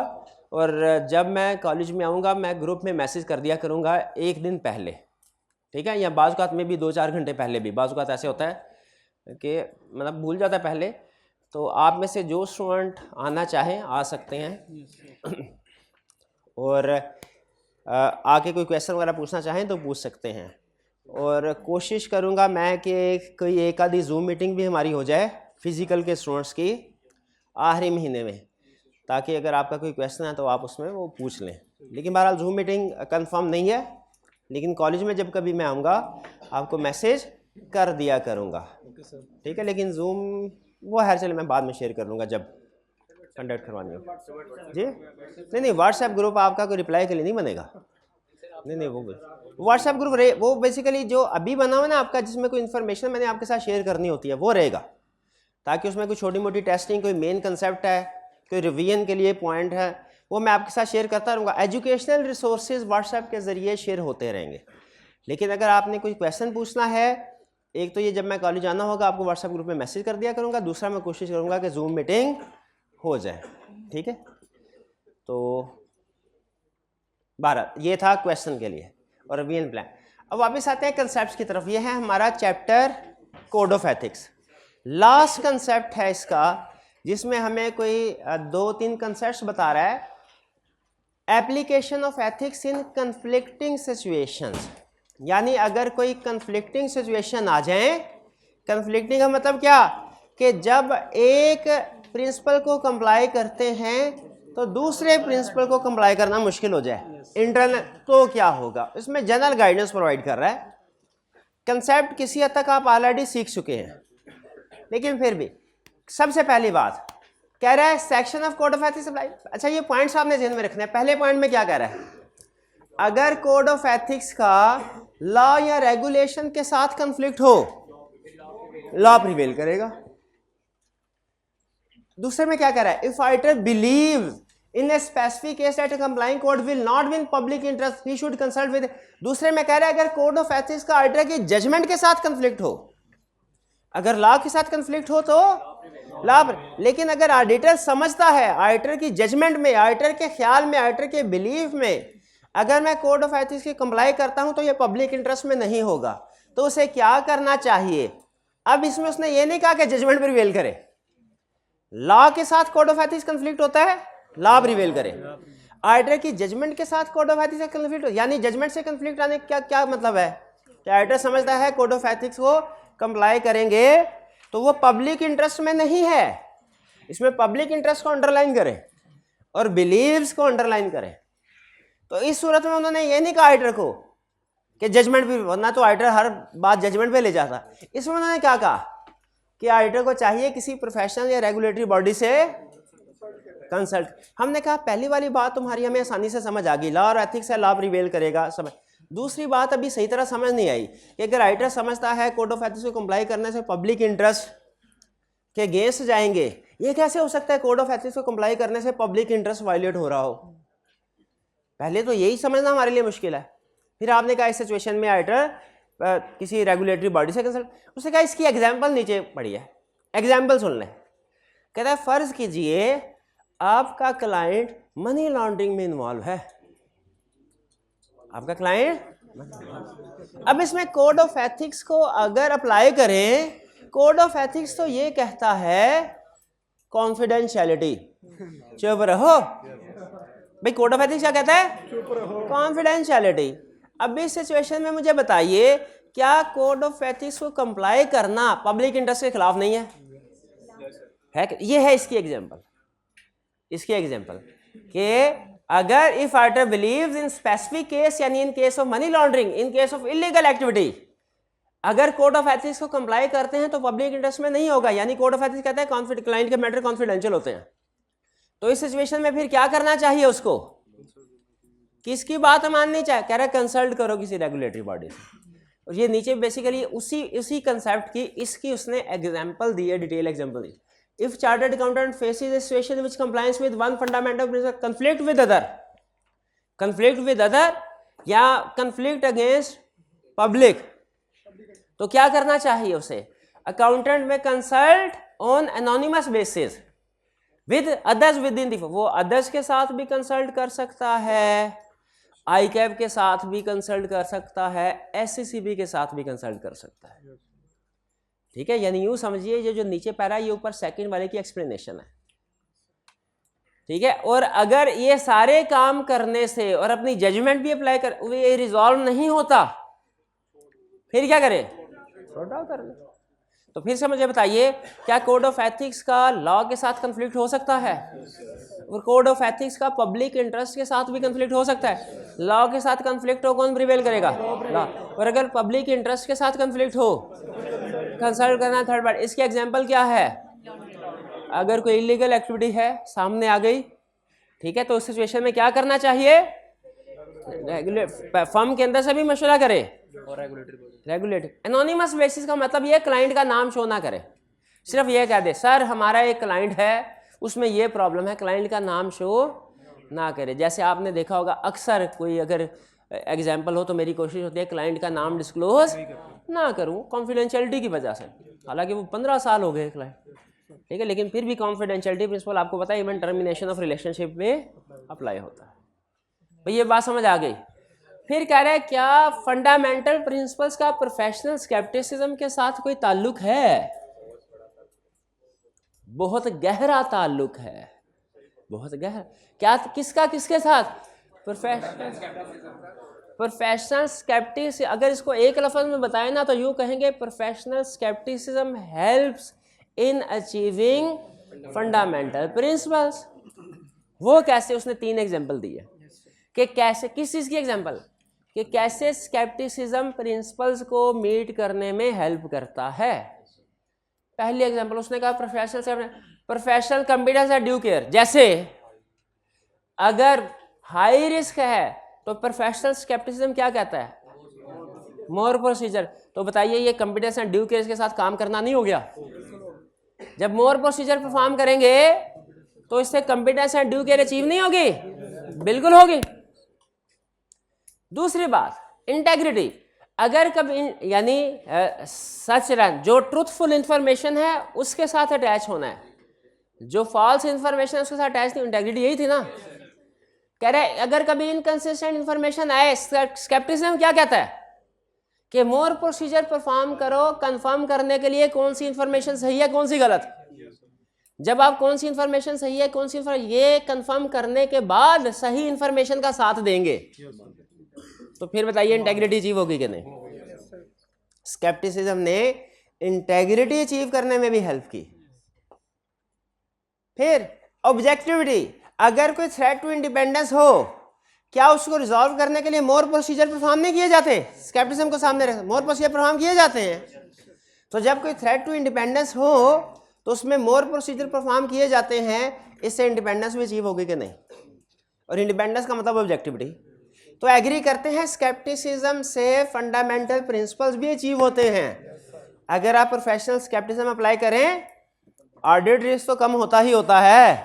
और जब मैं कॉलेज में आऊँगा मैं ग्रुप में मैसेज कर दिया करूँगा 1 दिन पहले, ठीक है, या बाज़ औक़ात में भी 2-4 घंटे पहले भी। बाज़ औक़ात ऐसे होता है कि मतलब भूल जाता है पहले, तो आप में से जो स्टूडेंट आना चाहें आ सकते हैं और आके कोई क्वेश्चन वगैरह पूछना चाहें तो पूछ सकते हैं। और कोशिश करूँगा मैं कि कोई एक आधी जूम मीटिंग भी हमारी हो जाए फ़िज़िकल के स्टूडेंट्स की आखिरी महीने में, ताकि अगर आपका कोई क्वेश्चन है तो आप उसमें वो पूछ लें। लेकिन बहरहाल जूम मीटिंग कंफर्म नहीं है, लेकिन कॉलेज में जब कभी मैं आऊँगा आपको मैसेज कर दिया करूँगा, ठीक है। लेकिन जूम वो है, चले मैं बाद में शेयर कर लूँगा जब कंडक्ट करवानी हो जी। नहीं, व्हाट्सएप ग्रुप आपका कोई रिप्लाई के लिए नहीं बनेगा, नहीं वो व्हाट्सएप ग्रुप वो बेसिकली जो अभी बना हुआ ना आपका, जिसमें कोई इन्फॉर्मेशन मैंने आपके साथ शेयर करनी होती है वो रहेगा, ताकि उसमें कोई छोटी मोटी टेस्टिंग, कोई मेन कंसेप्ट है, कोई रिवीजन के लिए पॉइंट है, वो मैं आपके साथ शेयर करता रहूँगा। एजुकेशनल रिसोर्सेज व्हाट्सएप के ज़रिए शेयर होते रहेंगे। लेकिन अगर आपने कोई क्वेश्चन पूछना है, एक तो ये जब मैं कॉलेज आना होगा आपको व्हाट्सएप ग्रुप में मैसेज कर दिया करूँगा, दूसरा मैं कोशिश करूँगा कि जूम मीटिंग हो जाए, ठीक है। तो 12 ये था क्वेश्चन के लिए और रिवीजन प्लान। अब वापस आते हैं कंसेप्ट्स की तरफ। ये है हमारा chapter code of ethics, last concept है इसका, जिसमें हमें कोई 2-3 कंसेप्ट्स बता रहा है। Application of ethics in conflicting situations, यानी अगर कोई कन्फ्लिक्टिंग सिचुएशन आ जाए, कन्फ्लिक्टिंग का मतलब क्या कि जब एक प्रिंसिपल को कंप्लाई करते हैं तो दूसरे प्रिंसिपल को कंप्लाई करना मुश्किल हो जाए इंटरनल, तो क्या होगा। इसमें जनरल गाइडेंस प्रोवाइड कर रहा है। कंसेप्ट किसी हद तक आप ऑलरेडी सीख चुके हैं, लेकिन फिर भी सबसे पहली बात कह रहा है section of code of ethics apply. अच्छा, ये पॉइंट्स आपने ध्यान में रखने हैं। पहले पॉइंट में क्या कह रहा है, अगर कोड ऑफ एथिक्स का लॉ या रेगुलेशन के साथ कंफ्लिक्ट हो, लॉ प्रिवेल करेगा। दूसरे में क्या कह रहा है, if writer believe in a specific case that complying code will not win public interest he should consult with. दूसरे में कह रहा है अगर कोड ऑफ एथिक्स का राइटर की जजमेंट के साथ कंफ्लिक्ट हो, अगर लॉ के साथ कंफ्लिक्ट हो तो लॉ, लेकिन अगर ऑडिटर समझता है ऑडिटर की जजमेंट में, ऑडिटर के ख्याल में, ऑडिटर के बिलीफ में, अगर मैं कोड ऑफ एथिक्स की कंप्लाई करता हूं तो ये पब्लिक इंटरेस्ट में नहीं होगा, तो उसे क्या करना चाहिए। अब इसमें उसने ये नहीं कहा कि जजमेंट प्रिवेल करे, लॉ के साथ कोड ऑफ एथिक्स कंफ्लिक्ट होता है, लॉ प्रिवेल करे। ऑडिटर की जजमेंट के साथ कोड ऑफ एथिक्स का कंफ्लिक्ट, यानी जजमेंट से कंफ्लिक्ट आने का क्या मतलब है कि ऑडिटर समझता है कोड ऑफ एथिक्स को कंप्लाई करेंगे तो वो पब्लिक इंटरेस्ट में नहीं है। इसमें पब्लिक इंटरेस्ट को अंडरलाइन करें और बिलीव्स को अंडरलाइन करें। तो इस सूरत में उन्होंने ये नहीं कहा ऑडिटर को कि जजमेंट भी, वरना तो ऑडिटर हर बात जजमेंट पे ले जाता। इसमें उन्होंने क्या कहा कि ऑडिटर को चाहिए किसी प्रोफेशनल या रेगुलेटरी बॉडी से कंसल्ट। हमने कहा पहली वाली बात तुम्हारी हमें आसानी से समझ आ गई, लॉ और एथिक्स है, लॉ प्रिवेल करेगा समझ। दूसरी बात अभी सही तरह समझ नहीं आई कि अगर राइटर समझता है कोड ऑफ एथिक्स को कंप्लाई करने से पब्लिक इंटरेस्ट के अगेंस्ट जाएंगे, ये कैसे हो सकता है कोड ऑफ एथिक्स को कंप्लाई करने से पब्लिक इंटरेस्ट वायलेट हो रहा हो? पहले तो यही समझना हमारे लिए मुश्किल है। फिर आपने कहा इस सिचुएशन में राइटर किसी रेगुलेटरी बॉडी से कंसल्ट, उसने कहा इसकी एग्जाम्पल नीचे पड़ी है, एग्जाम्पल सुन लें। कहता है फर्ज कीजिए आपका क्लाइंट मनी लॉन्ड्रिंग में इन्वॉल्व है, आपका क्लाइंट। अब इसमें कोड ऑफ एथिक्स को अगर अप्लाई करें, कोड ऑफ एथिक्स तो ये कहता है कॉन्फिडेंशियलिटी, चुप रहो भाई। कोड ऑफ एथिक्स क्या कहता है? कॉन्फिडेंशियलिटी। अब इस सिचुएशन में मुझे बताइए क्या कोड ऑफ एथिक्स को कंप्लाई करना पब्लिक इंटरेस्ट के खिलाफ नहीं है? ये है इसकी एग्जांपल, इसकी एग्जांपल कि अगर if writer believes in specific case, यानी in case of money laundering, in case of illegal activity, अगर कोड ऑफ एथिक्स को कंप्लाई करते हैं तो पब्लिक इंटरेस्ट में नहीं होगा, यानी कोड ऑफ एथिक्स कहता है क्लाइंट के मैटर कॉन्फिडेंशियल होते हैं। तो इस सिचुएशन में फिर क्या करना चाहिए उसको? किसकी बात माननी चाहिए? कह रहा है कंसल्ट करो किसी रेगुलेटरी बॉडी से। और ये नीचे बेसिकली उसी कंसेप्ट की इसकी उसने एग्जांपल दी है, डिटेल एग्जांपल दी। If chartered accountant faces a situation which compliance with one fundamental principle, conflict with other या कंफ्लिक्ट अगेंस्ट पब्लिक, तो क्या करना चाहिए उसे? अकाउंटेंट में consult on anonymous basis with others with in the, वो अदर्स के साथ भी कंसल्ट कर सकता है, आईकैब के साथ भी कंसल्ट कर सकता है, एससीसीबी के साथ भी कंसल्ट कर सकता है। ठीक है, यानी यूं समझिए ये जो नीचे पैरा ये ऊपर सेकंड वाले की एक्सप्लेनेशन है। ठीक है, और अगर ये सारे काम करने से और अपनी जजमेंट भी अप्लाई कर ये रिजॉल्व नहीं होता, फिर क्या करें? सॉर्ट आउट कर ले। तो फिर से मुझे बताइए क्या कोड ऑफ एथिक्स का लॉ के साथ कंफ्लिक्ट हो सकता है? और कोड ऑफ एथिक्स का पब्लिक इंटरेस्ट के साथ भी कंफ्लिक्ट हो सकता है। लॉ के साथ कंफ्लिक्ट हो, कौन प्रिवेल करेगा? लॉ। और अगर पब्लिक इंटरेस्ट के साथ कंफ्लिक्ट हो, कंसल्ट करना थर्ड पार्टी। इसकी एग्जांपल क्या है? अगर कोई इलीगल एक्टिविटी है सामने आ गई, ठीक है, तो उस सिचुएशन में क्या करना चाहिए? फर्म के अंदर से भी मशवरा करे और रेगुलेटरी। एनोनिमस बेसिस का मतलब ये क्लाइंट का नाम शो ना करे, सिर्फ ये कह दे सर हमारा एक क्लाइंट है उसमें ये प्रॉब्लम है, क्लाइंट का नाम शो ना करे। जैसे आपने देखा होगा अक्सर कोई अगर एग्जाम्पल हो तो मेरी कोशिश होती है क्लाइंट का नाम डिस्क्लोज ना करूं कॉन्फिडेंशियलिटी की वजह से, हालांकि वो 15 साल हो गए क्लाइंट, ठीक है, लेकिन फिर भी कॉन्फिडेंशियलिटी प्रिंसिपल आपको पता है इवन टर्मिनेशन ऑफ रिलेशनशिप में अप्लाई होता है। भाई ये बात समझ आ गई। फिर कह रहे हैं क्या फंडामेंटल प्रिंसिपल्स का प्रोफेशनल स्केप्टिसिज्म के साथ कोई ताल्लुक है? बहुत गहरा ताल्लुक है, बहुत गहरा। क्या किसका किसके साथ? प्रोफेशनल स्केप्टिस। अगर इसको एक लफ्ज में बताएं ना तो यूं कहेंगे professional scepticism helps in achieving fundamental principles. वो कैसे? उसने 3 एग्जांपल दिए कि कैसे, किस चीज की एग्जांपल? कि कैसे स्केप्टिसिज्म प्रिंसिपल्स को मीट करने में हेल्प करता है। पहली एग्जांपल उसने कहा professional confidence and due care. जैसे अगर हाई रिस्क है तो प्रोफेशनल स्केप्टिसिज्म क्या कहता है? मोर प्रोसीजर। तो बताइए ये कॉन्फिडेंस एंड ड्यू केयर के साथ काम करना नहीं हो गया? जब मोर प्रोसीजर परफॉर्म करेंगे तो इससे confidence and due care achieve नहीं होगी? बिल्कुल होगी। दूसरी बात इंटेग्रिटी। अगर कभी यानी सच जो ट्रूथफुल इंफॉर्मेशन है उसके साथ अटैच होना है, जो फॉल्स इंफॉर्मेशन है उसके साथ अटैच नहीं। इंटेग्रिटी यही थी ना। कह रहे अगर कभी इनकंसिस्टेंट इंफॉर्मेशन आए, स्केप्टिसिज्म क्या कहता है कि मोर प्रोसीजर परफॉर्म करो कंफर्म करने के लिए कौन सी इंफॉर्मेशन सही है कौन सी गलत। जब आप कौन सी इंफॉर्मेशन सही है कौन सी इंफॉर्मेशन ये कंफर्म करने के बाद सही इंफॉर्मेशन का साथ देंगे तो फिर बताइए इंटेग्रिटी अचीव होगी कि नहीं? स्केप्टिसिज्म ने इंटेग्रिटी अचीव करने में भी हेल्प की। फिर ऑब्जेक्टिविटी। अगर कोई थ्रेट टू इंडिपेंडेंस हो, क्या उसको रिजॉल्व करने के लिए मोर प्रोसीजर परफॉर्म नहीं किए जाते? स्केप्टिसिज्म को सामने रख मोर प्रोसीजर परफॉर्म किए जाते हैं। तो जब कोई थ्रेट टू इंडिपेंडेंस हो तो उसमें मोर प्रोसीजर परफॉर्म किए जाते हैं, इससे इंडिपेंडेंस भी अचीव होगी कि नहीं? और इंडिपेंडेंस का मतलब ऑब्जेक्टिविटी। तो एग्री करते हैं स्केप्टिसिज्म से फंडामेंटल प्रिंसिपल्स भी अचीव होते हैं। अगर आप प्रोफेशनल स्केप्टिसिज्म अप्लाई करें ऑडिट रिस्क तो कम होता ही होता है,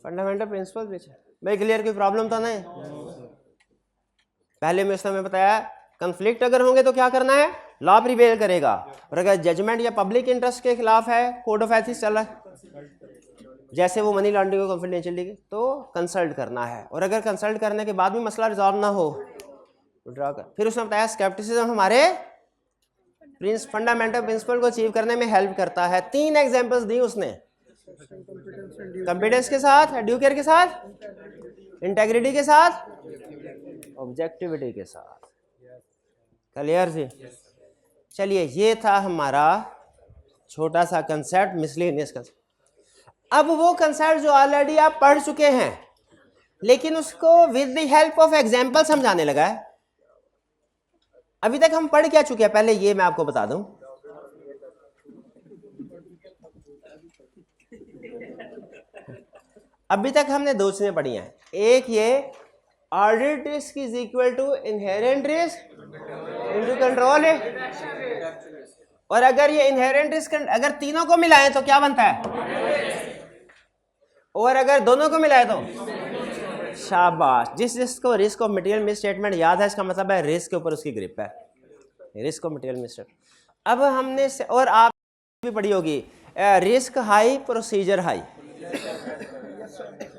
फंडामेंटल प्रिंसिपल्स भी। भाई क्लियर, कोई प्रॉब्लम तो नहीं? पहले में उसने बताया कंफ्लिक्ट अगर होंगे तो क्या करना है, लॉ प्रिवेल करेगा, और अगर जजमेंट या पब्लिक इंटरेस्ट के खिलाफ है, कोड ऑफ एथिक्स चल रहा है, जैसे वो मनी लॉन्ड्रिंग को कॉन्फिडेंशियलिटी, तो कंसल्ट करना है। और अगर कंसल्ट करने के बाद भी मसला रिजॉल्व ना हो ड्रा कर। फिर उसने बताया स्केप्टिसिज्म हमारे फंडामेंटल प्रिंसिपल को अचीव करने में हेल्प करता है। 3 एग्जांपल्स दी उसने, कॉम्पिटेंस के साथ, ड्यू केयर के साथ, इंटेग्रिटी के साथ, ऑब्जेक्टिविटी के साथ। क्लियर जी? चलिए, ये था हमारा छोटा सा कंसेप्ट, मिसलेनियस कंसेप्ट। अब वो कंसेप्ट जो ऑलरेडी आप पढ़ चुके हैं लेकिन उसको with the help of example समझाने लगा है। अभी तक हम पढ़ क्या चुके हैं, पहले ये मैं आपको बता दूं। अभी तक हमने 2 चीजें पढ़ी हैं। एक ये audit risk is equal to inherent risk into control है, और अगर ये इनहेरेंट रिस्क अगर तीनों को मिलाएं तो क्या बनता है, और अगर दोनों को मिलाएं तो शाबाश। जिस रिस्क को रिस्क ऑफ मटेरियल मिसस्टेटमेंट याद है, इसका मतलब है रिस्क के ऊपर उसकी ग्रिप है, रिस्क ऑफ मटेरियल मिसस्टेटमेंट। अब हमने और आप भी पढ़ी होगी रिस्क हाई प्रोसीजर हाई,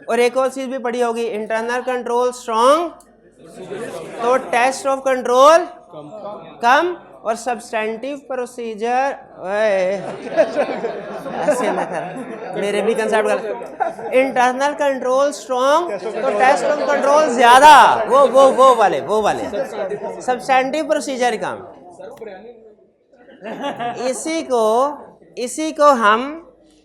और एक और चीज भी पढ़ी होगी इंटरनल कंट्रोल स्ट्रॉन्ग, तो टेस्ट ऑफ कंट्रोल कम, और सब्सटेंटिव प्रोसीजर ऐसे ना कर, मेरे भी कंसेप्ट गलत। इंटरनल कंट्रोल स्ट्रॉन्ग तो टेस्ट ऑफ कंट्रोल ज्यादा, वो वाले सब्सटेंटिव प्रोसीजर कम। इसी को हम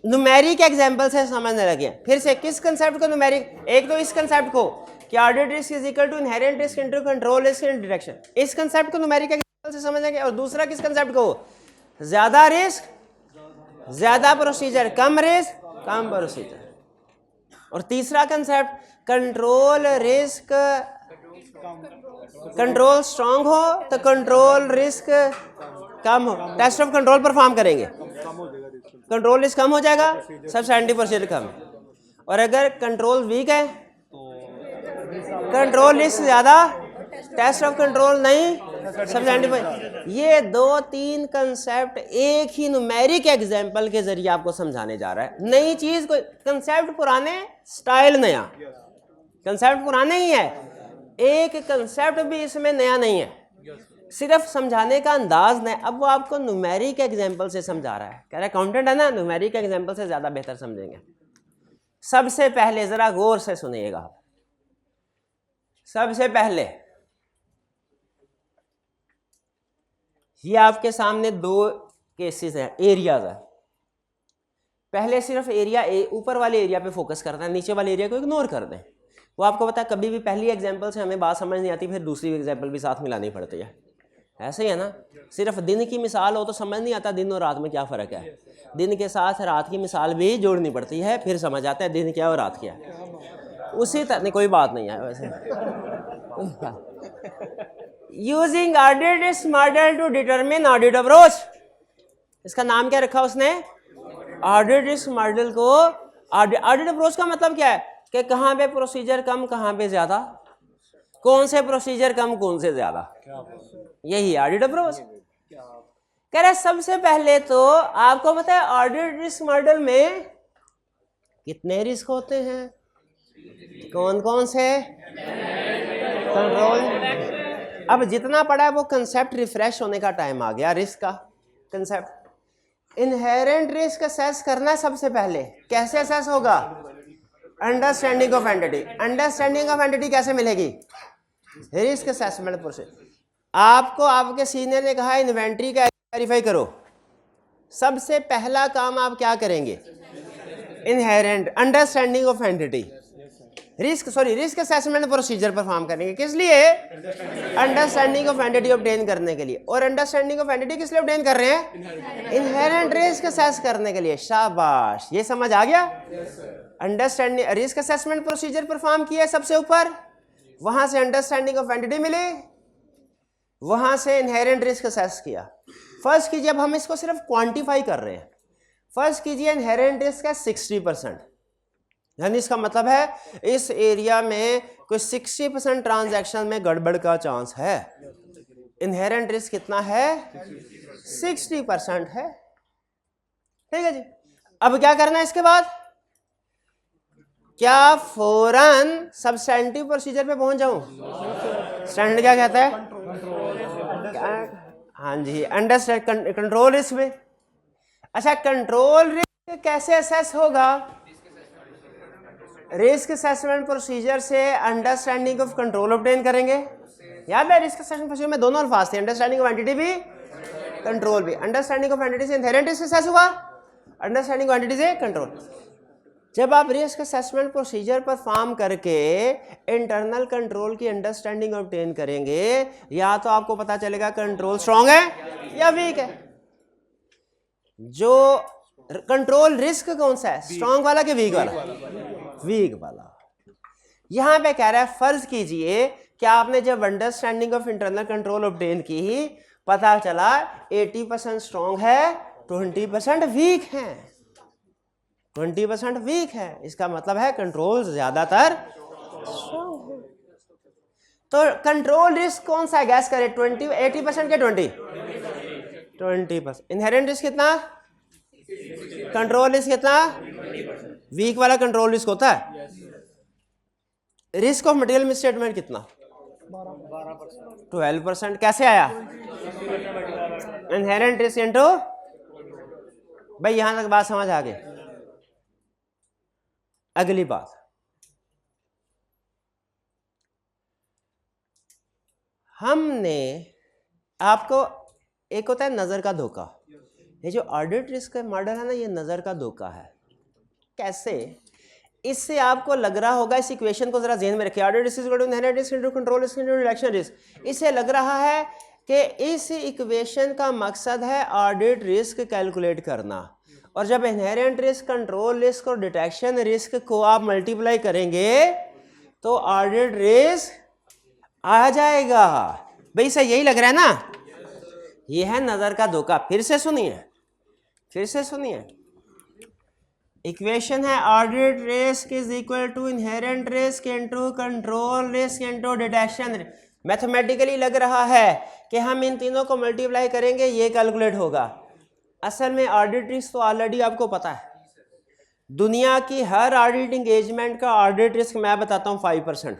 न्यूमेरिक एग्जांपल से समझने लगे। फिर से किस कंसेप्ट को न्यूमेरिक, एक तो इस कंसेप्ट को कि audit risk is equal to inherent risk into control risk in direction, इस कंसेप्ट को न्यूमेरिक एग्जांपल से समझेंगे। और दूसरा किस कंसेप्ट को, ज्यादा रिस्क ज्यादा प्रोसीजर, कम रिस्क कम प्रोसीजर। और तीसरा concept control risk, control strong हो तो कंट्रोल रिस्क कम हो, टेस्ट ऑफ कंट्रोल परफॉर्म करेंगे, कंट्रोल रिस्क कम हो जाएगा, सब्सटेंटिव प्रोसीजर कम। और अगर कंट्रोल वीक है, कंट्रोल रिस्क ज्यादा, टेस्ट ऑफ कंट्रोल नहीं, सब्सटेंटिव। ये 2-3 कंसेप्ट एक ही न्यूमेरिक एग्जांपल के जरिए आपको समझाने जा रहा है। नई चीज कोई, कंसेप्ट पुराने, स्टाइल नया, कंसेप्ट पुराने ही है, एक कंसेप्ट भी इसमें नया नहीं है, सिर्फ समझाने का अंदाज नहीं। अब वो आपको न्यूमेरिक एग्जांपल से समझा रहा है, कह रहा है अकाउंटेंट है ना, न्यूमेरिक एग्जांपल से ज्यादा बेहतर समझेंगे। सबसे पहले जरा गौर से सुनिएगा, सबसे पहले ये आपके सामने 2 केसेस हैं, एरियाज है। पहले सिर्फ एरिया ऊपर वाले एरिया पे फोकस करना है, नीचे वाले एरिया को इग्नोर कर दें। वो आपको पता है कभी भी पहली एग्जांपल से हमें बात समझ नहीं आती, फिर दूसरी एग्जांपल भी साथ मिलानी पड़ती है, ऐसे ही है ना। सिर्फ दिन की मिसाल हो तो समझ नहीं आता दिन और रात में क्या फ़र्क है, दिन के साथ रात की मिसाल भी जोड़नी पड़ती है, फिर समझ आता है दिन क्या और रात क्या। उसी तरह कोई बात नहीं है वैसे। Using audit risk model to determine audit approach, इसका नाम क्या रखा उसने, ऑडिट रिस्क मॉडल को। ऑडिट अप्रोच का मतलब क्या है कि कहाँ पे प्रोसीजर कम, कहाँ पे ज्यादा, कौन से प्रोसीजर कम, कौन से ज्यादा, यही ऑडिट अप्रोच। कह रहे सबसे पहले तो आपको पता है ऑडिट रिस्क मॉडल में कितने रिस्क होते हैं, कौन कौन से, कंट्रोल। अब जितना पढ़ा है वो कंसेप्ट रिफ्रेश होने का टाइम आ गया। रिस्क का कंसेप्ट, इनहेरेंट रिस्क असेस करना है सबसे पहले। कैसे असेस होगा, understanding of entity. Understanding of entity कैसे मिलेगी, रिस्क असेसमेंट प्रोसेस। आपको आपके सीनियर ने कहा इन्वेंट्री का वेरीफाई करो, सबसे पहला काम आप क्या करेंगे, inherent understanding of entity, risk assessment procedure perform करेंगे। किस लिए, अंडरस्टैंडिंग ऑफ एंटिटी ऑब्टेन करने के लिए। और अंडरस्टैंडिंग ऑफ एंटिटी किस लिए ऑब्टेन कर रहे हैं, इनहेरेंट रिस्क असेस करने के लिए। शाबाश, ये समझ आ गया। Understanding risk assessment procedure perform किया सबसे ऊपर, वहां से अंडरस्टैंडिंग ऑफ एंटिटी मिली, वहां से इनहेरेंट रिस्क असेस किया। फर्स्ट कीजिए, अब हम इसको सिर्फ क्वांटिफाई कर रहे हैं। फर्स्ट कीजिए इनहेरेंट रिस्क है 60%, यानी इसका मतलब है इस एरिया में कोई 60% ट्रांजैक्शन में गड़बड़ का चांस है। इनहेरेंट रिस्क कितना है? 60% है। ठीक है जी। अब क्या करना है इसके बाद? क्या फौरन सब्सटेंटिव प्रोसीजर पे पहुंच जाऊं? स्टैंडर्ड क्या कहता है? हाँ जी, अंडरस्टैंड कंट्रोल रिस्क में। अच्छा, कंट्रोल रिस्क कैसे असेस होगा? रिस्क असेसमेंट प्रोसीजर से अंडरस्टैंडिंग ऑफ कंट्रोल ऑब्टेन करेंगे। याद है रिस्क असेसमेंट प्रोसीजर में दोनों अल्फाज थे, अंडरस्टैंडिंग ऑफ एंटिटी भी, कंट्रोल भी। अंडरस्टैंडिंग ऑफ एंटिटी से इनहेरेंट रिस्क असेस हुआ, अंडरस्टैंडिंग ऑफ एंटिटी से कंट्रोल। जब आप रिस्क असेसमेंट प्रोसीजर परफॉर्म करके इंटरनल कंट्रोल की अंडरस्टैंडिंग ऑब्टेन करेंगे, या तो आपको पता चलेगा कंट्रोल स्ट्रांग है या वीक है। जो कंट्रोल रिस्क कौन सा है, स्ट्रांग वाला कि वीक वाला? वीक वाला। यहां पे कह रहा है फर्ज कीजिए कि आपने जब understanding of internal control obtain की, पता चला 80% स्ट्रांग है, 20% वीक है। 20% वीक है, इसका मतलब है कंट्रोल ज्यादातर स्ट्रांग है। तो कंट्रोल रिस्क कौन सा है, गैस करें? 80% के 20%। इनहेरेंट रिस्क कितना? कंट्रोल रिस्क कितना? वीक वाला कंट्रोल रिस्क होता है। रिस्क ऑफ मटेरियल मिसस्टेटमेंट कितना? 12%। कैसे आया? इनहेरेंट रिस्क इनटू, भाई यहां तक बात समझ आ गई। अगली बात, हमने आपको, एक होता है नजर का धोखा। ये जो ऑडिट रिस्क मॉडल है ना, ये नजर का धोखा है। कैसे? इससे आपको लग रहा होगा, इस इक्वेशन को जरा ध्यान में रखिए, audit risk equal to inherent risk into control risk into detection risk. इससे लग रहा है कि इस इक्वेशन का मकसद है ऑडिट रिस्क कैलकुलेट करना, और जब इनहेरेंट रिस्क, कंट्रोल रिस्क और डिटेक्शन रिस्क को आप मल्टीप्लाई करेंगे तो ऑडिट रिस्क आ जाएगा। भाई सही यही लग रहा है ना? ये है नजर का धोखा। फिर से सुनिए, फिर से सुनिए। इक्वेशन है audit risk is equal to inherent risk into control risk into detection risk. Mathematically लग रहा है कि हम इन तीनों को मल्टीप्लाई करेंगे, ये कैलकुलेट होगा। असल में ऑडिट रिस्क तो ऑलरेडी आपको पता है। दुनिया की हर ऑडिट इंगेजमेंट का ऑडिट रिस्क मैं बताता हूँ 5%,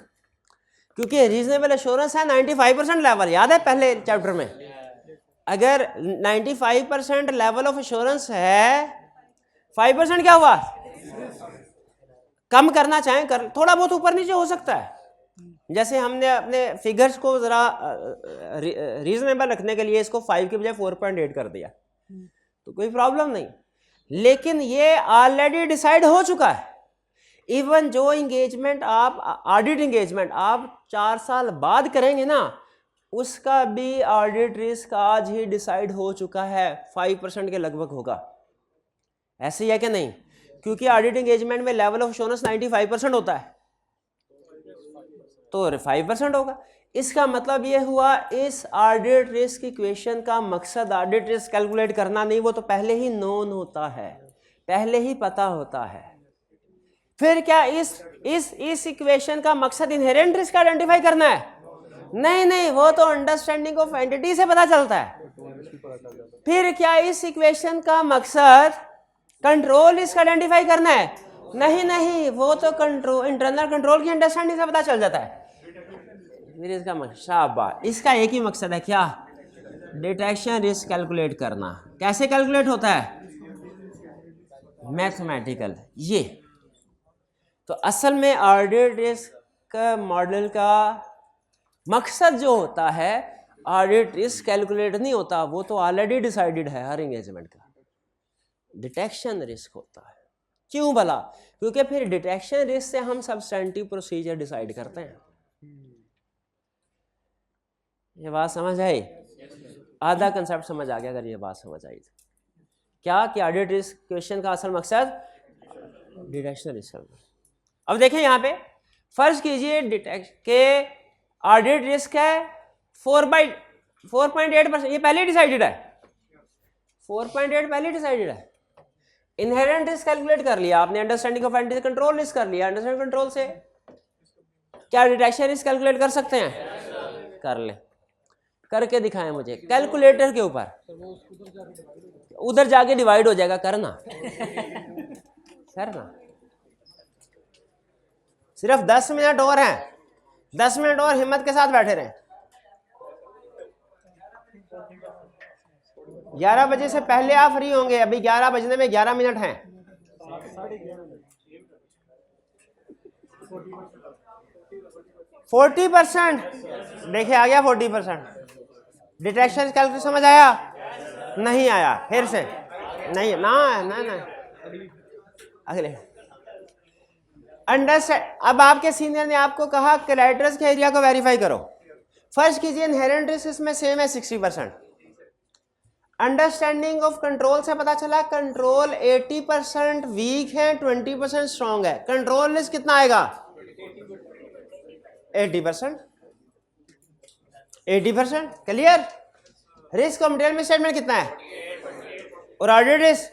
क्योंकि रीजनेबल एश्योरेंस है 95% लेवल। याद है पहले चैप्टर में? अगर 95% लेवल ऑफ एश्योरेंस है, 5% क्या हुआ? कम करना चाहें कर, थोड़ा बहुत ऊपर नीचे हो सकता है। जैसे हमने अपने फिगर्स को जरा रीजनेबल रखने के लिए इसको 5 के बजाय 4.8 कर दिया, तो कोई प्रॉब्लम नहीं। लेकिन ये ऑलरेडी डिसाइड हो चुका है। इवन जो इंगेजमेंट आप, ऑडिट इंगेजमेंट आप 4 साल बाद करेंगे ना, उसका भी ऑडिट रिस्क आज ही डिसाइड हो चुका है, 5% के लगभग होगा। ऐसे ही है कि नहीं? क्योंकि ऑडिट एंगेजमेंट में लेवल ऑफ एश्योरेंस 95% होता है, तो 5% होगा। इसका मतलब ये हुआ, इस ऑडिट रिस्क इक्वेशन का मकसद ऑडिट रिस्क कैलकुलेट करना नहीं, वो तो पहले ही नोन होता है, पहले ही पता होता है। फिर क्या इस इक्वेशन का मकसद इनहेरेंट रिस्क आइडेंटिफाई करना है? नहीं नहीं, वो तो अंडरस्टैंडिंग ऑफ एंटिटी से पता चलता है। फिर क्या इस इक्वेशन का मकसद कंट्रोल रिस्क आइडेंटिफाई करना है? नहीं नहीं, वो तो कंट्रोल, इंटरनल कंट्रोल की अंडरस्टैंडिंग से पता चल जाता है। फिर इसका मकसद, शाबाश, इसका एक ही मकसद है, क्या? डिटेक्शन रिस्क कैलकुलेट करना। कैसे कैलकुलेट होता है? मैथमेटिकल। ये तो असल में ऑडिट रिस्क मॉडल का मकसद जो होता है, ऑडिट रिस्क कैलकुलेट नहीं होता, वो तो ऑलरेडी डिसाइडेड है हर एंगेजमेंट का। डिटेक्शन रिस्क होता है। क्यों भला? क्योंकि फिर डिटेक्शन रिस्क से हम सब्सटेंटिव प्रोसीजर डिसाइड करते हैं। ये बात समझ आई? आधा कंसेप्ट समझ आ गया अगर ये बात समझ आई तो। क्या कि ऑडिट रिस्क क्वेश्चन का असल मकसद डिटेक्शन रिस्क। अब देखें यहाँ पे फर्ज कीजिए डिटेक्ट के ऑडिट रिस्क है 4.8%, ये पहले डिसाइडेड है, 4.8 पहले डिसाइडेड है। इनहेरेंट रिस्क कैलकुलेट कर लिया आपने, understanding of entity control risk कर लिया, अंडरस्टैंडिंग कंट्रोल से क्या डिटेक्शन रिस्क कैलकुलेट कर सकते हैं? कर ले, करके दिखाएं मुझे कैलकुलेटर के ऊपर, उधर जाके डिवाइड हो जाएगा, करना करना। सिर्फ 10 मिनट और हैं, 10 मिनट और हिम्मत के साथ बैठे रहें। 11 बजे से पहले आप फ्री होंगे, अभी 11 बजने में 11 मिनट हैं। 40% देखिए आ गया 40%। डिटेक्शन कैलकुलेशन समझ आया? नहीं आया, फिर से नहीं ना ना ना अगले अंडरस्टैंड। अब आपके सीनियर ने आपको कहा क्राइटेरिया के एरिया को वेरीफाई करो। फर्स्ट कीजिए इनहेरेंट रिस्क इसमें सेम है 60%। अंडरस्टैंडिंग ऑफ कंट्रोल से पता चला कंट्रोल 80% वीक है, 20% स्ट्रॉन्ग है। कंट्रोल रिस्क कितना आएगा? 80%। 80% क्लियर। रिस्क ऑफ मटेरियल में स्टेटमेंट कितना है? और ऑडिट रिस्क,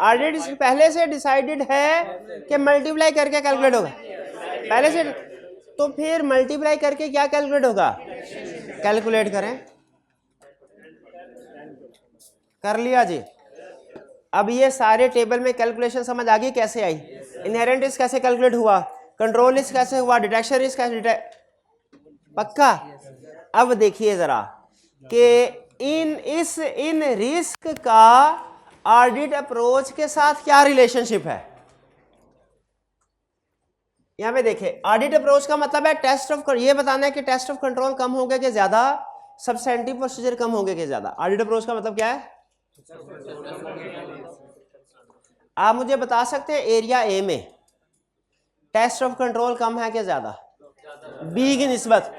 ऑडिट रिस्क पहले से डिसाइडेड है कि मल्टीप्लाई करके कैलकुलेट होगा पहले से, तो फिर मल्टीप्लाई करके क्या कैलकुलेट होगा? कैलकुलेट करें। कर लिया जी। अब ये सारे टेबल में कैलकुलेशन समझ आ गई कैसे आई? इनहेरेंट रिस्क कैसे कैलकुलेट हुआ, कंट्रोल रिस्क कैसे हुआ, डिटेक्शन रिस्क कैसे, पक्का। अब देखिए जरा कि इन रिस्क का ऑडिट अप्रोच के साथ क्या रिलेशनशिप है। यहां पे देखिए ऑडिट अप्रोच का मतलब है टेस्ट ऑफ, ये बताना है कि टेस्ट ऑफ कंट्रोल कम होंगे कि ज्यादा, सब्सटेंटिव प्रोसीजर कम होंगे कि ज्यादा। ऑडिट अप्रोच का मतलब क्या है? आप मुझे बता सकते हैं एरिया ए में टेस्ट ऑफ कंट्रोल कम है कि ज्यादा? बी की निस्बत।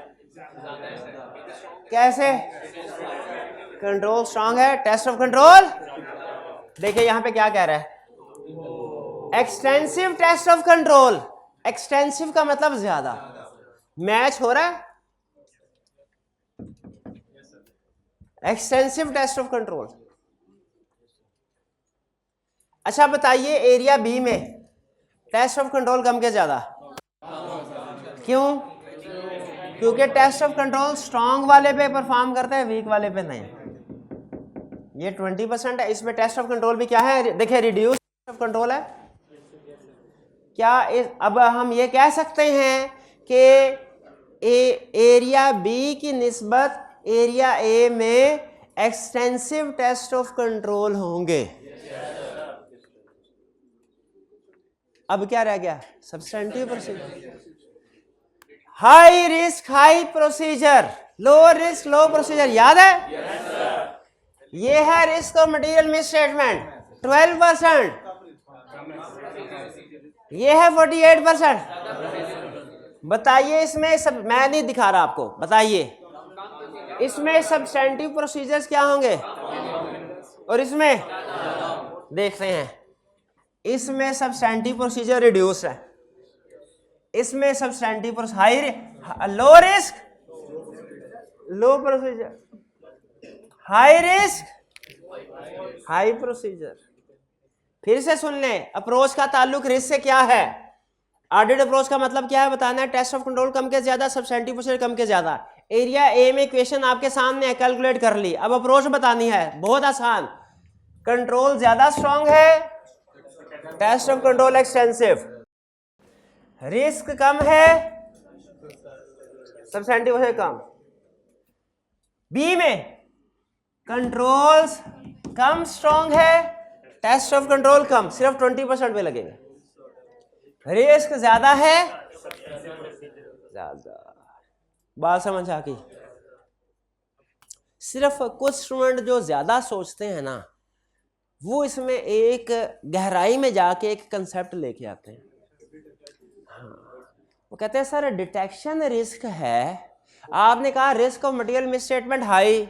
कैसे? कंट्रोल स्ट्रांग है, टेस्ट ऑफ कंट्रोल। देखिए यहां पे क्या कह रहा है, extensive test of control. Extensive का मतलब ज्यादा। मैच हो रहा है? Extensive test of control. अच्छा बताइए एरिया बी में टेस्ट ऑफ कंट्रोल कम के ज्यादा? क्यों? क्योंकि टेस्ट ऑफ कंट्रोल स्ट्रांग वाले पे परफॉर्म करता है, वीक वाले पे नहीं। ये 20% है, इसमें टेस्ट ऑफ कंट्रोल भी क्या है? देखिए रिड्यूस ऑफ कंट्रोल है क्या? अब हम ये कह सकते हैं कि एरिया बी की निस्बत एरिया ए में एक्सटेंसिव टेस्ट ऑफ कंट्रोल होंगे। अब क्या रह गया? Substantive procedure. High risk high procedure, low risk low procedure, याद है? ये है रिस्क ऑफ मटेरियल मिसस्टेटमेंट 12%, ये है 48%। बताइए इसमें सब, मैं नहीं दिखा रहा आपको, बताइए इसमें सब्सटेंटिव प्रोसीजर्स क्या होंगे और इसमें देखते हैं। इसमें सब्सटेंटिव प्रोसीजर रिड्यूस है, इसमें substantive high, low risk low procedure, high risk high procedure. फिर से सुन लें, अप्रोच का ताल्लुक रिस्क से क्या है? ऑडिट अप्रोच का मतलब क्या है? बताना है टेस्ट ऑफ कंट्रोल कम के ज्यादा, सब्सटेंटिव प्रोसीजर कम के ज्यादा। एरिया ए में इक्वेशन आपके सामने है, कैलकुलेट कर ली। अब अप्रोच बतानी है, बहुत आसान। कंट्रोल ज्यादा स्ट्रांग है, test of control extensive. Risk कम है, सब्सटेंटिव है कम। बी में कंट्रोल्स कम स्ट्रांग है, टेस्ट ऑफ कंट्रोल कम, सिर्फ 20% पे लगेगा। रिस्क ज्यादा है, ज्यादा। बात समझ आ गई? सिर्फ कुछ स्टूडेंट जो ज्यादा सोचते हैं ना, वो इसमें एक गहराई में जाके एक कंसेप्ट लेके आते हैं। वो कहते हैं सर डिटेक्शन रिस्क है, आपने कहा risk of material misstatement high,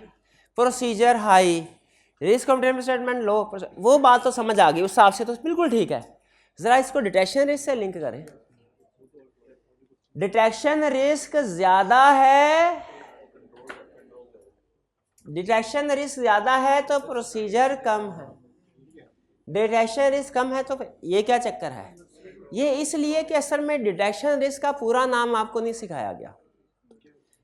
procedure high, risk of material misstatement low, वो बात तो समझ आ गई, उस हिसाब से तो बिल्कुल ठीक है। ज़रा इसको डिटेक्शन रिस्क से लिंक करें। डिटेक्शन रिस्क ज़्यादा है, डिटेक्शन रिस्क ज़्यादा है तो प्रोसीजर कम है, डिटेक्शन रिस्क कम है तो ये क्या चक्कर है? ये इसलिए कि असल में डिटेक्शन रिस्क का पूरा नाम आपको नहीं सिखाया गया।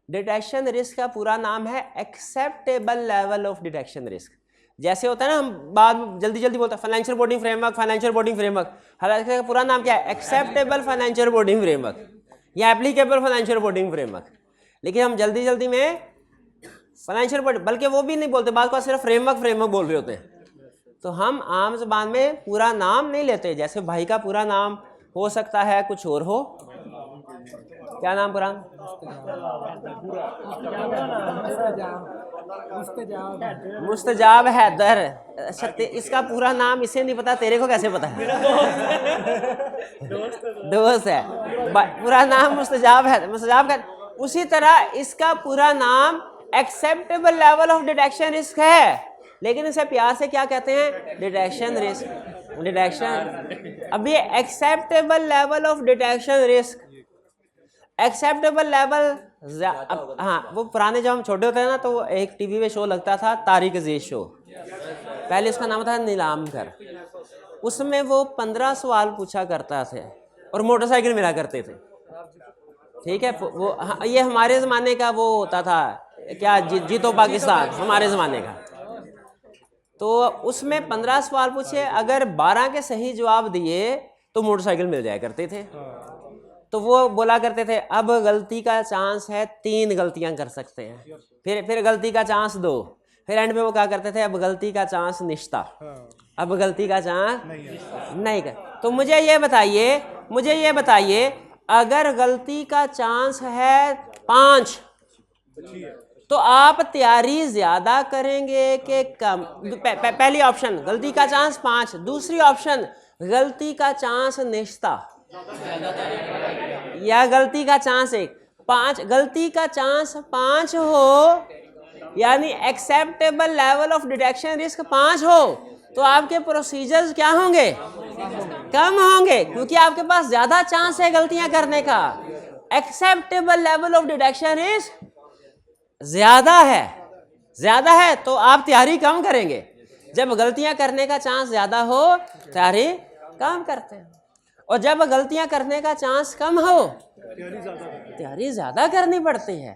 डिटेक्शन रिस्क का पूरा नाम है acceptable level of detection risk. जैसे होता है ना, हम बाद में जल्दी जल्दी बोलते हैं financial reporting framework, financial reporting framework, हालांकि इसका पूरा नाम क्या है? एक्सेप्टेबल फाइनेंशियल रिपोर्टिंग फ्रेमवर्क या एप्लीकेबल फाइनेंशियल रिपोर्टिंग फ्रेमवर्क। लेकिन हम जल्दी जल्दी में फाइनेंशियल रिपोर्टिंग, बल्कि वो भी नहीं बोलते, बाद को सिर्फ फ्रेमवर्क बोल रहे होते हैं। तो हम आम ज़बान में पूरा नाम नहीं लेते। जैसे भाई का पूरा नाम हो सकता है कुछ और हो, क्या नाम पूरा? मुस्तजाब हैदर। अच्छा, इसका पूरा नाम इसे नहीं पता, तेरे को कैसे पता है? दोस्त है, पूरा नाम मुस्तजाब है, मुस्तजाब हैदर। उसी तरह इसका पूरा नाम acceptable level of detection risk है, लेकिन इसे प्यार से क्या कहते हैं? Detection risk. डिटेक्शन, अब ये acceptable level of detection risk, acceptable level. हाँ, वो पुराने जब हम छोटे होते हैं ना, तो एक टीवी पे शो लगता था तारिक अजीज शो, पहले उसका नाम था नीलाम कर। उसमें वो 15 सवाल पूछा करता थे और मोटरसाइकिल मिला करते थे। ठीक है, वो ये हमारे ज़माने का वो होता था क्या, जीतो पाकिस्तान, हमारे ज़माने का। तो उसमें 15 सवाल पूछे, अगर 12 के सही जवाब दिए तो मोटरसाइकिल मिल जाया करते थे। तो वो बोला करते थे अब गलती का चांस है 3 गलतियां कर सकते हैं, फिर गलती का चांस 2, फिर एंड में वो क्या करते थे, अब गलती का चांस निश्ता, अब गलती का चांस नहीं कर। तो मुझे ये बताइए अगर गलती का चांस है 5 तो आप तैयारी ज्यादा करेंगे कि कम? पहली ऑप्शन गलती का चांस 5, दूसरी ऑप्शन गलती का चांस निश्ता या गलती का चांस 1। 5, गलती का चांस 5 हो, यानी acceptable level of detection risk 5 हो, तो आपके प्रोसीजर्स क्या होंगे? कम होंगे, क्योंकि आपके पास ज्यादा चांस है गलतियां करने का। Acceptable level of detection risk ज्यादा है तो आप तैयारी कम करेंगे। जब गलतियां करने का चांस ज्यादा हो, तैयारी कम करते हैं, और जब गलतियां करने का चांस कम हो, तैयारी ज्यादा करनी पड़ती है।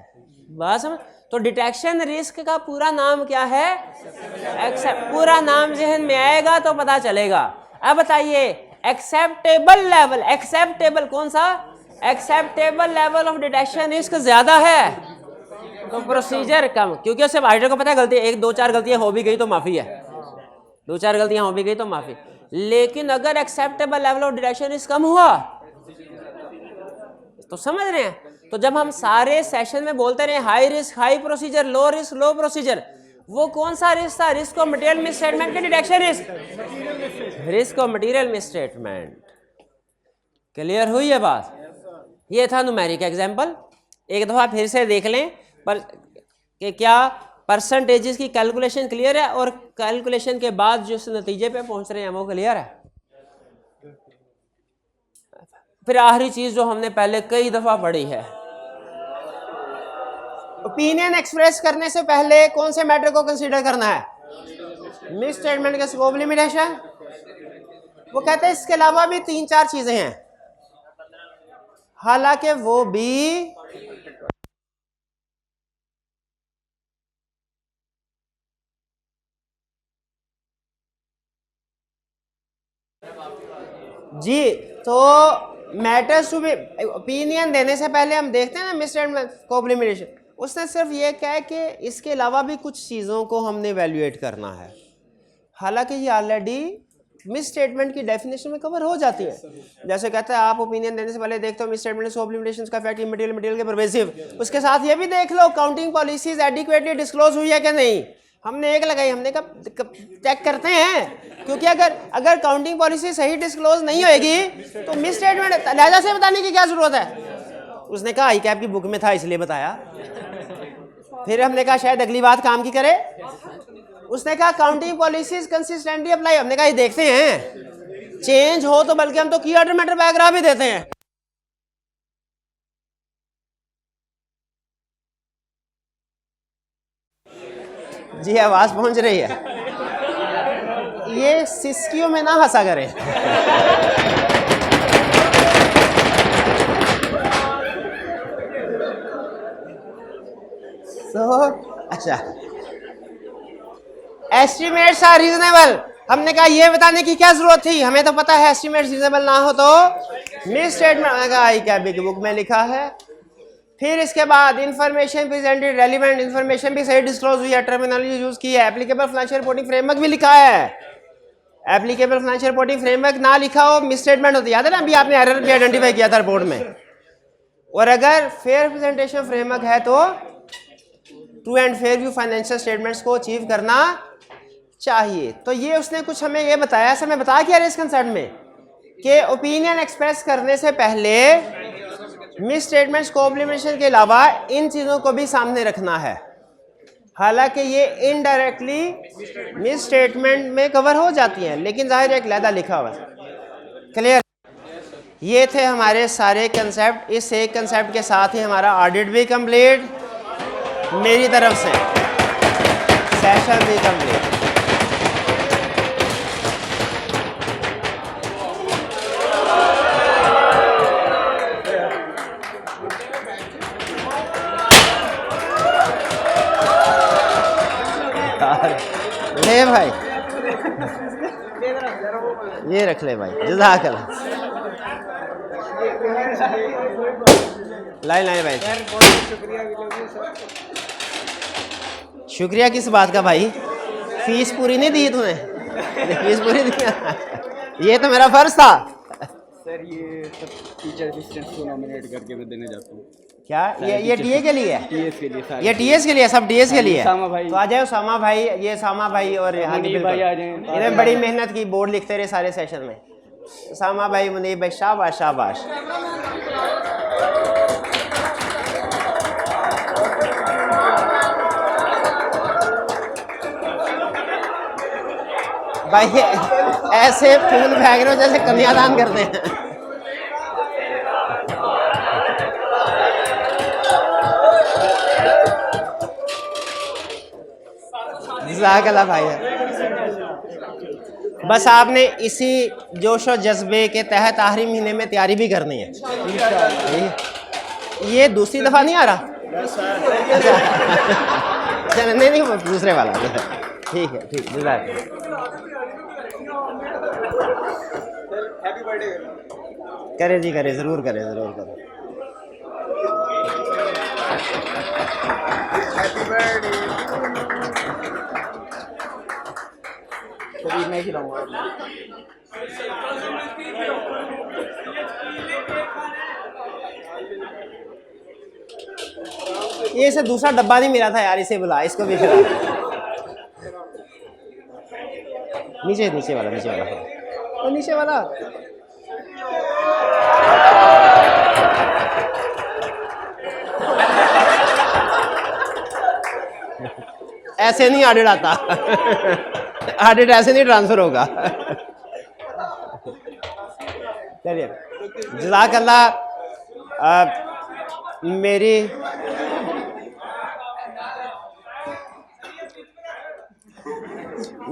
बात समझ? तो डिटेक्शन रिस्क का पूरा नाम क्या है? पूरा नाम जहन में आएगा तो पता चलेगा। अब बताइए एक्सेप्टेबल लेवल, एक्सेप्टेबल कौन सा? Acceptable level of detection risk ज्यादा है तो प्रोसीजर कम, क्योंकि उससे ऑडिटर को पता है गलती 1-2-4 गलतियां हो भी गई तो माफी है, 2-4 गलतियां हो भी गई तो माफी। लेकिन अगर acceptable level of detection risk कम हुआ तो समझ रहे हैं? तो जब हम सारे सेशन में बोलते रहे high risk high procedure, low risk low procedure, वो कौन सा रिस्क था? रिस्क ऑफ मटेरियल मिसस्टेटमेंट के detection risk, risk of material misstatement. Clear हुई है बात? ये था न्यूमेरिक एग्जांपल। एक दफा फिर से देख लें पर कि क्या परसेंटेजेस की कैलकुलेशन क्लियर है, और कैलकुलेशन के बाद जिस नतीजे पे पहुंच रहे हैं वो क्लियर है। फिर आखिरी चीज जो हमने पहले कई दफा पढ़ी है, ओपिनियन एक्सप्रेस करने से पहले कौन से मैटर को कंसीडर करना है? मिस स्टेटमेंट का स्कोप लिमिटेशन। वो कहते हैं इसके अलावा भी 3-4 चीजें हैं, हालांकि वो भी जी। तो मैटर्स टू बी, ओपिनियन देने से पहले हम देखते हैं ना मिस स्टेटमेंट स्कोप लिमिटेशन, उसने सिर्फ ये कहा है कि इसके अलावा भी कुछ चीज़ों को हमने एवेल्युएट करना है, हालांकि ये ऑलरेडी मिस स्टेटमेंट की डेफिनेशन में कवर हो जाती है। जैसे कहता है आप ओपिनियन देने से पहले देखते हो मिस स्टेटमेंट स्कोप लिमिटेशंस का इफेक्ट मटेरियल के परवेसिव, उसके साथ ये भी देख लो काउंटिंग पॉलिसीज एडिक्वेटली डिस्क्लोज हुई है कि नहीं। हमने एक लगाई, हमने कहा चेक करते हैं, क्योंकि अगर काउंटिंग पॉलिसी सही डिस्क्लोज नहीं होएगी तो मिस स्टेटमेंट लहजा से बताने की क्या जरूरत है। उसने कहा आई कैप की बुक में था इसलिए बताया। फिर हमने कहा शायद अगली बात काम की करे। उसने कहा काउंटिंग पॉलिसीज कंसिस्टेंटली अप्लाई, हमने कहा ये देखते हैं। चेंज हो तो बल्कि हम तो की ऑटोमेटिक पैराग्राफ भी देते हैं। जी आवाज पहुंच रही है। ये सिस्कियों में ना हंसा करें। अच्छा, एस्टिमेट्स आर रीजनेबल। हमने कहा ये बताने की क्या जरूरत थी, हमें तो पता है एस्टिमेट्स रीजनेबल ना हो तो मिस स्टेटमेंट आई क्या बिग बुक में लिखा है। फिर इसके बाद इंफॉर्मेशन प्रेजेंटेड रेलिवेंट, इंफॉर्मेशन भी सही डिस्क्लोज हुई है, टर्मिनोलॉजी यूज की है, एप्लीकेबल फाइनेंशियल रिपोर्टिंग फ्रेमवर्क भी लिखा है। एप्लीकेबल फाइनेंशियल रिपोर्टिंग फ्रेमवर्क ना लिखा हो मिस स्टेटमेंट होती है। याद है ना, अभी आपने एरर भी आइडेंटिफाई किया था रिपोर्ट में। और अगर फेयर प्रेजेंटेशन फ्रेमवर्क है तो true and fair view financial statements को अचीव करना चाहिए। तो ये उसने कुछ हमें ये बताया, ऐसा मैं बताया क्या इस कंसेप्ट में कि ओपिनियन एक्सप्रेस करने से पहले मिस स्टेटमेंट्स कॉम्प्लीमेंटेशन के अलावा इन चीज़ों को भी सामने रखना है। हालांकि ये इनडायरेक्टली मिस स्टेटमेंट में कवर हो जाती हैं, लेकिन जाहिर एक लहदा लिखा हुआ है। क्लियर? ये थे हमारे सारे कंसेप्ट। इस एक कंसेप्ट के साथ ही हमारा ऑडिट भी कंप्लीट, मेरी तरफ से सेशन भी कंप्लीट। ले भाई, ये रख ले भाई, जज़ाकल्लाह। लाइन लाइन भाई, शुक्रिया किस बात का भाई? फीस पूरी नहीं दी तूने? फीस पूरी दी? ये तो मेरा फर्ज था। सर ये सब टीचर असिस्टेंट्स को नॉमिनेट करके मैं देने जाता हूँ। क्या ये टीए के लिए? टीएस के लिए सारे। ये टीएस के लिए, सब टीएस के लिए। सामा भाई। तो आ जाओ सामा भाई, ये सामा भाई और मुनीब भाई आ जाएं। इन्होंने बड़ी मेहनत की, बोर्ड लिखते रहे सारे सेशन में। सामा भाई, मुनीब भाई, शाबाश शाबाश। भाई ऐसे फूल फेंक रहे हो जैसे कन्यादान करते हैं। जज़ाकल्लाह भाई। बस आपने इसी जोश और जज्बे के तहत आखिरी महीने में तैयारी भी करनी है। ये दूसरी दफा नहीं आ रहा? अच्छा नहीं दूसरे वाला। ठीक है, ठीक। करे जी, करे, जरूर करे, जरूर करे। मैं खिलाऊंगा। ये इसे दूसरा डब्बा नहीं मिला था यार, इसे बुला, इसको भी खिला। नीचे नीचे वाला, नीचे वाला, वो नीचे वाला। ऐसे नहीं ऑडिट आता। ऑडिट ऐसे नहीं ट्रांसफर होगा। चलिए, जज़ाकल्लाह।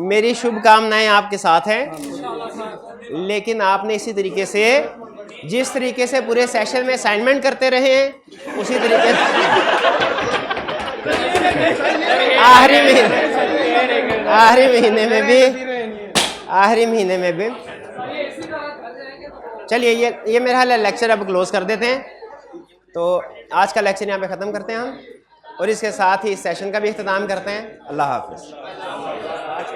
मेरी शुभकामनाएं आपके साथ हैं। लेकिन आपने इसी तरीके से, जिस तरीके से पूरे सेशन में असाइनमेंट करते रहे हैं, उसी तरीके से आखिरी महीने में भी। चलिए ये मेरा हाल लेक्चर अब क्लोज कर देते हैं। तो आज का लेक्चर यहाँ पे ख़त्म करते हैं हम, और इसके साथ ही इस सेशन का भी इख्तिताम करते हैं। अल्लाह हाफ़िज़।